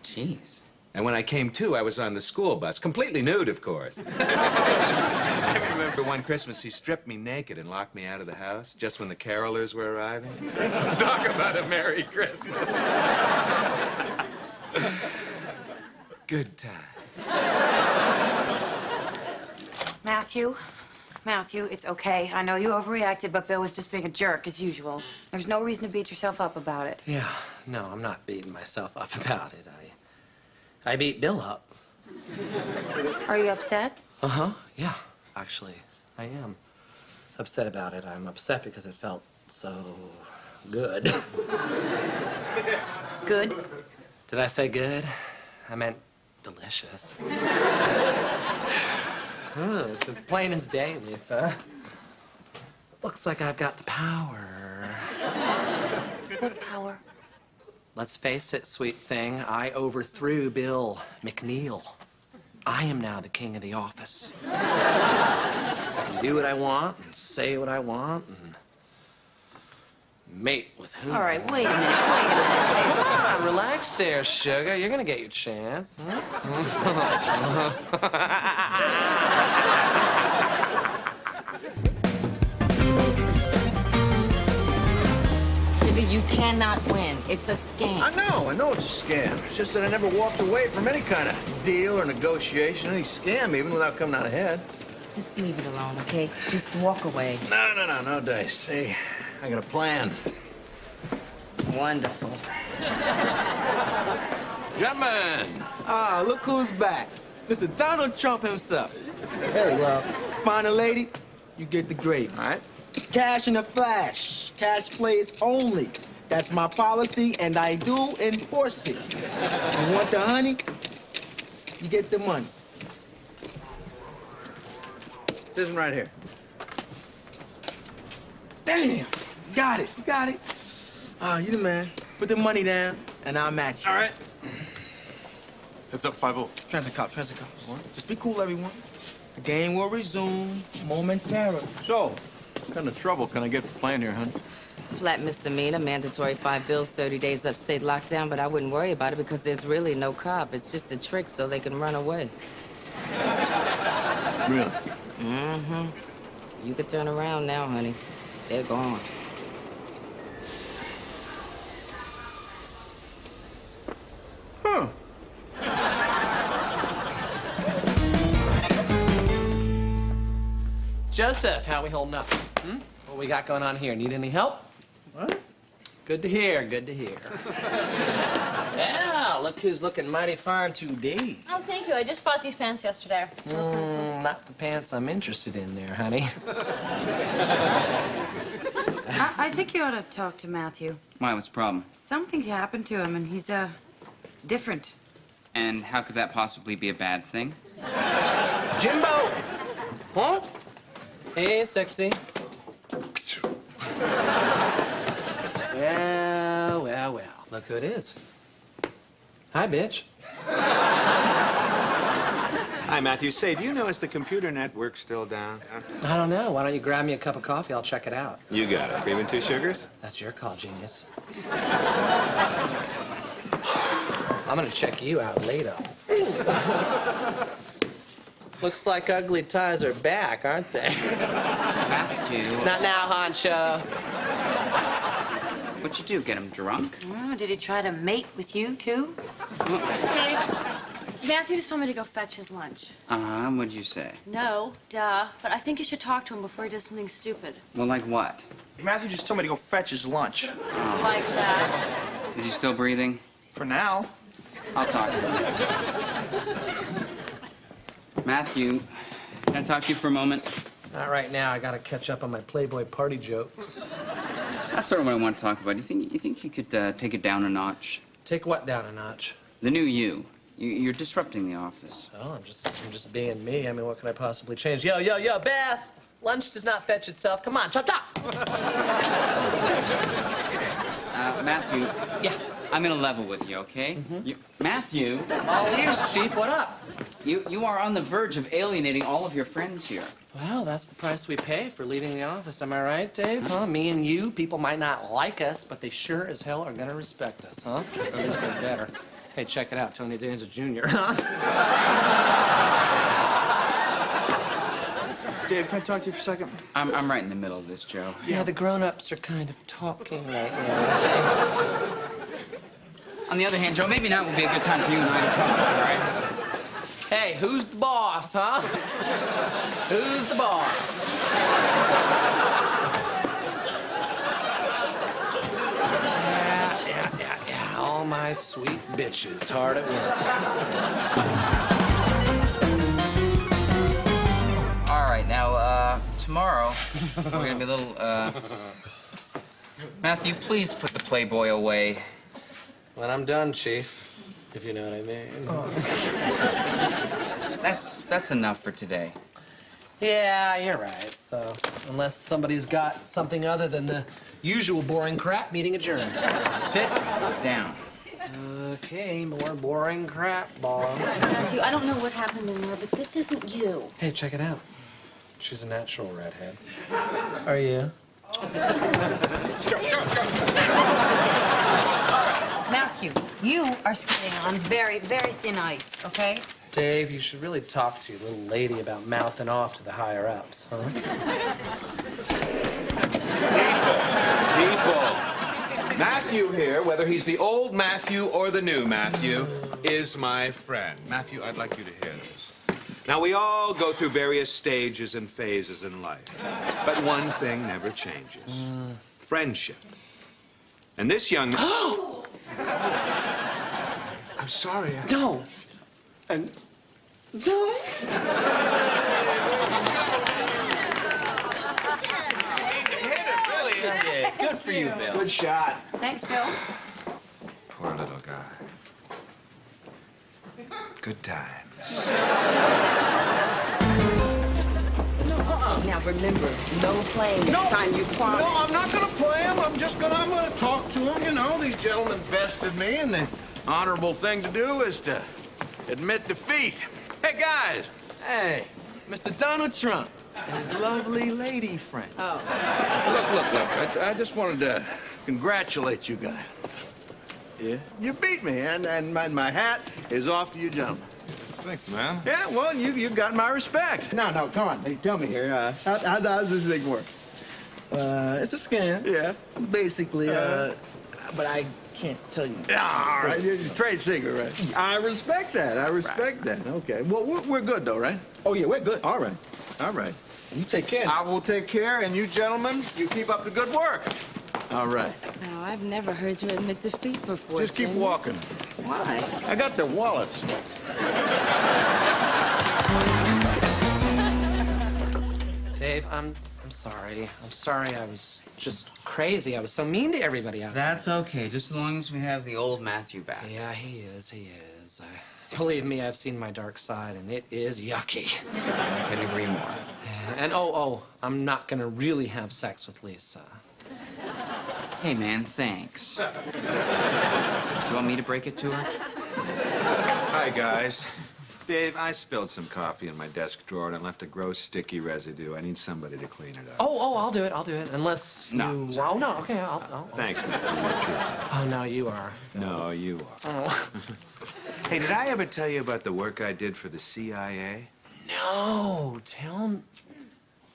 Jeez. And when I came to, I was on the school bus, completely nude, of course. I remember one Christmas he stripped me naked and locked me out of the house just when the carolers were arriving. Talk about a Merry Christmas. Good time. Matthew, it's okay. I know you overreacted, but Bill was just being a jerk, as usual. There's no reason to beat yourself up about it. Yeah, no, I'm not beating myself up about it. I beat Bill up. Are you upset? Uh-huh, yeah, actually, I am upset about it. I'm upset because it felt so good. Good? Did I say good? I meant delicious. Oh, it's as plain as day, Lisa. Looks like I've got the power. What power? Let's face it, sweet thing. I overthrew Bill McNeil. I am now the king of the office. I can do what I want and say what I want and mate with whom. All right, wait a minute. Come on, relax there, sugar. You're gonna get your chance. You cannot win. It's a scam. I know it's a scam. It's just that I never walked away from any kind of deal or negotiation, any scam even, without coming out ahead. Just leave it alone, okay? Just walk away. No dice. See, I got a plan. Wonderful. Gentlemen! Ah, look who's back. Mr. Donald Trump himself. Hey, well, find a lady, you get the gravy. All right? Cash in a flash. Cash plays only. That's my policy, and I do enforce it. You want the honey? You get the money. This one right here. Damn! Got it. You got it. Ah, you the man. Put the money down, and I'll match you. All right. Heads up, 5-0. Transit cop. Just be cool, everyone. The game will resume momentarily. So, what kind of trouble can I get for playing here, hon? Flat misdemeanor, mandatory 5 bills, 30 days upstate lockdown, but I wouldn't worry about it because there's really no cop. It's just a trick so they can run away. Really? Mm-hmm. You could turn around now, honey. They're gone. Huh. Joseph, how we holding up? What we got going on here? Need any help? What? Good to hear, good to hear. Yeah, look who's looking mighty fine today. Oh, thank you. I just bought these pants yesterday. Not the pants I'm interested in there, honey. I think you ought to talk to Matthew. Why, what's the problem? Something's happened to him, and he's, different. And how could that possibly be a bad thing? Jimbo! Huh? Hey, sexy. Well. Look who it is. Hi, bitch. Hi, Matthew. Say, do you know, is the computer network still down? I don't know. Why don't you grab me a cup of coffee? I'll check it out. You got it. Cream and 2 sugars? That's your call, genius. I'm gonna check you out later. Looks like ugly ties are back, aren't they? Matthew. Not now, Honcho. What'd you do, get him drunk? Oh, did he try to mate with you, too? Hey, Matthew just told me to go fetch his lunch. What'd you say? No, duh. But I think you should talk to him before he does something stupid. Well, like what? Matthew just told me to go fetch his lunch. Like that. Is he still breathing? For now. I'll talk to him. Matthew, can I talk to you for a moment? Not right now. I gotta catch up on my Playboy party jokes. That's sort of what I want to talk about. You think you could take it down a notch? Take what down a notch? The new you. You're disrupting the office. Oh, I'm just being me. I mean, what could I possibly change? Yo, Beth! Lunch does not fetch itself. Come on, chop. Matthew. Yeah. I'm gonna level with you, okay? Matthew. All ears, Chief. What up? You are on the verge of alienating all of your friends here. Well, that's the price we pay for leaving the office. Am I right, Dave? Huh? Me and you, people might not like us, but they sure as hell are gonna respect us, huh? Or at least they better. Hey, check it out, Tony Danza Jr., huh? Dave, can I talk to you for a second? I'm right in the middle of this, Joe. Yeah, the grown-ups are kind of talking right now. On the other hand, Joe, maybe now would be a good time for you and I to talk, all right? Hey, who's the boss, huh? Who's the boss? Yeah. All my sweet bitches hard at work. All right, now, tomorrow, we're gonna be a little, Matthew, please put the Playboy away. When I'm done, Chief, if you know what I mean. That's enough for today. Yeah, you're right. So, unless somebody's got something other than the usual boring crap, meeting adjourned. Sit down. Okay, more boring crap, boss. Matthew, I don't know what happened in there, but this isn't you. Hey, check it out. She's a natural redhead. Are you? Matthew, you are skating on very, very thin ice, okay? Dave, you should really talk to your little lady about mouthing off to the higher-ups, huh? People. Matthew here, whether he's the old Matthew or the new Matthew, is my friend. Matthew, I'd like you to hear this. Now, we all go through various stages and phases in life, but one thing never changes. Friendship. And this young man... I'm sorry. No. And... No. Yeah, good for you, Bill. Good shot. Thanks, Bill. Poor little guy. Good times. Now remember, no playing this time, you promise. No, I'm not going to play him. I'm going to talk to him. You know, these gentlemen bested me, and the honorable thing to do is to admit defeat. Hey, guys. Hey, Mr. Donald Trump and his lovely lady friend. Look. I just wanted to congratulate you guys. Yeah? You beat me, and my hat is off to you gentlemen. Thanks, man. Yeah, well, you got my respect. No, come on. Hey, tell me here. How does this thing work? It's a scam. Yeah. Basically, but I can't tell you. Yeah, all right. It's a trade secret, right? I respect that. Okay. Well, we're good, though, right? Oh, yeah, we're good. All right. You take care. I will take care, and you gentlemen, you keep up the good work. All right. Now, I've never heard you admit defeat before, Just keep Jimmy. walking. Why? I got their wallets. Dave, I'm sorry. I'm sorry. I was just crazy. I was so mean to everybody out there. That's okay, just as long as we have the old Matthew back. Yeah, he is. Believe me, I've seen my dark side, and it is yucky. I couldn't agree more. And I'm not gonna really have sex with Lisa. Hey, man, thanks. Do you want me to break it to her? Hi, guys. Dave, I spilled some coffee in my desk drawer and I left a gross, sticky residue. I need somebody to clean it up. I'll do it. Unless No. you... Oh, no, okay, I'll... Thanks, Matthew. Oh, no, you are. No, you are. Oh. Hey, did I ever tell you about the work I did for the CIA? No, tell me...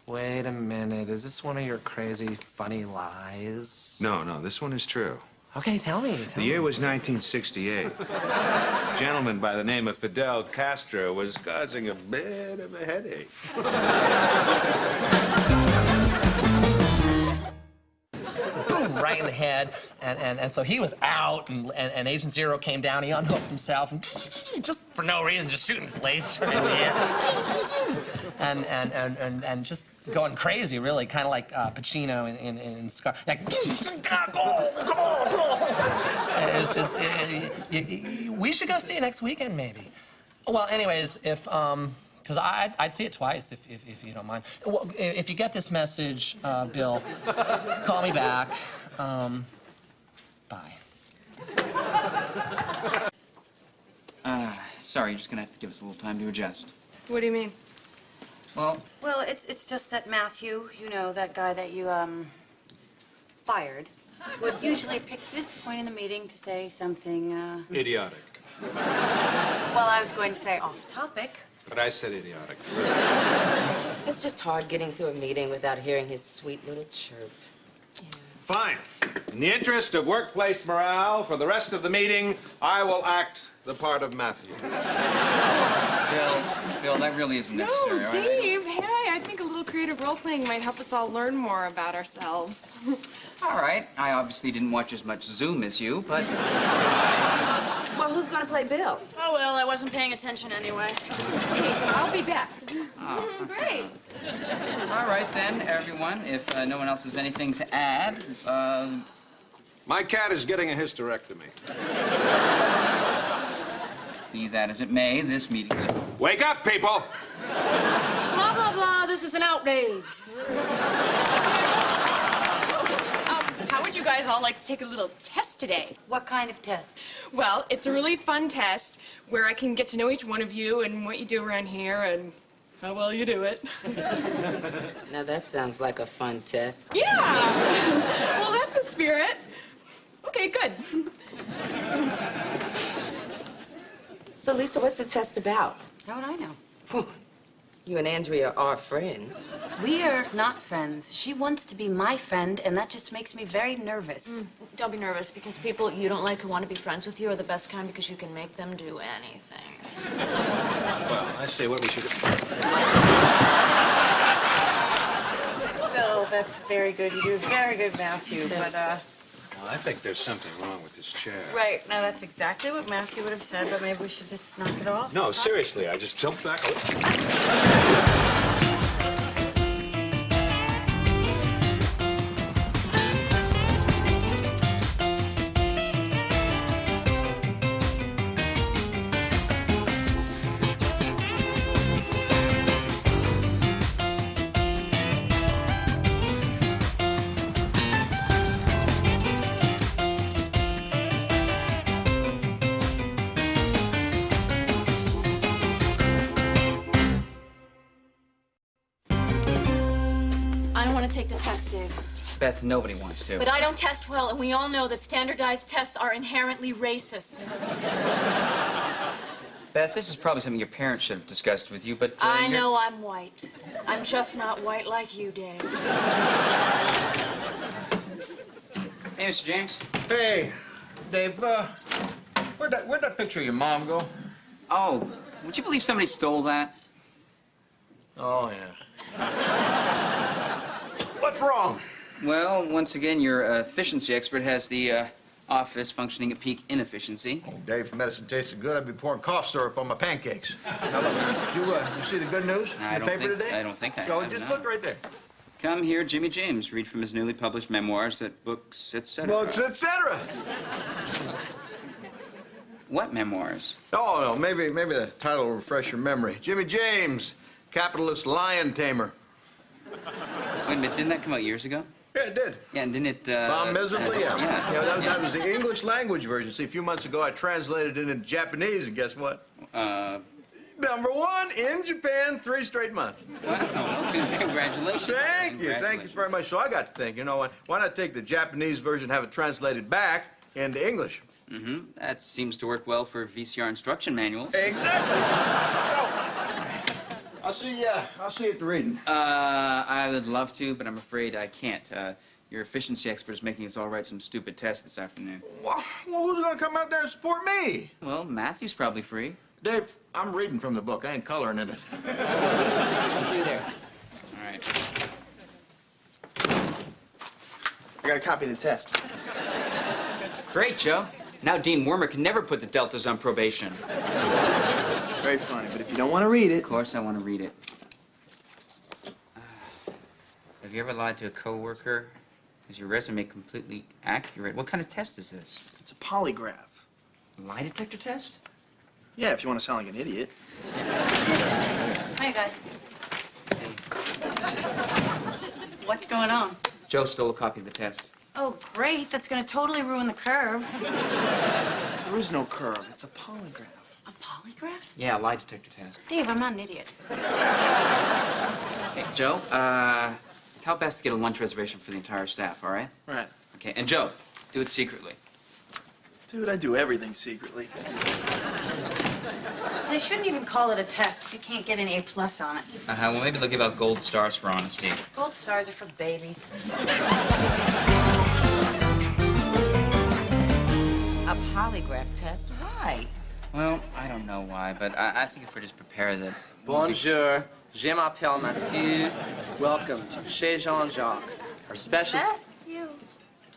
Wait a minute. Is this one of your crazy, funny lies? No, this one is true. Okay, tell me. The year was 1968. A gentleman by the name of Fidel Castro was causing a bit of a headache. Boom, right in the head. And so he was out, and Agent Zero came down. He unhooked himself, and just for no reason, just shooting his laser in the air. And just going crazy, really, kind of like Pacino in Scar. Like, come on. It's just, we should go see it next weekend, maybe. Well, anyways, because I'd see it twice if you don't mind. Well, if you get this message, Bill, call me back. Bye. Sorry, you're just gonna have to give us a little time to adjust. What do you mean? Well, It's just that Matthew, you know, that guy that you, fired, would usually pick this point in the meeting to say something, Idiotic. well, I was going to say off topic. But I said idiotic. It's just hard getting through a meeting without hearing his sweet little chirp. Fine. In the interest of workplace morale, for the rest of the meeting, I will act the part of Matthew. Bill, that really isn't necessary. No, all right? Dave, hey, I think a little creative role-playing might help us all learn more about ourselves. All right. I obviously didn't watch as much Zoom as you, but... Well, who's gonna play Bill? Oh, well, I wasn't paying attention anyway. Hey, I'll be back. Oh. Great. All right, then, everyone. If no one else has anything to add, My cat is getting a hysterectomy. Be that as it may, this meeting's... Wake up, people! Blah, blah, blah. This is an outrage. How would you guys all like to take a little test today? What kind of test? Well, it's a really fun test where I can get to know each one of you and what you do around here and how well you do it. Now that sounds like a fun test. Yeah! Well, that's the spirit. Okay, good. So, Lisa, what's the test about? How would I know? You and Andrea are friends. We are not friends. She wants to be my friend, and that just makes me very nervous. Don't be nervous, because people you don't like who want to be friends with you are the best kind because you can make them do anything. Well, I say what we should do. Bill, that's very good. You do very good, Matthew, but, Well, I think there's something wrong with this chair. Right, now that's exactly what Matthew would have said, but maybe we should just knock it off. No, seriously, I just tilted back a little. I don't want to take the test, Dave. Beth, nobody wants to. But I don't test well, and we all know that standardized tests are inherently racist. Beth, this is probably something your parents should have discussed with you, but... I know I'm white. I'm just not white like you, Dave. Hey, Mr. James. Hey, Dave, where'd that picture of your mom go? Oh, would you believe somebody stole that? Oh, yeah. What's wrong? Well, once again, your efficiency expert has the office functioning at peak inefficiency. Oh, Dave, if medicine tasted good, I'd be pouring cough syrup on my pancakes. Now, look, you see the good news in the paper today? I don't think I So have, just no. look right there. Come here, Jimmy James. Read from his newly published memoirs at Books, etc. Books, etc. What memoirs? Oh, no, maybe the title will refresh your memory. Jimmy James, capitalist lion tamer. Wait a minute, didn't that come out years ago? Yeah, it did. Yeah, and didn't it... Bomb miserably, yeah. Yeah, That was the English language version. See, a few months ago, I translated it into Japanese, and guess what? Number one in Japan, 3 straight months. Wow, congratulations. Thank you very much. So I got to think, you know what? Why not take the Japanese version, have it translated back into English? Mm-hmm. That seems to work well for VCR instruction manuals. Exactly. I'll see you at the reading. I would love to, but I'm afraid I can't. Your efficiency expert is making us all write some stupid test this afternoon. Well, who's going to come out there and support me? Well, Matthew's probably free. Dave, I'm reading from the book. I ain't coloring in it. See you there. All right. I got a copy of the test. Great, Joe. Now Dean Wormer can never put the Deltas on probation. Very funny, but if you don't want to read it... Of course I want to read it. Have you ever lied to a coworker? Is your resume completely accurate? What kind of test is this? It's a polygraph. Lie detector test? Yeah, if you want to sound like an idiot. Hi, guys. What's going on? Joe stole a copy of the test. Oh, great. That's going to totally ruin the curve. There is no curve. It's a polygraph. A polygraph? Yeah, a lie detector test. Dave, I'm not an idiot. Hey, Joe, tell Beth to get a lunch reservation for the entire staff, all right? Right. Okay, and Joe, do it secretly. Dude, I do everything secretly. They shouldn't even call it a test if you can't get an A+ on it. Well, maybe they'll give out gold stars for honesty. Gold stars are for babies. A polygraph test? Why? Well, I don't know why, but I think if we're just prepared that... Bonjour, je m'appelle Mathieu. Welcome to Chez Jean-Jacques, our special... You.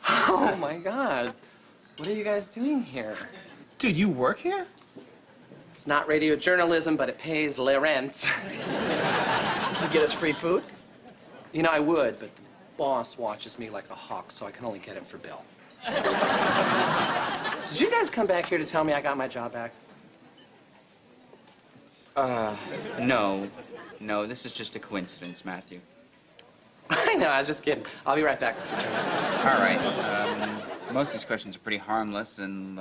Oh, my God. What are you guys doing here? Dude, you work here? It's not radio journalism, but it pays le rent. Can you get us free food? You know, I would, but the boss watches me like a hawk, so I can only get it for Bill. Did you guys come back here to tell me I got my job back? No. No, this is just a coincidence, Matthew. I know, I was just kidding. I'll be right back with you. All right. Most of these questions are pretty harmless, and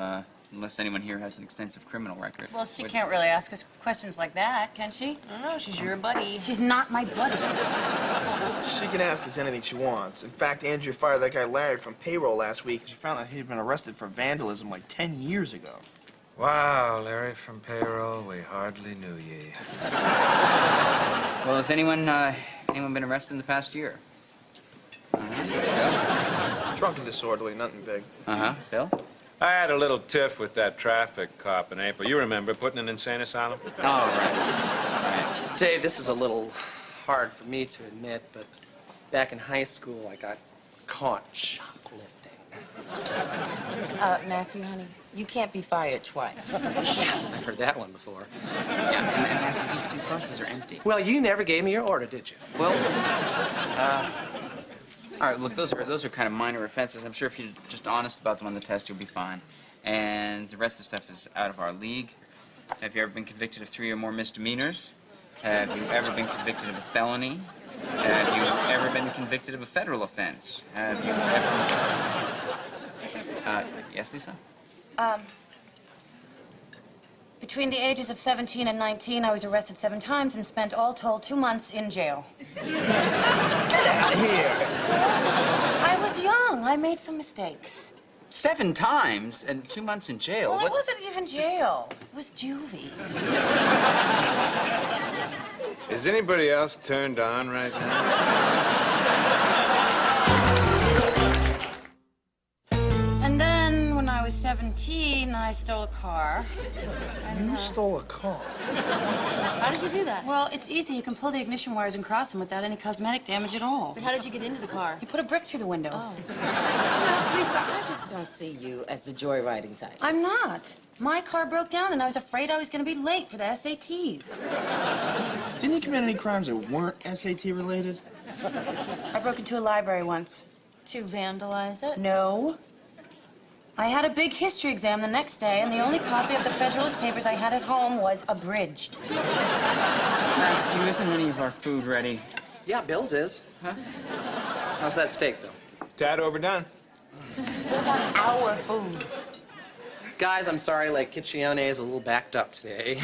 unless anyone here has an extensive criminal record. Well, she can't really ask us questions like that, can she? I don't know. She's your buddy. She's not my buddy. She can ask us anything she wants. In fact, Andrea fired that guy Larry from payroll last week. She found out he'd been arrested for vandalism like 10 years ago. Wow, Larry from payroll, we hardly knew ye. Well, has anyone been arrested in the past year? Drunk and disorderly, nothing big. Bill? I had a little tiff with that traffic cop in April. You remember putting an insane asylum? Oh, right. Dave, this is a little hard for me to admit, but back in high school, I got caught shoplifting. Matthew, honey, you can't be fired twice. I've heard that one before. Yeah, and these glasses are empty. Well, you never gave me your order, did you? Well, all right, look, those are kind of minor offenses. I'm sure if you're just honest about them on the test, you'll be fine. And the rest of the stuff is out of our league. Have you ever been convicted of 3 or more misdemeanors? Have you ever been convicted of a felony? Have you ever been convicted of a federal offense? Have you ever... yes, Lisa? Between the ages of 17 and 19, I was arrested 7 times and spent all told 2 months in jail. Get out of here. I was young. I made some mistakes. 7 times and 2 months in jail? Well, it wasn't even jail. It was juvie. Is anybody else turned on right now? And then, when I was 17, I stole a car. You stole a car? How did you do that? Well, it's easy. You can pull the ignition wires and cross them without any cosmetic damage at all. But how did you get into the car? You put a brick through the window. Oh. Lisa, I just don't see you as the joyriding type. I'm not. My car broke down, and I was afraid I was going to be late for the SATs. Didn't you commit any crimes that weren't SAT related? I broke into a library once. To vandalize it? No. I had a big history exam the next day, and the only copy of the Federalist Papers I had at home was abridged. Matthew, isn't any of our food ready? Yeah, Bill's is. Huh? How's that steak, Bill? Tad overdone. What about our food? Guys, I'm sorry, like, Kitchione is a little backed up today.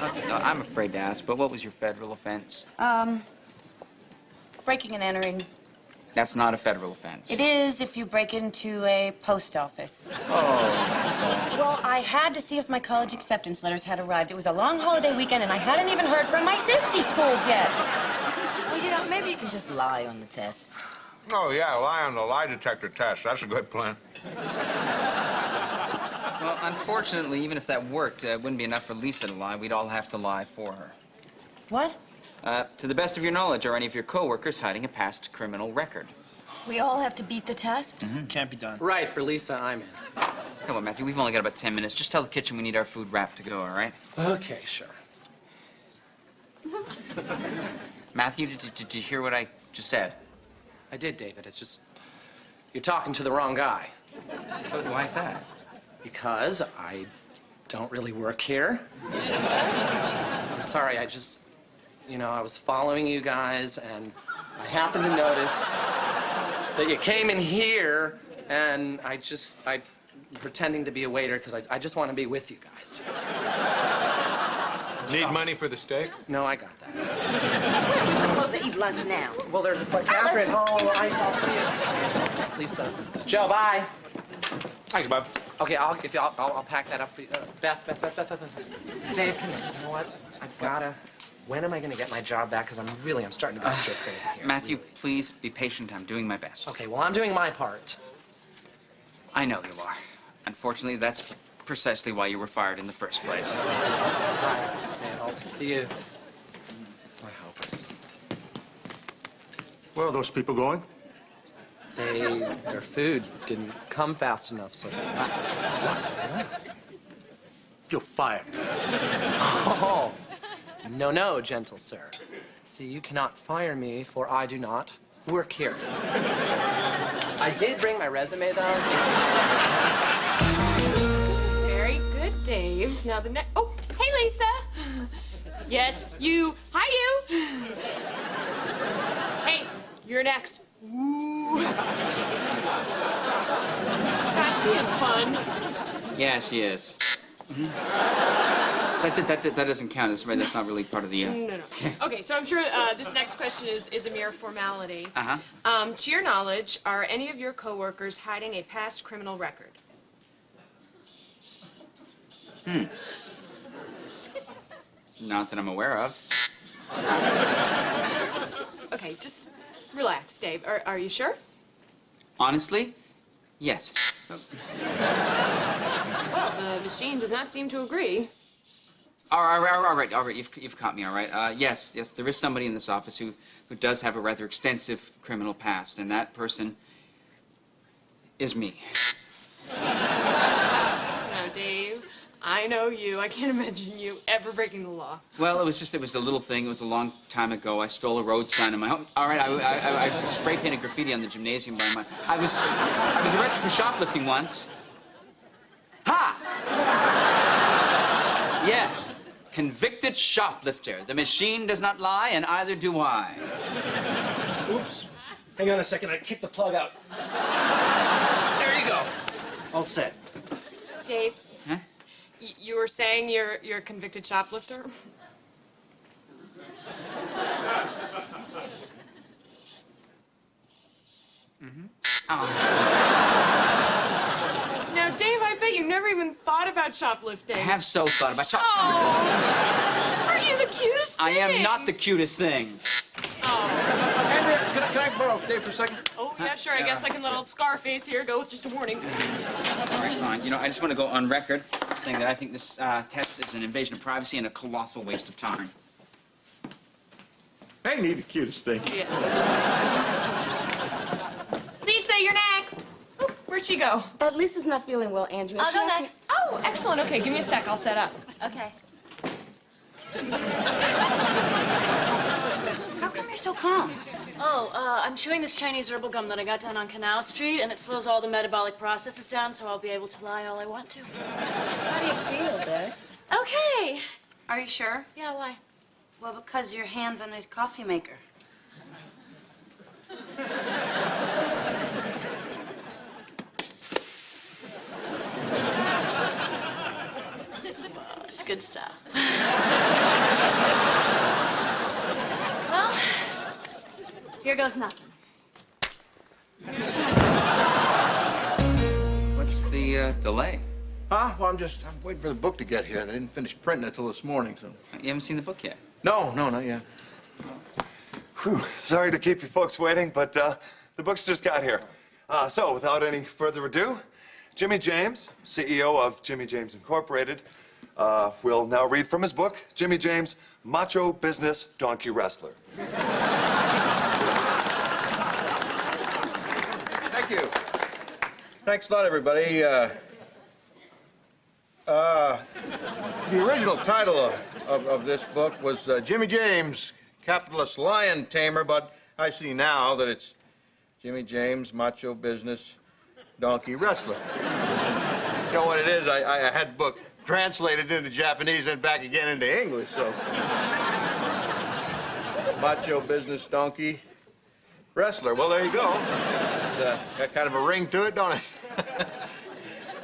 Okay, no, I'm afraid to ask, but what was your federal offense? Breaking and entering. That's not a federal offense. It is if you break into a post office. Oh. Well, I had to see if my college acceptance letters had arrived. It was a long holiday weekend, and I hadn't even heard from my safety schools yet. Well, you know, maybe you can just lie on the test. Oh, yeah, lie on the lie detector test. That's a good plan. Well, unfortunately, even if that worked, it wouldn't be enough for Lisa to lie. We'd all have to lie for her. What? To the best of your knowledge, are any of your coworkers hiding a past criminal record? We all have to beat the test? Can't be done. Right, for Lisa, I'm in. Come on, Matthew, we've only got about 10 minutes. Just tell the kitchen we need our food wrapped to go, all right? Okay, sure. Matthew, did you hear what I just said? I did, David. It's just, you're talking to the wrong guy. Why is that? Because I don't really work here. I'm sorry, I just, you know, I was following you guys, and I happened to notice that you came in here, and I'm pretending to be a waiter because I just want to be with you guys. sorry. money for the steak? No, I got that. We're supposed to eat lunch now. Well, there's but Catherine. I'll see you. Lisa. Joe, bye. Thanks, Bob. Okay, I'll pack that up for you. Beth. Dave, you know what? I've gotta. When am I gonna get my job back? Because I'm starting to go stir crazy here. Matthew, please be patient. I'm doing my best. Okay, well, I'm doing my part. I know you are. Unfortunately, that's precisely why you were fired in the first place. Right. Okay, I'll see you. I hope it's. Where are those people going? Their food didn't come fast enough, so. What? You're fired. Oh. No, gentle sir. See, you cannot fire me, for I do not work here. I did bring my resume, though. Very good, Dave. Now the next. Oh, hey, Lisa. Yes, you. Hi, you. Hey, you're next. Ooh. Gosh, she is fun. Yeah, she is. That doesn't count. That's not really part of the... No. Okay, so I'm sure this next question is a mere formality. Uh-huh. To your knowledge, are any of your coworkers hiding a past criminal record? Not that I'm aware of. Okay, just relax, Dave. Are you sure? Honestly, yes. Well, the machine does not seem to agree. All right. You've caught me. All right. Yes. There is somebody in this office who does have a rather extensive criminal past, and that person is me. Now, Dave, I know you. I can't imagine you ever breaking the law. Well, it was a little thing. It was a long time ago. I stole a road sign in my home. All right. I spray painted graffiti on the gymnasium by my. I was arrested for shoplifting once. Ha! Yes. Convicted shoplifter. The machine does not lie, and either do I. Oops. Hang on a second. I kicked the plug out. There you go. All set. Dave, Huh? you were saying you're a convicted shoplifter? Now, Dave, I bet you never even thought about shoplifting. I have so thought about Oh, aren't you the cutest thing? I am not the cutest thing. Can I borrow Dave for a second? Oh, yeah, sure. I guess I can let old Scarface here go with just a warning. All right, fine. You know, I just want to go on record saying that I think this test is an invasion of privacy and a colossal waste of time. I ain't the cutest thing. Yeah. Lisa, you're next. Oh, where'd she go? Lisa's not feeling well, Andrea. I'll She go asked me- next. Oh, excellent. Okay, give me a sec. I'll set up. Okay. How come you're so calm? Oh, I'm chewing this Chinese herbal gum that I got down on Canal Street, and it slows all the metabolic processes down, so I'll be able to lie all I want to. How do you feel, Beth? Okay. Are you sure? Yeah, why? Well, because your hand's on the coffee maker. It's good stuff. Well, here goes nothing. What's the delay? Huh? Well, I'm waiting for the book to get here. They didn't finish printing it till this morning, so. You haven't seen the book yet? No, not yet. Whew, sorry to keep you folks waiting, but the books just got here. So, without any further ado, Jimmy James, CEO of Jimmy James Incorporated, will now read from his book, Jimmy James, Macho Business Donkey Wrestler. Thank you. Thanks a lot, everybody. The original title of this book was Jimmy James, Capitalist Lion Tamer, but I see now that it's Jimmy James, Macho Business Donkey Wrestler. You know what it is? I had the book translated into Japanese and back again into English, so. Macho Business Donkey Wrestler. Well, there you go. It's got kind of a ring to it, don't it?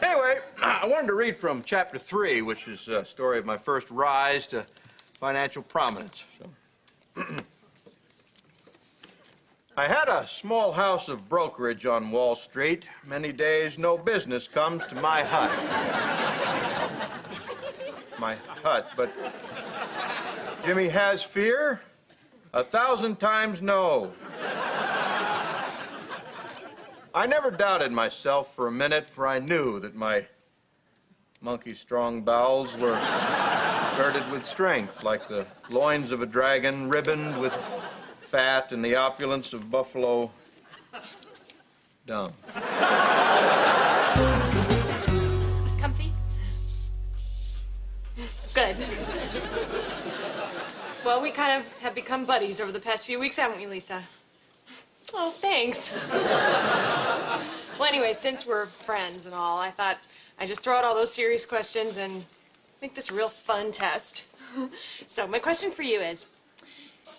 Anyway, I wanted to read from chapter 3, which is a story of my first rise to financial prominence. So. I had a small house of brokerage on Wall Street. Many days, no business comes to my hut. But Jimmy has fear? 1,000 times no. I never doubted myself for a minute, for I knew that my monkey-strong bowels were girded with strength, like the loins of a dragon, ribboned with fat and the opulence of buffalo dung. Comfy? Good. Well, we kind of have become buddies over the past few weeks, haven't we, Lisa? Oh, thanks. Well, anyway, since we're friends and all, I thought I'd just throw out all those serious questions and make this a real fun test. So, my question for you is,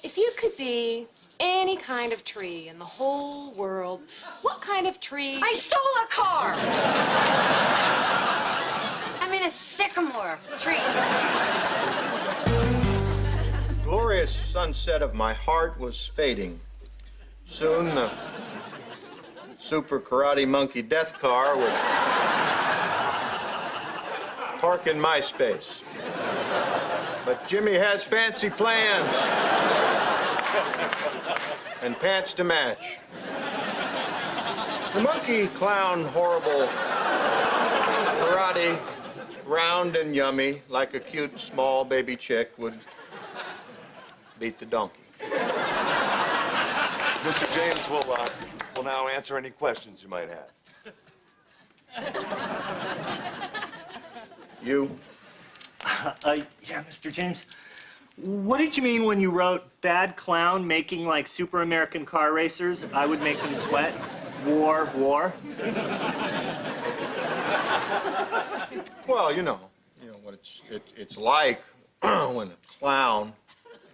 if you could be any kind of tree in the whole world, what kind of tree... I stole a car! I'm in a sycamore tree. Glorious sunset of my heart was fading. Soon the super karate monkey death car would park in my space. But Jimmy has fancy plans and pants to match. The monkey clown horrible karate, round and yummy, like a cute small baby chick, would beat the donkey. Mr. James will now answer any questions you might have. You? Yeah, Mr. James. What did you mean when you wrote bad clown making like super American car racers? I would make them sweat. War. Well, you know what it's like when a clown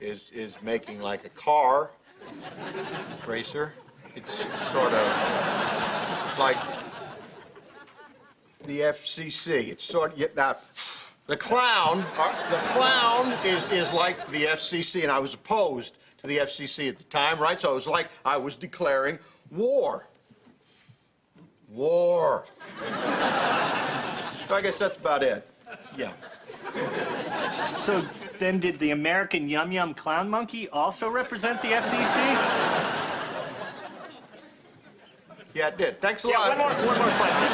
is making like a car racer. It's sort of like the FCC. It's sort of the clown is like the FCC, and I was opposed to the FCC at the time, right? So it was like I was declaring war. So I guess that's about it. Yeah. So then did the American Yum Yum Clown Monkey also represent the FCC? Yeah, it did. Thanks a lot. One more question.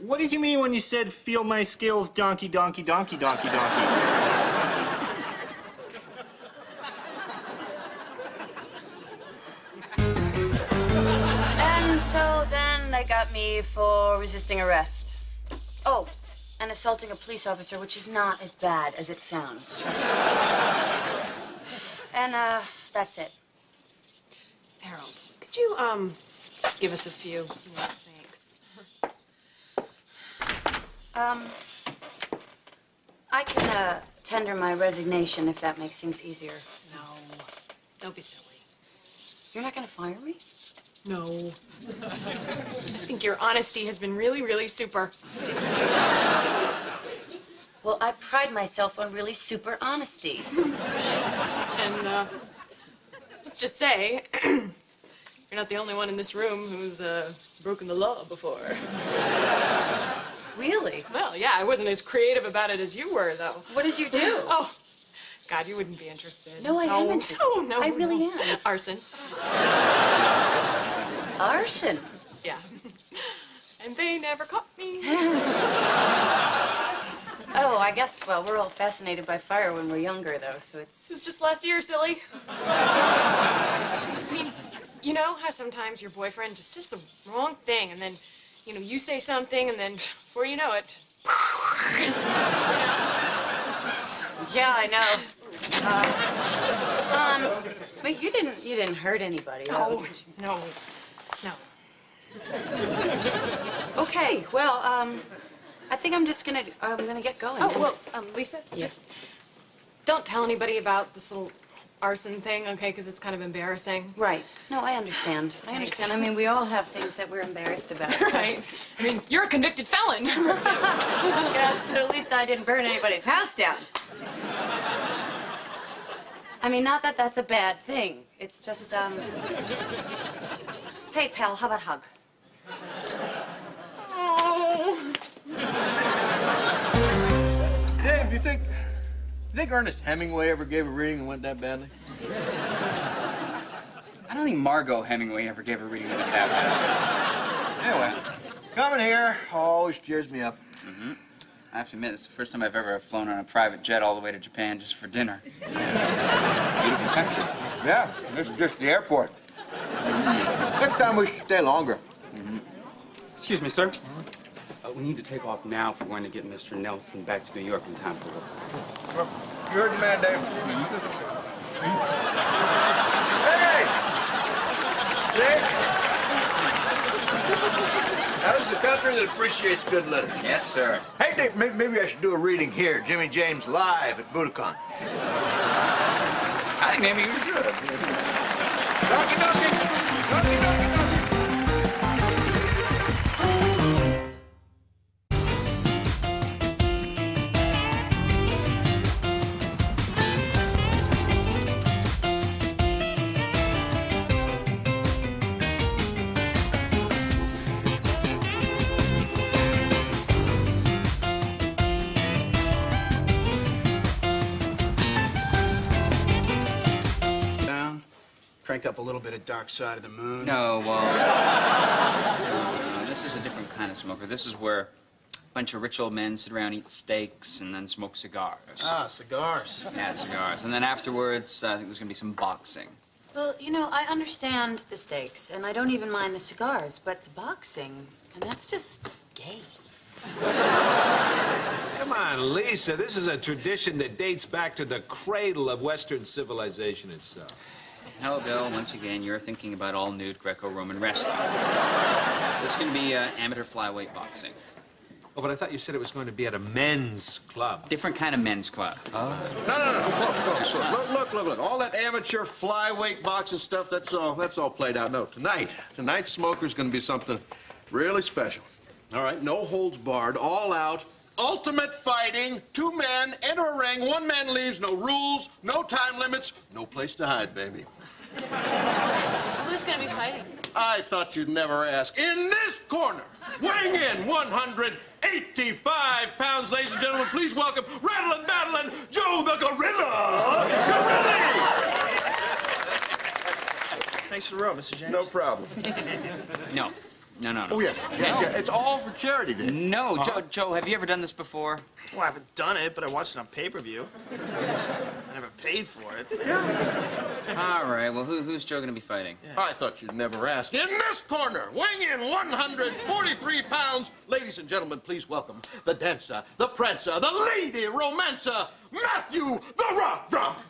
What did you mean when you said, feel my skills, donkey? And so then they got me for resisting arrest. Oh, and assaulting a police officer, which is not as bad as it sounds, trust me. And, that's it. Harold, could you, just give us a few? Yes, thanks. I can, tender my resignation if that makes things easier. No, don't be silly. You're not gonna fire me? No. I think your honesty has been really, really super. Well, I pride myself on really super honesty. And, let's just say, you're not the only one in this room who's, broken the law before. Really? Well, yeah, I wasn't as creative about it as you were, though. What did you do? Oh, God, you wouldn't be interested. No, I am interested. No, I really am. Arson. Arson? Yeah. And they never caught me. Oh, I guess, well, we're all fascinated by fire when we're younger, though, so it's... This was just last year, silly. I mean, you know how sometimes your boyfriend just says the wrong thing, and then, you say something, and then before you know it... Yeah, I know. But you didn't hurt anybody, though, did you? No. Okay, well, I think I'm just gonna get going. Oh, well, Lisa, just don't tell anybody about this little arson thing, okay? Because it's kind of embarrassing. Right. No, I understand. I understand. I mean, we all have things that we're embarrassed about. Right. I mean, you're a convicted felon. Yeah, but at least I didn't burn anybody's house down. I mean, not that that's a bad thing. It's just, Hey, pal, how about hug? Oh. Dave, you think Ernest Hemingway ever gave a reading that went that badly? I don't think Margot Hemingway ever gave a reading that bad. Anyway. Coming here always cheers me up. Mm-hmm. I have to admit, it's the first time I've ever flown on a private jet all the way to Japan just for dinner. Beautiful country. Yeah, this is just the airport. Next time we should stay longer. Excuse me, sir. We need to take off now if we're going to get Mr. Nelson back to New York in time for work. Well, you heard the man, Dave. Hey! Dave? Now, this is a country that appreciates good literature. Yes, sir. Hey, Dave, maybe I should do a reading here. Jimmy James live at Budokan. I think maybe you should. Donkey, donkey! Donkey, donkey, donkey! Crank up a little bit of Dark Side of the Moon. No, well, no, this is a different kind of smoker. This is where a bunch of rich old men sit around, eat steaks, and then smoke cigars. Ah, cigars. Yeah, cigars. And then afterwards, I think there's going to be some boxing. Well, you know, I understand the steaks, and I don't even mind the cigars, but the boxing, and that's just gay. Come on, Lisa. This is a tradition that dates back to the cradle of Western civilization itself. No, Bill, once again, you're thinking about all-nude Greco-Roman wrestling. This is going to be amateur flyweight boxing. Oh, but I thought you said it was going to be at a men's club. Different kind of men's club. No. Look. All that amateur flyweight boxing stuff, that's all played out. No, tonight's smoker's going to be something really special. All right, no holds barred, all out, ultimate fighting, 2 men, enter a ring, 1 man leaves, no rules, no time limits, no place to hide, baby. Who's going to be fighting? I thought you'd never ask. In this corner, weighing in 185 pounds, ladies and gentlemen, please welcome Rattlin' Battlin' Joe the Gorilla Gorilla! Thanks for the rope, Mr. James. No problem. No. Oh, yes. Yeah. It's all for charity, Dave. No, Joe, have you ever done this before? Well, I haven't done it, but I watched it on pay-per-view. I never paid for it. All right, well, who's Joe going to be fighting? Yeah. I thought you'd never ask. In this corner, weighing in 143 pounds, ladies and gentlemen, please welcome the dancer, the prancer, the lady romancer, Matthew the Rock.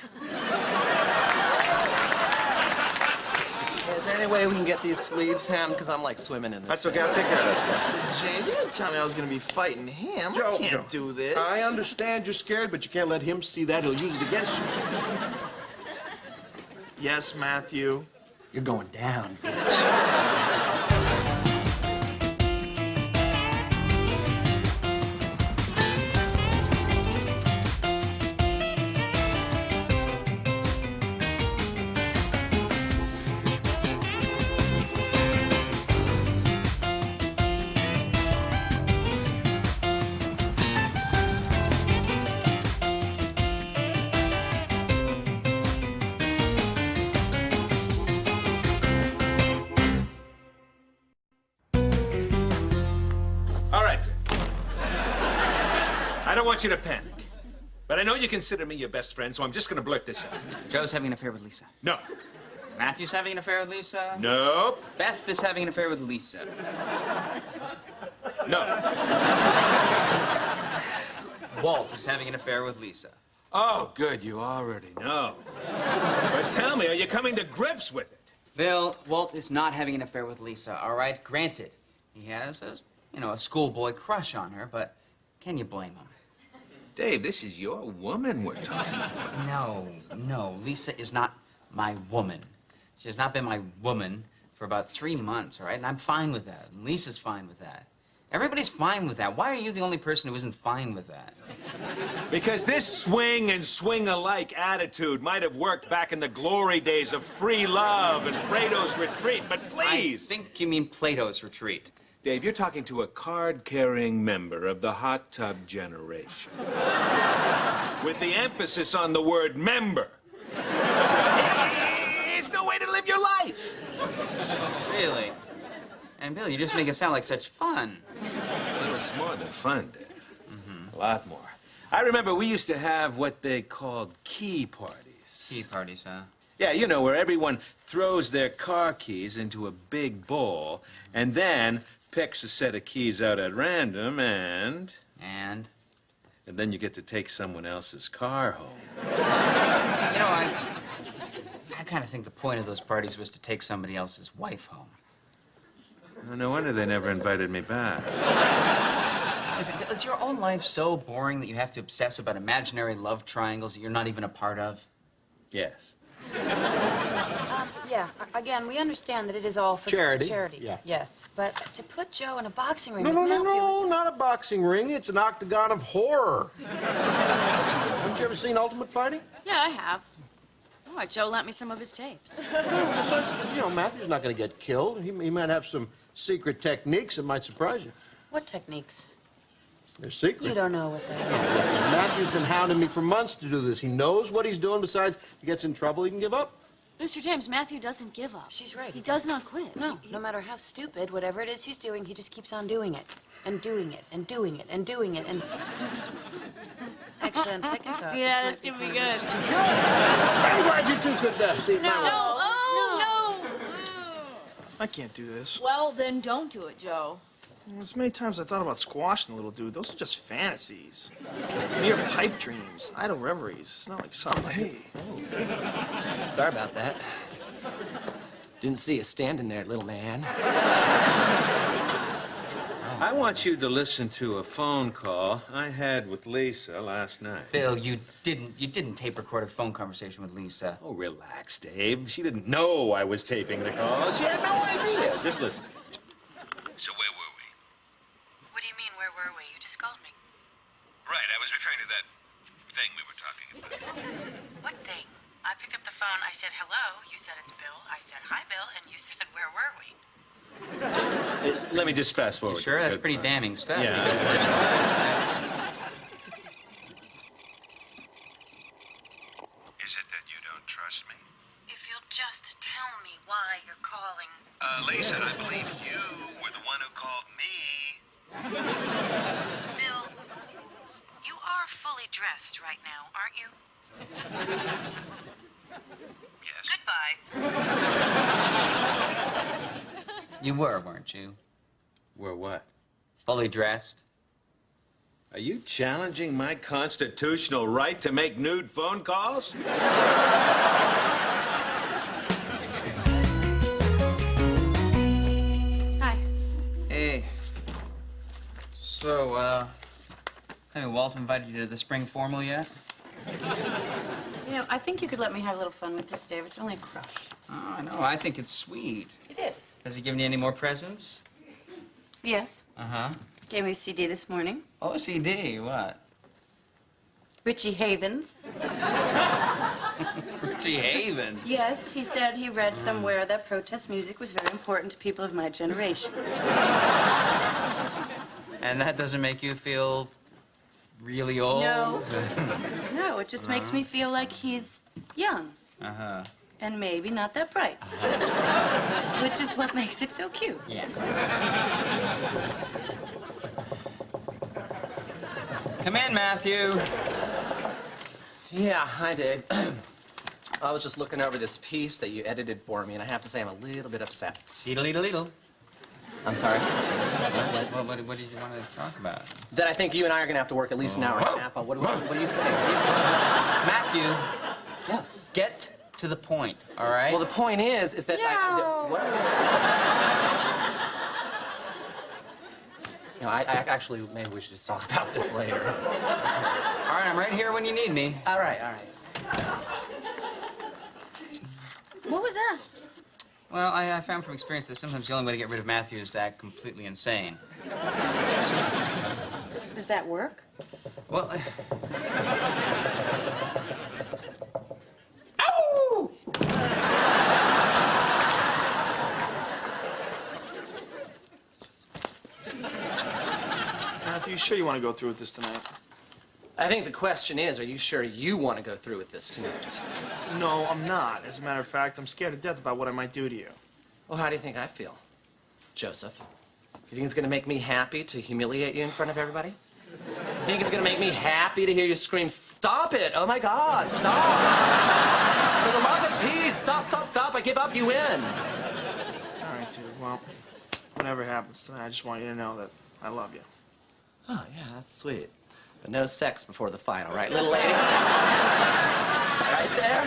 Is there any way we can get these sleeves hemmed? Because I'm like swimming in this. That's okay, I'll take care of that. James, you didn't tell me I was going to be fighting him. I can't do this. I understand you're scared, but you can't let him see that. He'll use it against you. Yes, Matthew. You're going down, bitch. I don't want you to panic. But I know you consider me your best friend, so I'm just going to blurt this out. Joe's having an affair with Lisa. No. Matthew's having an affair with Lisa. Nope. Beth is having an affair with Lisa. No. Walt is having an affair with Lisa. Oh, good. You already know. But tell me, are you coming to grips with it? Bill, Walt is not having an affair with Lisa, all right? Granted, he has a schoolboy crush on her, but can you blame him? Dave, this is your woman we're talking about. No, Lisa is not my woman. She has not been my woman for about 3 months, all right? And I'm fine with that. And Lisa's fine with that. Everybody's fine with that. Why are you the only person who isn't fine with that? Because this swing and swing-alike attitude might have worked back in the glory days of free love and Plato's Retreat, but please! I think you mean Plato's Retreat. Dave, you're talking to a card-carrying member of the hot tub generation. With the emphasis on the word member. It's no way to live your life! Really? And Bill, you just make it sound like such fun. Well, it's more than fun, Dave. A lot more. I remember we used to have what they called key parties. Key parties, huh? Yeah, you know, where everyone throws their car keys into a big bowl and then picks a set of keys out at random and then you get to take someone else's car home. You know, I kind of think the point of those parties was to take somebody else's wife home. No wonder they never invited me back. Is your own life so boring that you have to obsess about imaginary love triangles that you're not even a part of? Yes. Yeah, again, we understand that it is all for Charity. Yeah. Yes, but to put Joe in a boxing ring No, with no, no, Matthew no, was just... not a boxing ring. It's an octagon of horror. Haven't you ever seen Ultimate Fighting? Yeah, I have. Oh, Joe lent me some of his tapes. You know, Matthew's not going to get killed. He might have some secret techniques that might surprise you. What techniques? They're secret. You don't know what they are. Matthew's been hounding me for months to do this. He knows what he's doing. Besides, if he gets in trouble, he can give up. Mr. James, Matthew doesn't give up. She's right. He does not quit. No, no matter how stupid, whatever it is he's doing, he just keeps on doing it. And doing it, and doing it, and doing it, and... Actually, on second thought... Yeah, that's gonna be good. I'm glad you two could see No! Oh, no! I can't do this. Well, then don't do it, Joe. As many times I thought about squashing the little dude, those are just fantasies. Mere pipe dreams, idle reveries. It's not like something. Hey. Oh. Sorry about that. Didn't see you standing there, little man. I want you to listen to a phone call I had with Lisa last night. Bill, you didn't tape record a phone conversation with Lisa. Oh, relax, Dave. She didn't know I was taping the call. She had no idea. Just listen. So where were we? What do you mean, where were we? You just called me. Right, I was referring to that thing we were talking about. What thing? I picked up the phone, I said hello, you said it's Bill, I said hi Bill, and you said where were we? Let me just fast forward. You sure? That's pretty damning stuff. Yeah. Is it that you don't trust me? If you'll just tell me why you're calling. Lisa, I believe you were the one who called me. Bill, you are fully dressed right now, aren't you? Yes. Goodbye. You were, weren't you? Were what? Fully dressed. Are you challenging my constitutional right to make nude phone calls? Hi. Hey. So, have Walt invited you to the spring formal yet? You know, I think you could let me have a little fun with this, Dave. It's only a crush. Oh, I know. I think it's sweet. It is. Has he given you any more presents? Yes. Uh-huh. Gave me a CD this morning. Oh, CD. What? Richie Havens. Richie Haven. Yes, he said he read somewhere that protest music was very important to people of my generation. And that doesn't make you feel really old? No. No, it just makes me feel like he's young. Uh-huh. And maybe not that bright. Which is what makes it so cute. Yeah. Come in, Matthew. Yeah, I did. I was just looking over this piece that you edited for me, and I have to say I'm a little bit upset. Diddle-diddle-diddle. I'm sorry? What did you want to talk about? That I think you and I are going to have to work at least an hour and a half on. What do you say? Matthew. Yes? Get to the point, all right? Well, the point is that... No, I actually, maybe we should just talk about this later. All right, I'm right here when you need me. All right, all right. What was that? Well, I found from experience that sometimes the only way to get rid of Matthew is to act completely insane. Does that work? Well, Ow! Matthew, you sure you want to go through with this tonight? I think the question is, are you sure you want to go through with this tonight? No, I'm not. As a matter of fact, I'm scared to death about what I might do to you. Well, how do you think I feel, Joseph? You think it's going to make me happy to humiliate you in front of everybody? You think it's going to make me happy to hear you scream, "Stop it! Oh my God, stop! For the love of Pete, stop, stop, stop! I give up, you win!" All right, dude. Well, whatever happens tonight, I just want you to know that I love you. Oh, yeah, that's sweet. But no sex before the final, right, little lady? Right there?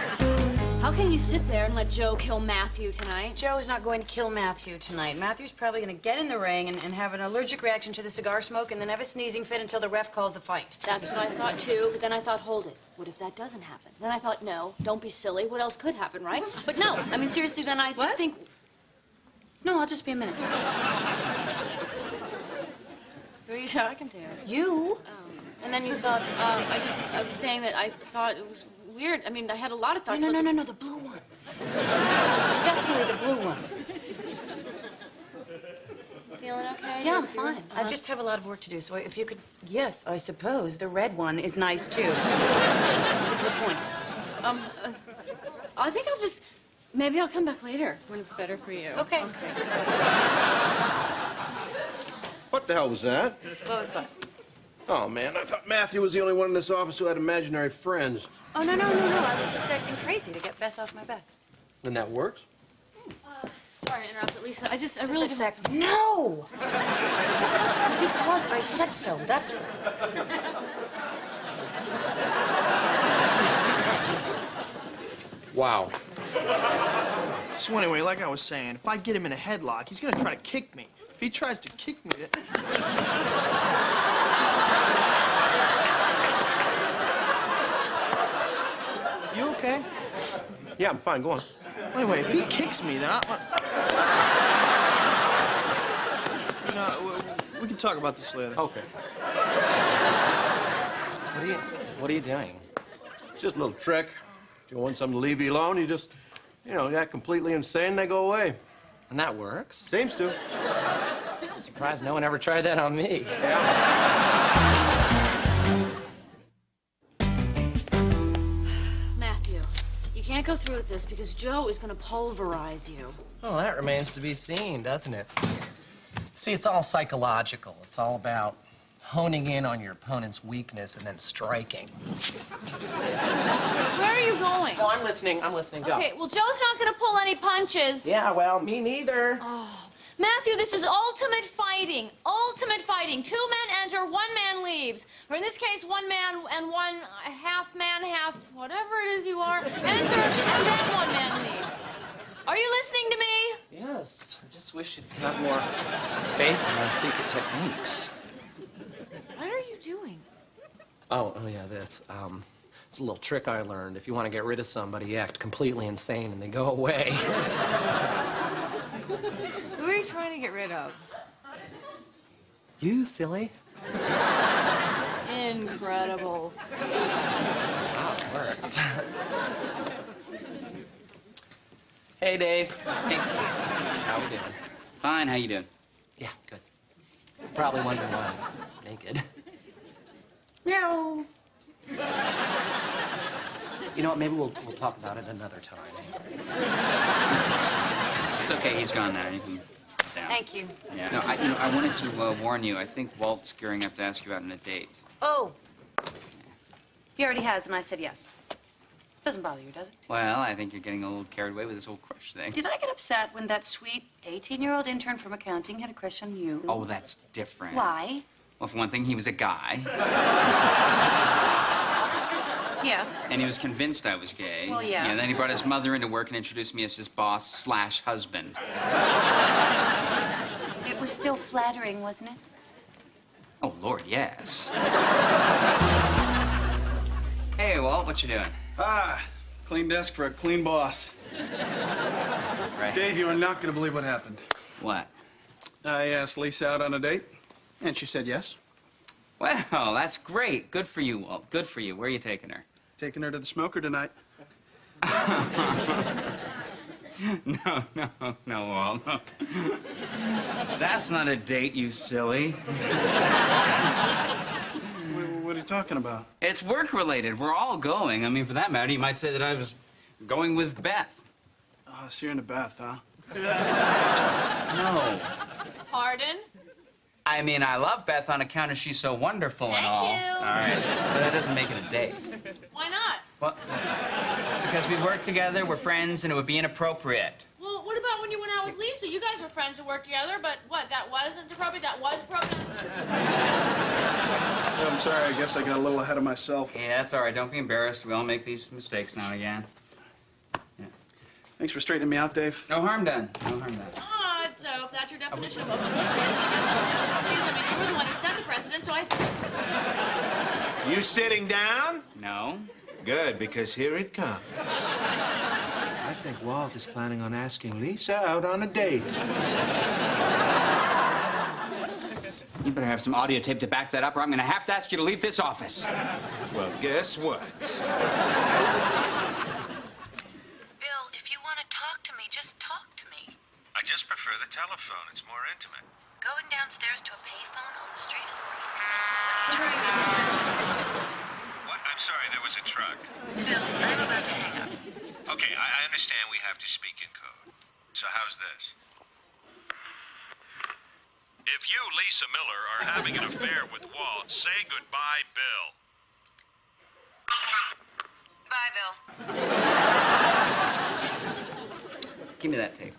How can you sit there and let Joe kill Matthew tonight? Joe is not going to kill Matthew tonight. Matthew's probably going to get in the ring and have an allergic reaction to the cigar smoke and then have a sneezing fit until the ref calls the fight. That's what I thought too, but then I thought, hold it. What if that doesn't happen? Then I thought, no, don't be silly. What else could happen, right? But no, I mean, seriously, then I did think... No, I'll just be a minute. Who are you talking to? You? And then you thought, I was saying that I thought it was weird. I mean, I had a lot of thoughts. No, the blue one. Definitely the blue one. Feeling okay? Yeah, I'm fine. I just have a lot of work to do, so if you could... Yes, I suppose the red one is nice, too. What's the point? I think I'll just... Maybe I'll come back later when it's better for you. Okay. What the hell was that? What was fun? Oh, man, I thought Matthew was the only one in this office who had imaginary friends. Oh, no. I was just acting crazy to get Beth off my back. And that works? Sorry to interrupt, but Lisa, I Just really a sec. No! Because I said so. That's... Wow. So anyway, like I was saying, if I get him in a headlock, he's going to try to kick me. If he tries to kick me... You okay? Yeah, I'm fine. Go on. Anyway, if he kicks me, then You know, we can talk about this later. Okay. What are you doing? It's just a little trick. If you want someone to leave you alone, you just, act completely insane, they go away. And that works? Seems to. Surprised no one ever tried that on me. Matthew, you can't go through with this because Joe is going to pulverize you. Well, that remains to be seen, doesn't it? See, it's all psychological. It's all about honing in on your opponent's weakness and then striking. Where are you going? No, I'm listening. I'm listening. Go. Okay, well, Joe's not going to pull any punches. Yeah, well, me neither. Oh, Matthew, this is ultimate fighting. Ultimate fighting. 2 men enter, 1 man leaves. Or in this case, 1 man and 1 half man, half whatever it is you are, enter, and then 1 man leaves. Are you listening to me? Yes. I just wish you'd have more faith in my secret techniques. What are you doing? Oh, yeah, this. It's a little trick I learned. If you want to get rid of somebody, you act completely insane and they go away. Who are you trying to get rid of? You, silly. Incredible. Wow, it works. Hey, Dave. Hey. How we doing? Fine, how you doing? Yeah, good. Probably wondering why I'm naked. Meow. You know what? Maybe we'll talk about it another time. It's okay, he's gone now. You can down. Thank you. Yeah. No, I wanted to warn you. I think Walt's gearing up to ask you out on a date. Oh. He already has, and I said yes. Doesn't bother you, does it? Well, I think you're getting a little carried away with this whole crush thing. Did I get upset when that sweet 18-year-old intern from accounting had a crush on you? Oh, that's different. Why? Well, for one thing, he was a guy. Yeah. And he was convinced I was gay. Well, yeah. And then he brought his mother into work and introduced me as his boss/husband. It was still flattering, wasn't it? Oh, Lord, yes. Hey, Walt, what you doing? Clean desk for a clean boss. Right. Dave, you are not going to believe what happened. What? I asked Lisa out on a date, and she said yes. Well, that's great. Good for you, Walt. Good for you. Where are you taking her? Taking her to the smoker tonight. No, Walt. No. That's not a date, you silly. What are you talking about? It's work-related. We're all going. I mean, for that matter, you might say that I was going with Beth. Oh, so you're in the bath, huh? No. Pardon? I mean, I love Beth on account of she's so wonderful and all. Thank you. All right. But that doesn't make it a date. Why not? Well, because we work together, we're friends, and it would be inappropriate. Well, what about when you went out with Lisa? You guys were friends who worked together, but what, that wasn't appropriate? That was appropriate? Yeah, I'm sorry. I guess I got a little ahead of myself. Yeah, that's all right. Don't be embarrassed. We all make these mistakes now and again. Yeah. Thanks for straightening me out, Dave. No harm done. No harm done. Odd, so if that's your definition of open bullshit, I mean, you were the one who set the precedent, so I... You sitting down? No. Good, because here it comes. I think Walt is planning on asking Lisa out on a date. You better have some audio tape to back that up, or I'm going to have to ask you to leave this office. Well, guess what? Bill, if you want to talk to me, just talk to me. I just prefer the telephone. It's more intimate. Going downstairs to a payphone on the street is more intimate. What are you trying to do? What? I'm sorry, there was a truck. Bill, I'm about to hang up. Okay, I understand we have to speak in code. So how's this? If you, Lisa Miller, are having an affair with Walt, say goodbye, Bill. Bye, Bill. Give me that tape.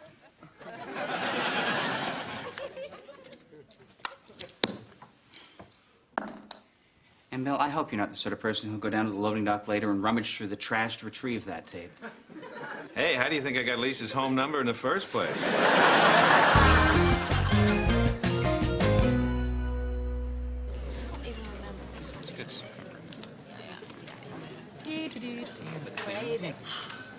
And Bill, I hope you're not the sort of person who'll go down to the loading dock later and rummage through the trash to retrieve that tape. Hey, how do you think I got Lisa's home number in the first place? It's good.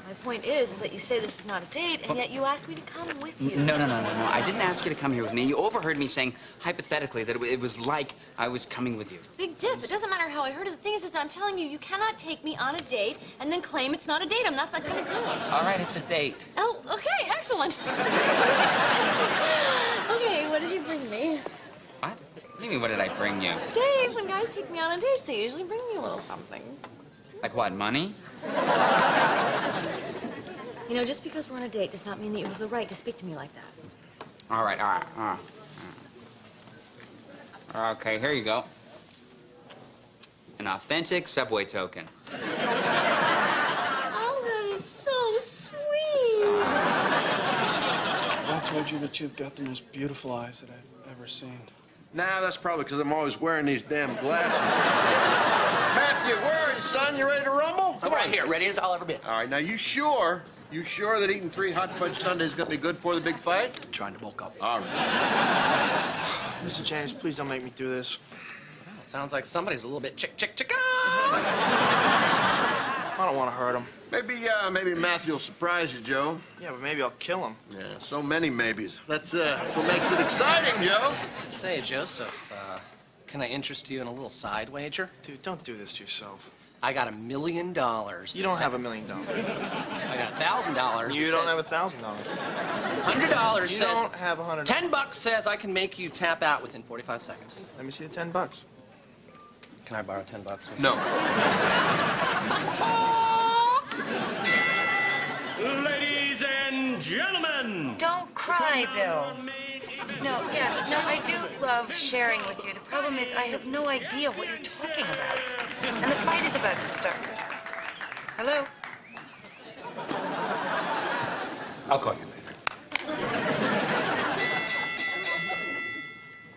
My point is that you say this is not a date, and yet you asked me to come with you. No. I didn't ask you to come here with me. You overheard me saying, hypothetically, that it was like I was coming with you. Big diff. It doesn't matter how I heard it. The thing is that I'm telling you, you cannot take me on a date and then claim it's not a date. I'm not that kind of girl. All right, it's a date. Oh, okay, excellent. Okay, what did you bring me? What? What do you mean, what did I bring you? Dave, when guys take me on a date, they usually bring me a little something. Like what, money? You know, just because we're on a date does not mean that you have the right to speak to me like that. All right. Okay, here you go. An authentic subway token. Oh, that is so sweet. I told you that you've got the most beautiful eyes that I've ever seen. Nah, that's probably because I'm always wearing these damn glasses. Matthew, where are you, son? You ready to rumble? Come right here, ready as I'll ever be. All right, now you sure that eating 3 hot fudge sundaes is gonna be good for the big fight? I'm trying to bulk up. All right. Mr. James, please don't make me do this. Well, sounds like somebody's a little bit chick. I don't want to hurt him. Maybe Matthew will surprise you, Joe. Yeah, but maybe I'll kill him. Yeah, so many maybes. That's what makes it exciting, Joe. Say, Joseph, can I interest you in a little side wager? Dude, don't do this to yourself. I got $1 million. You don't have $1 million. I got $1,000. You don't have $1,000. $100 says. You don't have $100. $10 says I can make you tap out within 45 seconds. Let me see the $10. Can I borrow $10? No. Ladies and gentlemen! Don't cry, Bill. No, I do love sharing with you. The problem is I have no idea what you're talking about. And the fight is about to start. Hello? I'll call you later.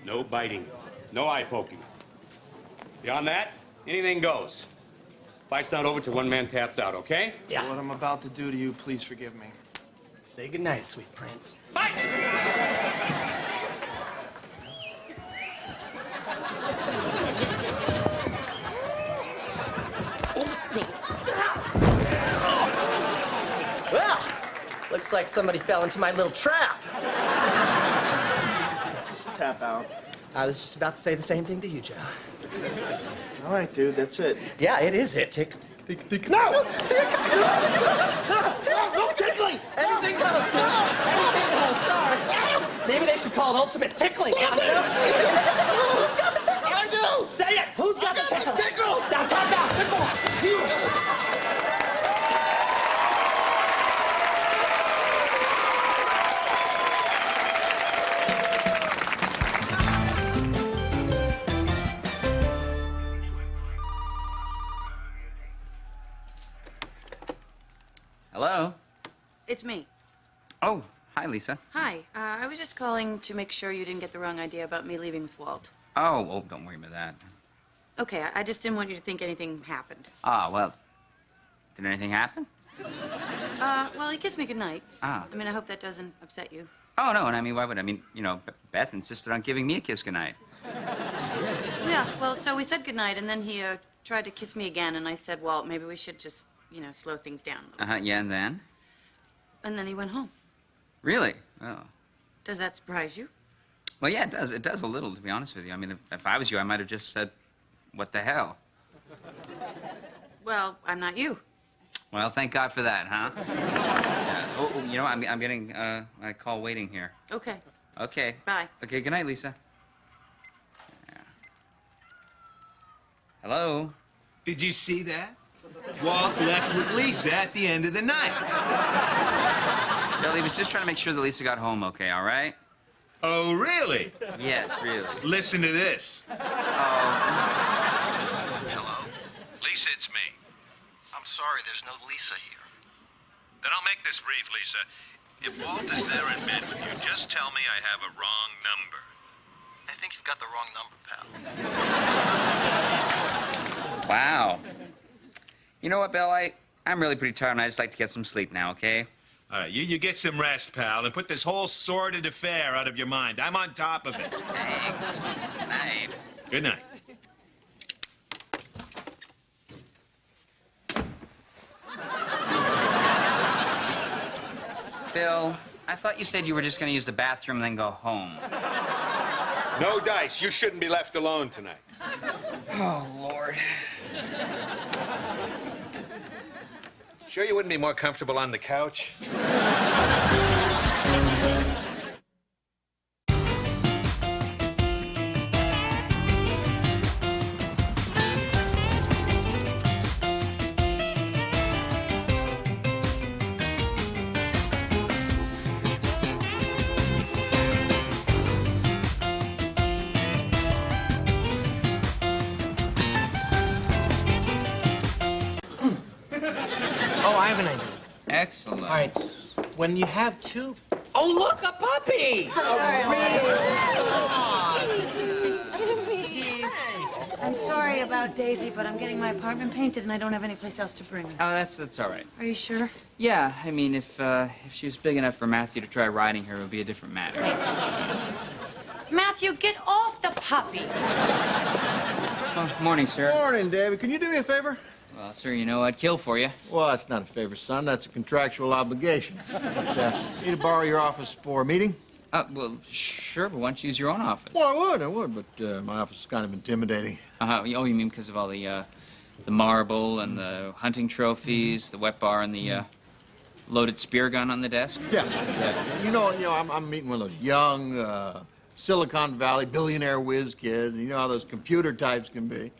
No biting. No eye poking. Beyond that, anything goes. Fight's not over till one man taps out, okay? Yeah. What I'm about to do to you, please forgive me. Say goodnight, sweet prince. Fight! looks like somebody fell into my little trap. Just tap out. I was just about to say the same thing to you, Joe. All right, dude, that's it. Yeah, it is it. Tick, tick, tick. No! Tick, tick. No tickling! Anything goes, Joe. Anything goes, sorry. Maybe they should call it ultimate tickling, huh, Joe? Who's got the tickle? I do! Say it! Who's got the tickle? Tickle! Now tap out! Tickle! Hello? It's me. Oh, hi, Lisa. Hi. I was just calling to make sure you didn't get the wrong idea about me leaving with Walt. Oh, don't worry about that. Okay, I just didn't want you to think anything happened. Ah, well, did anything happen? Well, he kissed me goodnight. Ah. I mean, I hope that doesn't upset you. Oh, no, and I mean, why would I? mean, Beth insisted on giving me a kiss goodnight. Yeah, well, so we said goodnight, and then he tried to kiss me again, and I said, well, maybe we should just, slow things down a little. Yeah, and then? And then he went home. Really? Oh. Does that surprise you? Well, yeah, it does. It does a little, to be honest with you. I mean, if I was you, I might have just said, what the hell? Well, I'm not you. Well, thank God for that, huh? Yeah. I'm getting a call waiting here. Okay. Okay. Bye. Okay, good night, Lisa. Yeah. Hello? Did you see that? Walt left with Lisa at the end of the night. Bill, he was just trying to make sure that Lisa got home okay, all right? Oh, really? Yes, really. Listen to this. Hello? Lisa, it's me. I'm sorry, there's no Lisa here. Then I'll make this brief, Lisa. If Walt is there in bed with you, just tell me I have a wrong number. I think you've got the wrong number, pal. Wow. You know what, Bill? I'm really pretty tired, and I just like to get some sleep now, okay? All right, you get some rest, pal, and put this whole sordid affair out of your mind. I'm on top of it. Thanks. Good night. Good night. Bill, I thought you said you were just going to use the bathroom and then go home. No dice. You shouldn't be left alone tonight. Oh, Lord. Sure you wouldn't be more comfortable on the couch? Oh, I have an idea. Excellent. All right. When you have two... Oh, look, a puppy! I'm sorry about Daisy, but I'm getting my apartment painted, and I don't have any place else to bring her. Oh, that's all right. Are you sure? Yeah, I mean, if she was big enough for Matthew to try riding her, it would be a different matter. Matthew, get off the puppy. Oh, morning, sir. Morning, David. Can you do me a favor? Well, sir, you know I'd kill for you. Well, that's not a favor, son. That's a contractual obligation. Need to borrow your office for a meeting? Well, sure, but why don't you use your own office? Well, I would, but my office is kind of intimidating. Oh, you mean because of all the marble and the hunting trophies, the wet bar, and the loaded spear gun on the desk? Yeah. You know, I'm meeting one of those young Silicon Valley billionaire whiz kids. You know how those computer types can be.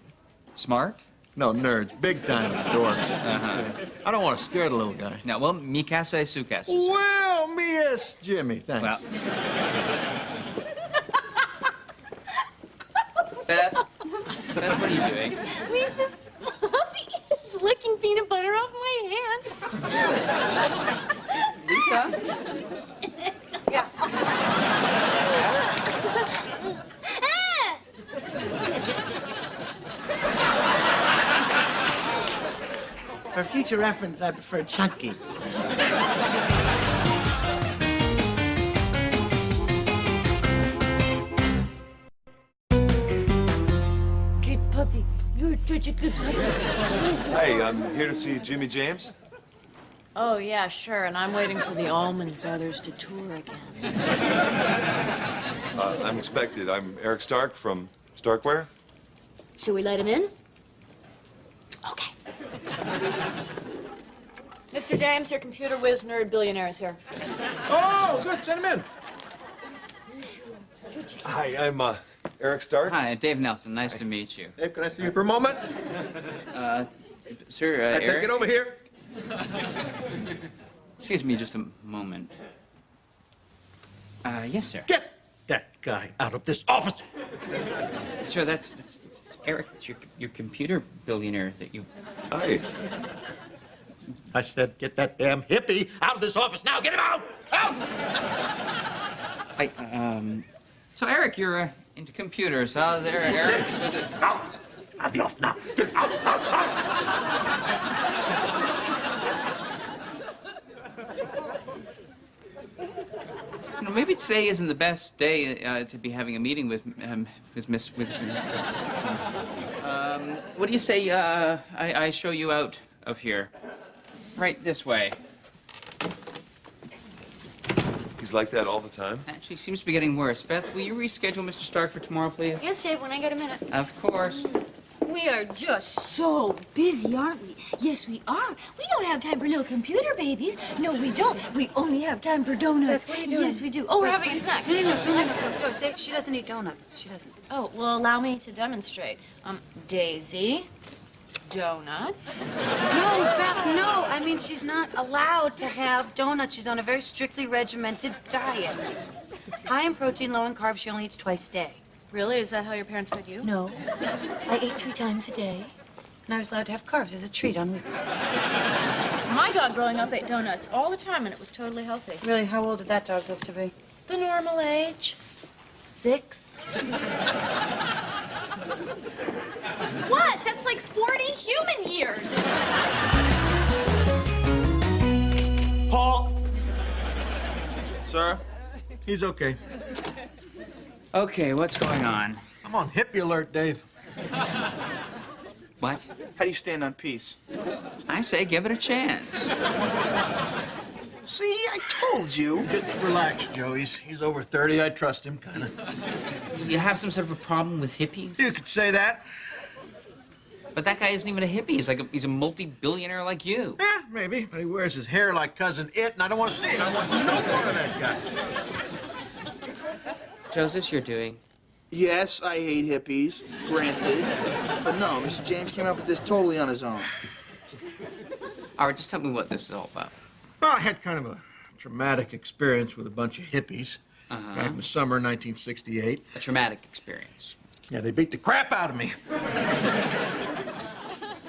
Smart? No, nerds. Big time dorks. I don't want to scare the little guy. No, well, mi casa es su casa. Well, me is Jimmy. Thanks. Well. Beth, what are you doing? Lisa's puppy is licking peanut butter off my hand. Lisa? Yeah. For future reference, I prefer chunky. Good puppy. You're such a good puppy. Hey, I'm here to see Jimmy James. Oh, yeah, sure. And I'm waiting for the Allman Brothers to tour again. I'm expected. I'm Eric Stark from Starkware. Should we let him in? Mr. James, your computer whiz nerd billionaire is here. Oh, good. Send him in. Hi, I'm Eric Stark. Hi, Dave Nelson. Nice to meet you. Dave, can I see you for a moment? Sir, I said, Eric? get over here. Excuse me just a moment. Yes, sir. Get that guy out of this office. Sir, that's Eric. It's your computer billionaire that you... Hi. I said, get that damn hippie out of this office now. Get him out! Out! So, Eric, you're into computers, huh? There, Eric? Out! Out of the office now. Get out! You know, maybe today isn't the best day to be having a meeting with Miss. What do you say? I show you out of here, right this way. He's like that all the time? Actually, seems to be getting worse. Beth, will you reschedule Mr. Stark for tomorrow, please? Yes, Dave, when I get a minute. Of course. We are just so busy, aren't we? Yes, we are. We don't have time for little computer babies. No, we don't. We only have time for donuts. What are you doing? Yes, we do. Oh, we're having a snack. She doesn't eat donuts. She doesn't. Oh, well, allow me to demonstrate. Daisy, donut. No, Beth, no. I mean, she's not allowed to have donuts. She's on a very strictly regimented diet. High in protein, low in carbs. She only eats twice a day. Really? Is that how your parents fed you? No. I ate 3 times a day. And I was allowed to have carbs as a treat on weekends. My dog growing up ate donuts all the time, and it was totally healthy. Really? How old did that dog live to be? The normal age. 6. What? That's like 40 human years. Paul. Sir, he's okay. Okay, what's going on? I'm on hippie alert, Dave. What? How do you stand on peace? I say give it a chance. See, I told you. Just relax, Joe. He's over 30. I trust him, kind of. You have some sort of a problem with hippies? You could say that. But that guy isn't even a hippie. He's a multi-billionaire like you. Yeah, maybe. But he wears his hair like Cousin It, and I don't want to see it. I want no more of that guy. Joe, is this your doing? Yes, I hate hippies, granted. But no, Mr. James came up with this totally on his own. All right, just tell me what this is all about. Well, I had kind of a traumatic experience with a bunch of hippies back in the summer of 1968. A traumatic experience. Yeah, they beat the crap out of me.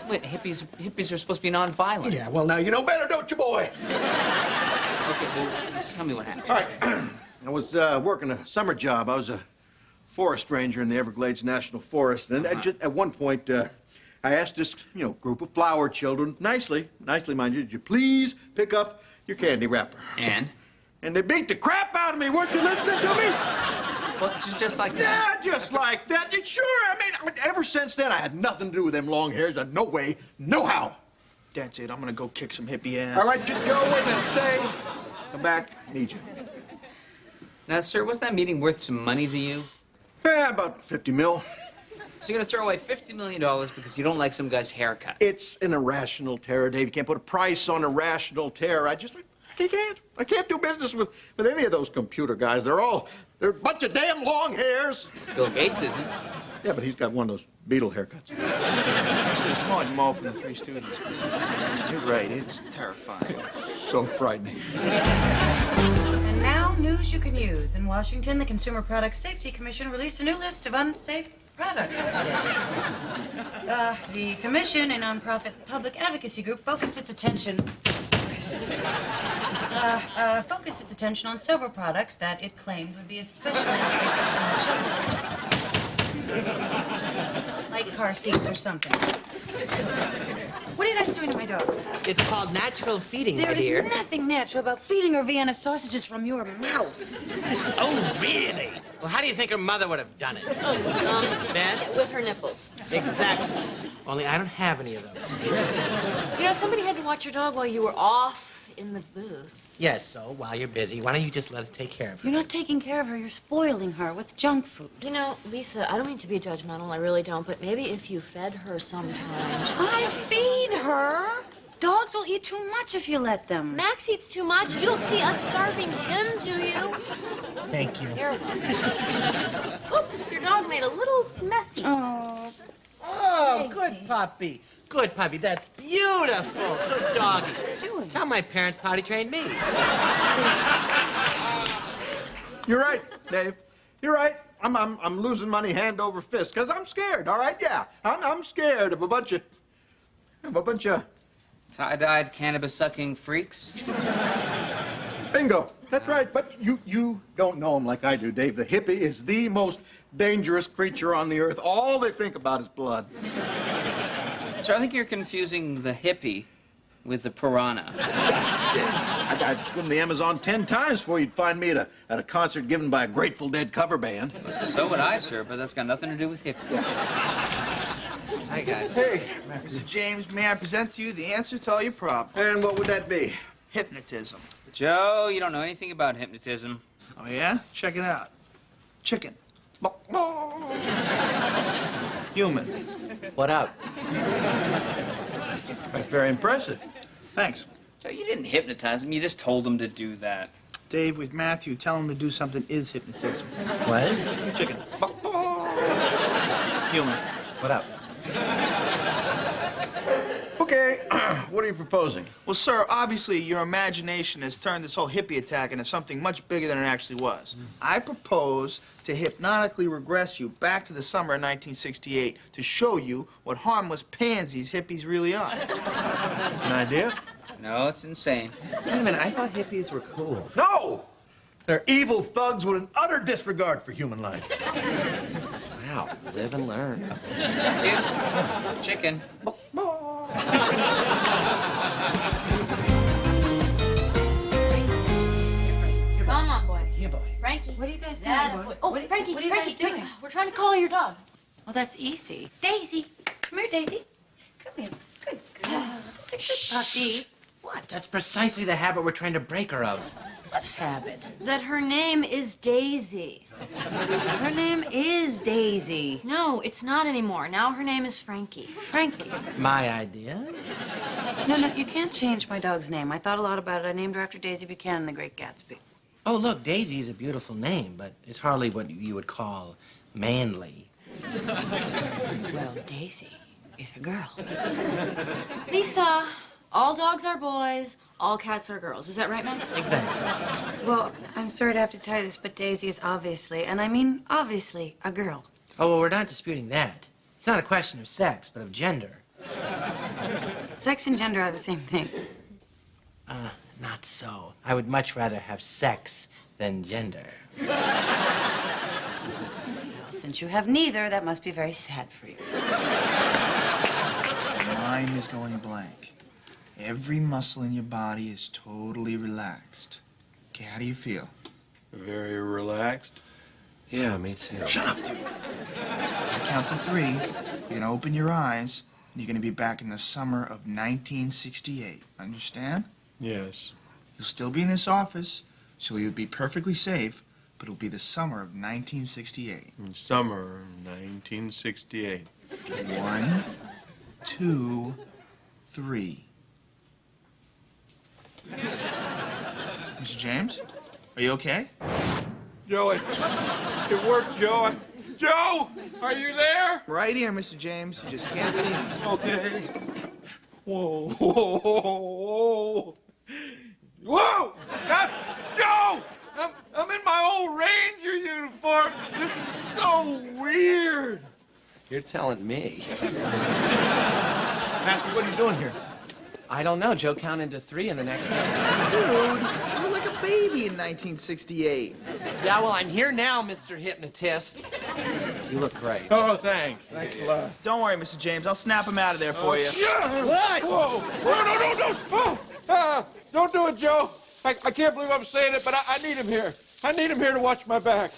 Wait, hippies are supposed to be non-violent. Yeah, well, now you know better, don't you, boy? Okay, well, just tell me what happened. All right. I was working a summer job. I was a forest ranger in the Everglades National Forest. And at one point, I asked this, group of flower children, nicely, mind you, did you please pick up your candy wrapper? And? And they beat the crap out of me. Weren't you listening to me? Well, it's just like that. Yeah, just like that. And sure, I mean, ever since then, I had nothing to do with them long hairs. And no way, no how. That's it. I'm gonna go kick some hippie ass. All right, just go in and stay. Come back, need you. Now, sir, was that meeting worth some money to you? Yeah, about 50 mil. So you're gonna throw away $50 million because you don't like some guy's haircut? It's an irrational terror, Dave. You can't put a price on irrational terror. I can't do business with any of those computer guys. They're a bunch of damn long hairs. Bill Gates isn't. Yeah, but he's got one of those beetle haircuts. Actually, it's more like Mo from the Three Stooges. You're right. It's terrifying. So frightening. And now, news you can use. In Washington, the Consumer Product Safety Commission released a new list of unsafe products today. The commission, a nonprofit public advocacy group, focused its attention on several products that it claimed would be especially unsafe for children. Like car seats or something. What are you guys doing to my dog? It's called natural feeding, There my is dear. nothing natural about feeding her Vienna sausages from your mouth. Oh, really? Well, how do you think her mother would have done it? Beth? With her nipples. Exactly. Only I don't have any of those. Somebody had to watch your dog while you were off Dave in the booth. Yes, so while you're busy, why don't you just let us take care of her? You're not taking care of her, you're spoiling her with junk food. You know, Lisa, I don't mean to be judgmental, I really don't, but maybe if you fed her sometimes. I feed her. Dogs will eat too much if you let them. Max eats too much. You don't see us starving him, do you? Thank you. Here. Oops, your dog made a little messy. Oh. Oh, good puppy. Good puppy. That's beautiful. Good doggy. Tell my parents potty trained me. You're right, Dave. You're right. I'm losing money hand over fist because I'm scared. All right, yeah. I'm scared of a bunch of Tie-dyed, cannabis-sucking freaks? Bingo. That's right. But you don't know him like I do, Dave. The hippie is the most dangerous creature on the earth. All they think about is blood. So I think you're confusing the hippie with the piranha. I'd swim the Amazon 10 times before you'd find me at a concert given by a Grateful Dead cover band. So would I, sir, but that's got nothing to do with hippie. Hi, guys. Hey, Mr. James, may I present to you the answer to all your problems? And what would that be? Hypnotism. Joe, you don't know anything about hypnotism. Oh, yeah? Check it out. Chicken. Human. What up? That's very impressive. Thanks. Joe, you didn't hypnotize him. You just told him to do that. Dave, with Matthew, tell him to do something is hypnotism. What? Chicken. Human. What up? Okay, what are you proposing? Well, sir, obviously your imagination has turned this whole hippie attack into something much bigger than it actually was. I propose to hypnotically regress you back to the summer of 1968 to show you what harmless pansies hippies really are. An idea? No, it's insane. Wait a minute, I thought hippies were cool. No! They're evil thugs with an utter disregard for human life. Wow, live and learn. Chicken. Come on, boy. Here, boy. Frankie. What are you guys Dad, doing, boy? Oh, What- Frankie, what are you Frankie, guys doing? We're trying to call your dog. Well, that's easy. Daisy. Come here, Daisy. Come here. Good girl. That's a good puppy. What? That's precisely the habit we're trying to break her of. What habit? That her name is Daisy. Her name is Daisy. No, it's not anymore. Now her name is Frankie. Frankie. My idea? No, you can't change my dog's name. I thought a lot about it. I named her after Daisy Buchanan, the Great Gatsby. Oh, look, Daisy is a beautiful name, but it's hardly what you would call manly. Well, Daisy is a girl. Lisa, all dogs are boys, all cats are girls. Is that right, Max? Exactly. Well, I'm sorry to have to tell you this, but Daisy is obviously, and I mean obviously, a girl. Oh, well, we're not disputing that. It's not a question of sex, but of gender. Sex and gender are the same thing. Not so. I would much rather have sex than gender. Well, since you have neither, that must be very sad for you. Your mind is going blank. Every muscle in your body is totally relaxed. Okay, how do you feel? Very relaxed. Yeah, me too. Shut up, dude. I count to 3. You're gonna open your eyes, and you're gonna be back in the summer of 1968. Understand? Yes. You'll still be in this office, so you'll be perfectly safe, but it'll be the summer of 1968. In summer of 1968. 1, 2, 3. Mr. James, are you okay? Joe, it worked, Joe. Joe, are you there? Right here, Mr. James. You just can't see me. Okay. Whoa, whoa, whoa, whoa! Joe! I'm in my old Ranger uniform. This is so weird. You're telling me. Matthew, what are you doing here? I don't know. Joe counted to 3 in the next Dude, you're like a baby in 1968. Yeah, well, I'm here now, Mr. Hypnotist. You look great. Oh, thanks. Thanks a lot. Don't worry, Mr. James. I'll snap him out of there for you. Yeah. What? Whoa. No. Oh, don't do it, Joe. I can't believe I'm saying it, but I need him here. I need him here to watch my back.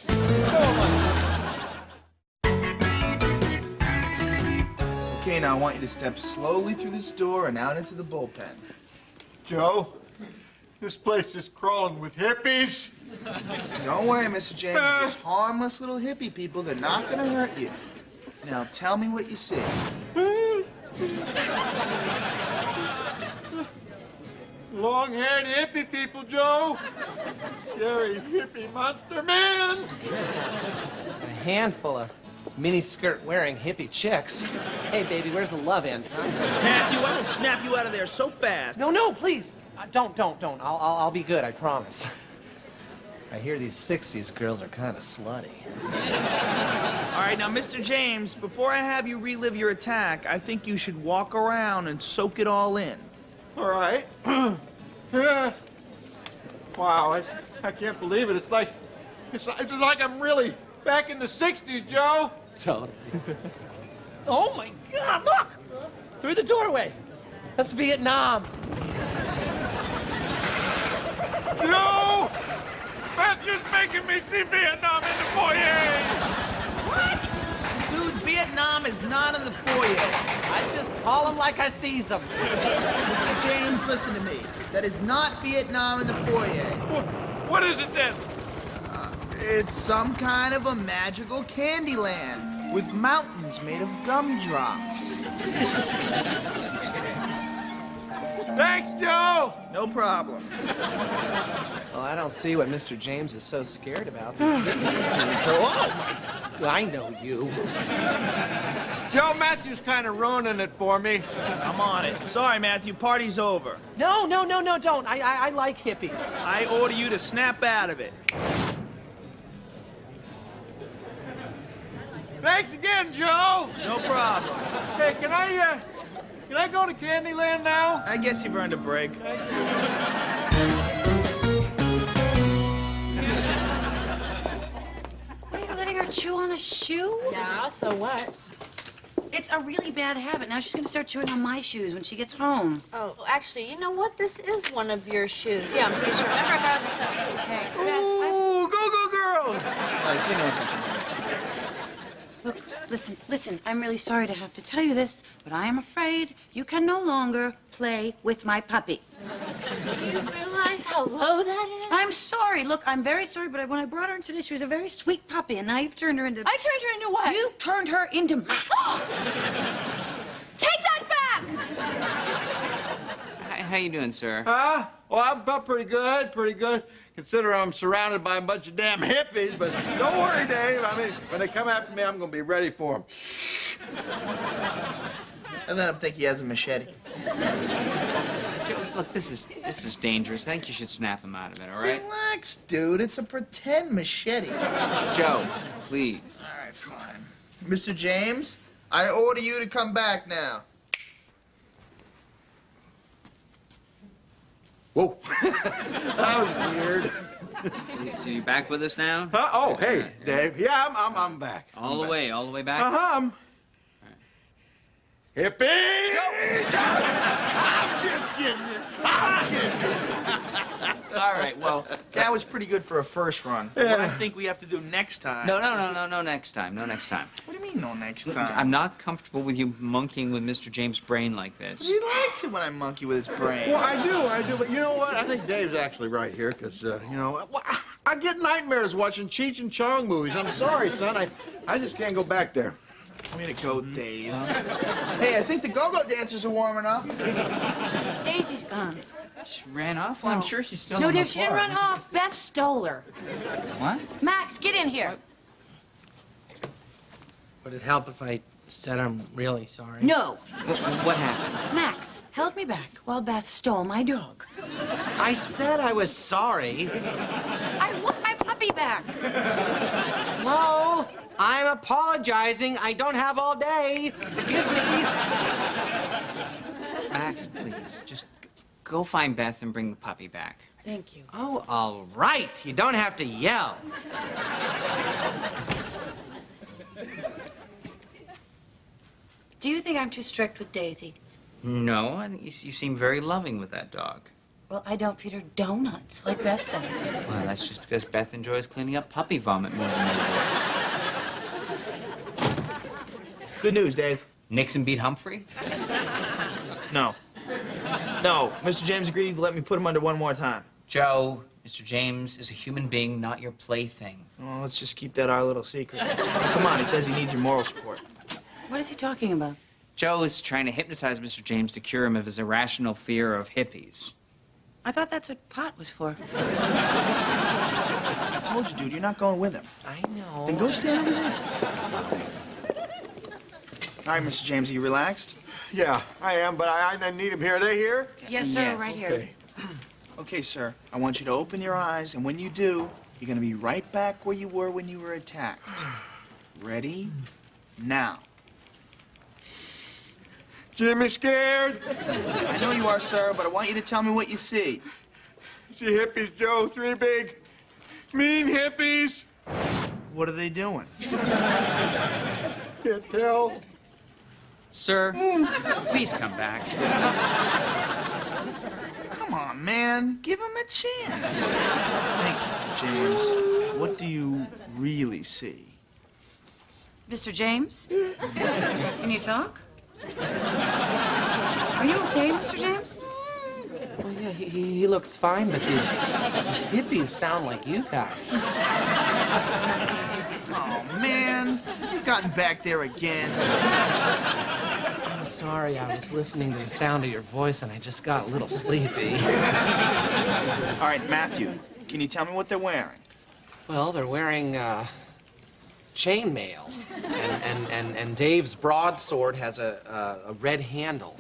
Okay, now I want you to step slowly through this door and out into the bullpen. Joe, This place is crawling with hippies. Don't worry, Mr. James. They're just harmless little hippie people. They're not gonna hurt you. Now tell me what you see. Long-haired hippie people, Joe. Scary hippie monster man. A handful of mini-skirt wearing hippie chicks. Hey, baby, where's the love end, huh? Matthew, I will snap you out of there so fast. No, please. Don't. I'll be good, I promise. I hear these 60s girls are kind of slutty. All right, now, Mr. James, before I have you relive your attack, I think you should walk around and soak it all in. All right. Yeah. Wow, I can't believe it. It's like I'm really back in the 60s, Joe. Totally. Oh, my God, look! Through the doorway. That's Vietnam. Joe! Matthew's making me see Vietnam in the foyer! What? Dude, Vietnam is not in the foyer. I just call them like I sees them. James, listen to me. That is not Vietnam in the foyer. What is it then? It's some kind of a magical candy land with mountains made of gumdrops. Thanks, Joe! No problem. Well, I don't see what Mr. James is so scared about. Oh, I know you. Joe, Matthew's kind of ruining it for me. I'm on it. Sorry, Matthew. Party's over. No, don't. I like hippies. I order you to snap out of it. Thanks again, Joe! No problem. Hey, can I go to Candyland now? I guess you've earned a break. What, are you letting her chew on a shoe? Yeah, so what? It's a really bad habit. Now she's gonna start chewing on my shoes when she gets home. Oh, actually, you know what? This is one of your shoes. Yeah, I'm pretty sure. Remember, I got this up. Okay. Ooh, go girls! Look, listen, I'm really sorry to have to tell you this, but I am afraid you can no longer play with my puppy. Do you realize how low that is? I'm sorry. Look, I'm very sorry, but when I brought her in today, she was a very sweet puppy, and now you've turned her into... I turned her into what? You turned her into Max. Take that back! How you doing, sir? Huh? Well, I'm pretty good. Consider I'm surrounded by a bunch of damn hippies, but don't worry, Dave. I mean, when they come after me, I'm gonna be ready for them. I let him think he has a machete. Joe, look, this is dangerous. I think you should snap him out of it, all right? Relax, dude. It's a pretend machete. Joe, please. All right, fine. Mr. James, I order you to come back now. Whoa. That was weird. So you back with us now? Huh? Oh, hey, Dave. Yeah, I'm back. All the way back? Uh-huh. Hippie! All right, well... That was pretty good for a first run. Yeah. What I think we have to do next time... No, next time. No next time. What do you mean, no next time? I'm not comfortable with you monkeying with Mr. James' brain like this. He likes it when I monkey with his brain. Well, I do, but you know what? I think Dave's actually right here, because, I get nightmares watching Cheech and Chong movies. I'm sorry, son. I just can't go back there. Way to go, Dave. Hey, I think the go-go dancers are warming up. Daisy's gone. She ran off? Well, I'm sure she's still No, on the Dave, she didn't floor. run off. Beth stole her. What? Max, get in here. Would it help if I said I'm really sorry? No. What happened? Max, held me back while Beth stole my dog. I said I was sorry. I want my puppy back. No, I'm apologizing. I don't have all day. Forgive me. Max, please, just go find Beth and bring the puppy back. Thank you. Oh, all right. You don't have to yell. Do you think I'm too strict with Daisy? No, I think you seem very loving with that dog. Well, I don't feed her donuts like Beth does. Well, that's just because Beth enjoys cleaning up puppy vomit more than you do. Good news, Dave. Nixon beat Humphrey? No. No, Mr. James agreed to let me put him under one more time. Joe, Mr. James is a human being, not your plaything. Well, let's just keep that our little secret. Come on, he says he needs your moral support. What is he talking about? Joe is trying to hypnotize Mr. James to cure him of his irrational fear of hippies. I thought that's what pot was for. I told you, dude, you're not going with him. I know. Then go stand over there. All right, Mr. James, are you relaxed? Yeah, I am, but I need him here. Are they here? Yes, sir, right here. Okay. Okay, sir, I want you to open your eyes, and when you do, you're gonna be right back where you were when you were attacked. Ready? Now. Jimmy scared? I know you are, sir, but I want you to tell me what you see. See hippies, Joe. 3 big, mean hippies. What are they doing? Can't tell. Sir, please come back. Come on, man. Give him a chance. Hey, Mr. James, what do you really see? Mr. James? Can you talk? Are you okay, Mr. James? Well, yeah, he looks fine, but these hippies sound like you guys. Oh, man. You've gotten back there again. I'm sorry, I was listening to the sound of your voice and I just got a little sleepy. All right, Matthew, can you tell me what they're wearing? Well, they're wearing, chainmail. And Dave's broadsword has a red handle.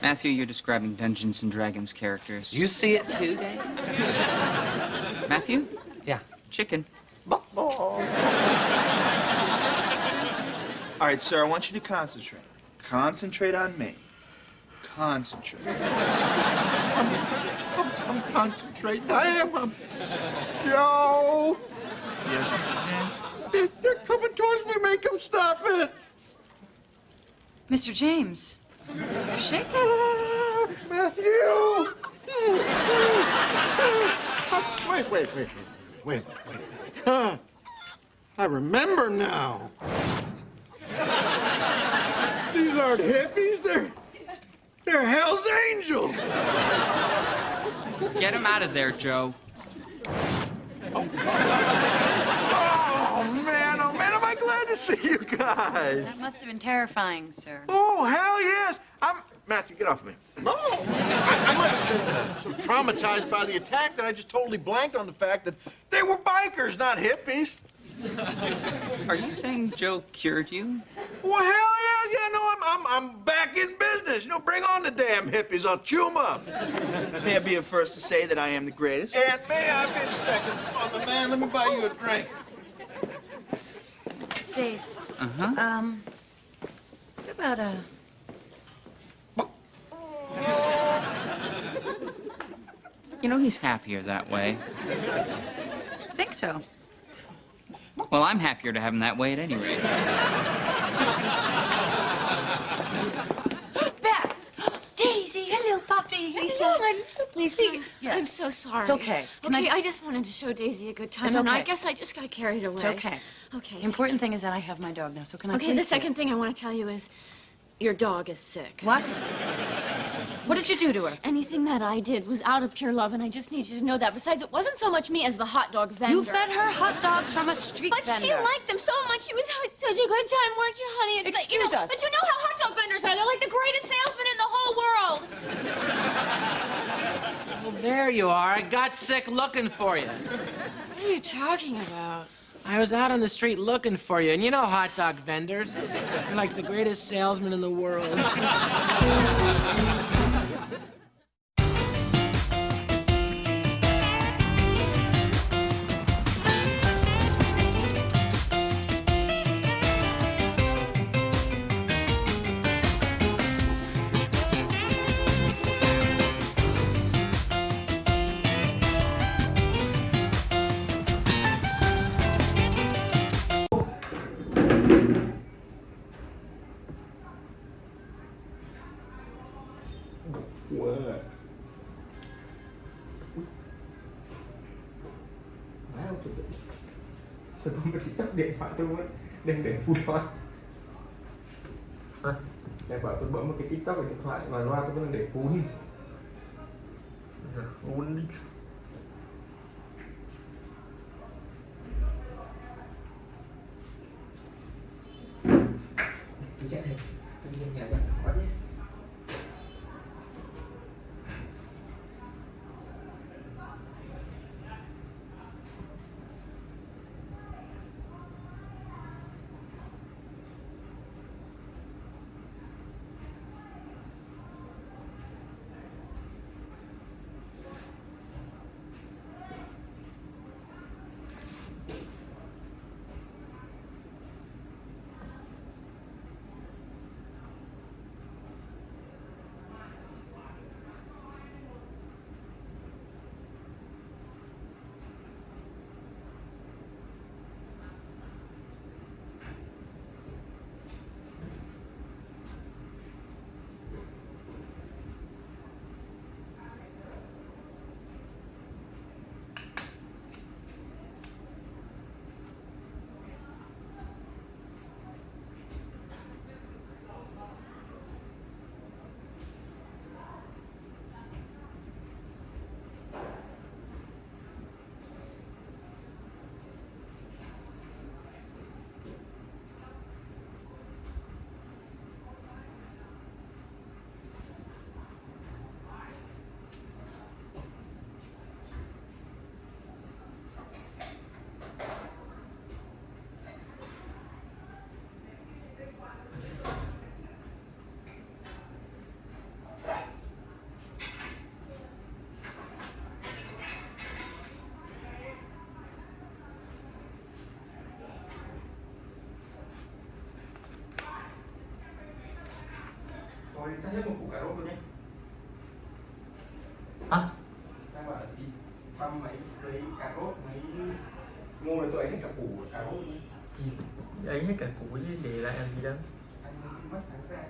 Matthew, you're describing Dungeons and Dragons characters. You see it too, Dave? Matthew? Yeah. Chicken. All right, sir, I want you to concentrate. Concentrate on me. Concentrate. I'm concentrating. I am. Joe. Yes, Mr. James? They're coming towards me. Make them stop it. Mr. James, you're shaking. Matthew. Wait. Huh. I remember now. These aren't hippies. They're Hell's Angels. Get him out of there, Joe. Oh, man, am I glad to see you guys. That must have been terrifying, sir. Oh, hell yes. Matthew, get off me. No. I'm so traumatized by the attack that I just totally blanked on the fact that they were bikers, not hippies. Are you saying Joe cured you? Well, hell yeah. Yeah, no, I'm back in business. Bring on the damn hippies. I'll chew them up. May I be the first to say that I am the greatest? And may I be the second? Oh, man, let me buy you a drink. Dave. Uh-huh. What about You know, he's happier that way. I think so. Well, I'm happier to have him that way at any rate. Beth! Daisy, hello, puppy. Lisa. Lisa, Yes. I'm so sorry. It's okay. Can Okay, I I just wanted to show Daisy a good time, It's and I okay. guess I just got carried away. It's okay. Okay. The important thing is that I have my dog now, so can I Okay, please the see second it? thing I want to tell you is your dog is sick. What? What did you do to her? Anything that I did was out of pure love, and I just need you to know that. Besides, it wasn't so much me as the hot dog vendor. You fed her hot dogs from a street But vendor. she liked them so much. She was having such a good time, weren't you, honey? It's like, Excuse us. But you know how hot dog vendors are. They're like the greatest salesmen in the whole world. Well, there you are. I got sick looking for you. What are you talking about? I was out on the street looking for you, and you know hot dog vendors. They're like the greatest salesmen in the world. What? Tôi không biết tắt điện thoại tôi muốn đừng để phút thôi. Em bảo tôi bấm một cái TikTok ở điện thoại mà loa tôi vẫn để phun. Giờ phun đi. Tôi chạy này, tôi đi nhà quá nhé. Tôi sẽ hết một củ cà rốt luôn nhé. Hả? Đang bảo là chị thăm mấy lấy cà rốt, mấy ngô là tôi ấy hết cả củ cà rốt luôn. Chị ấy hết cả củ chứ để lại làm gì đâu. Anh mất sáng ra.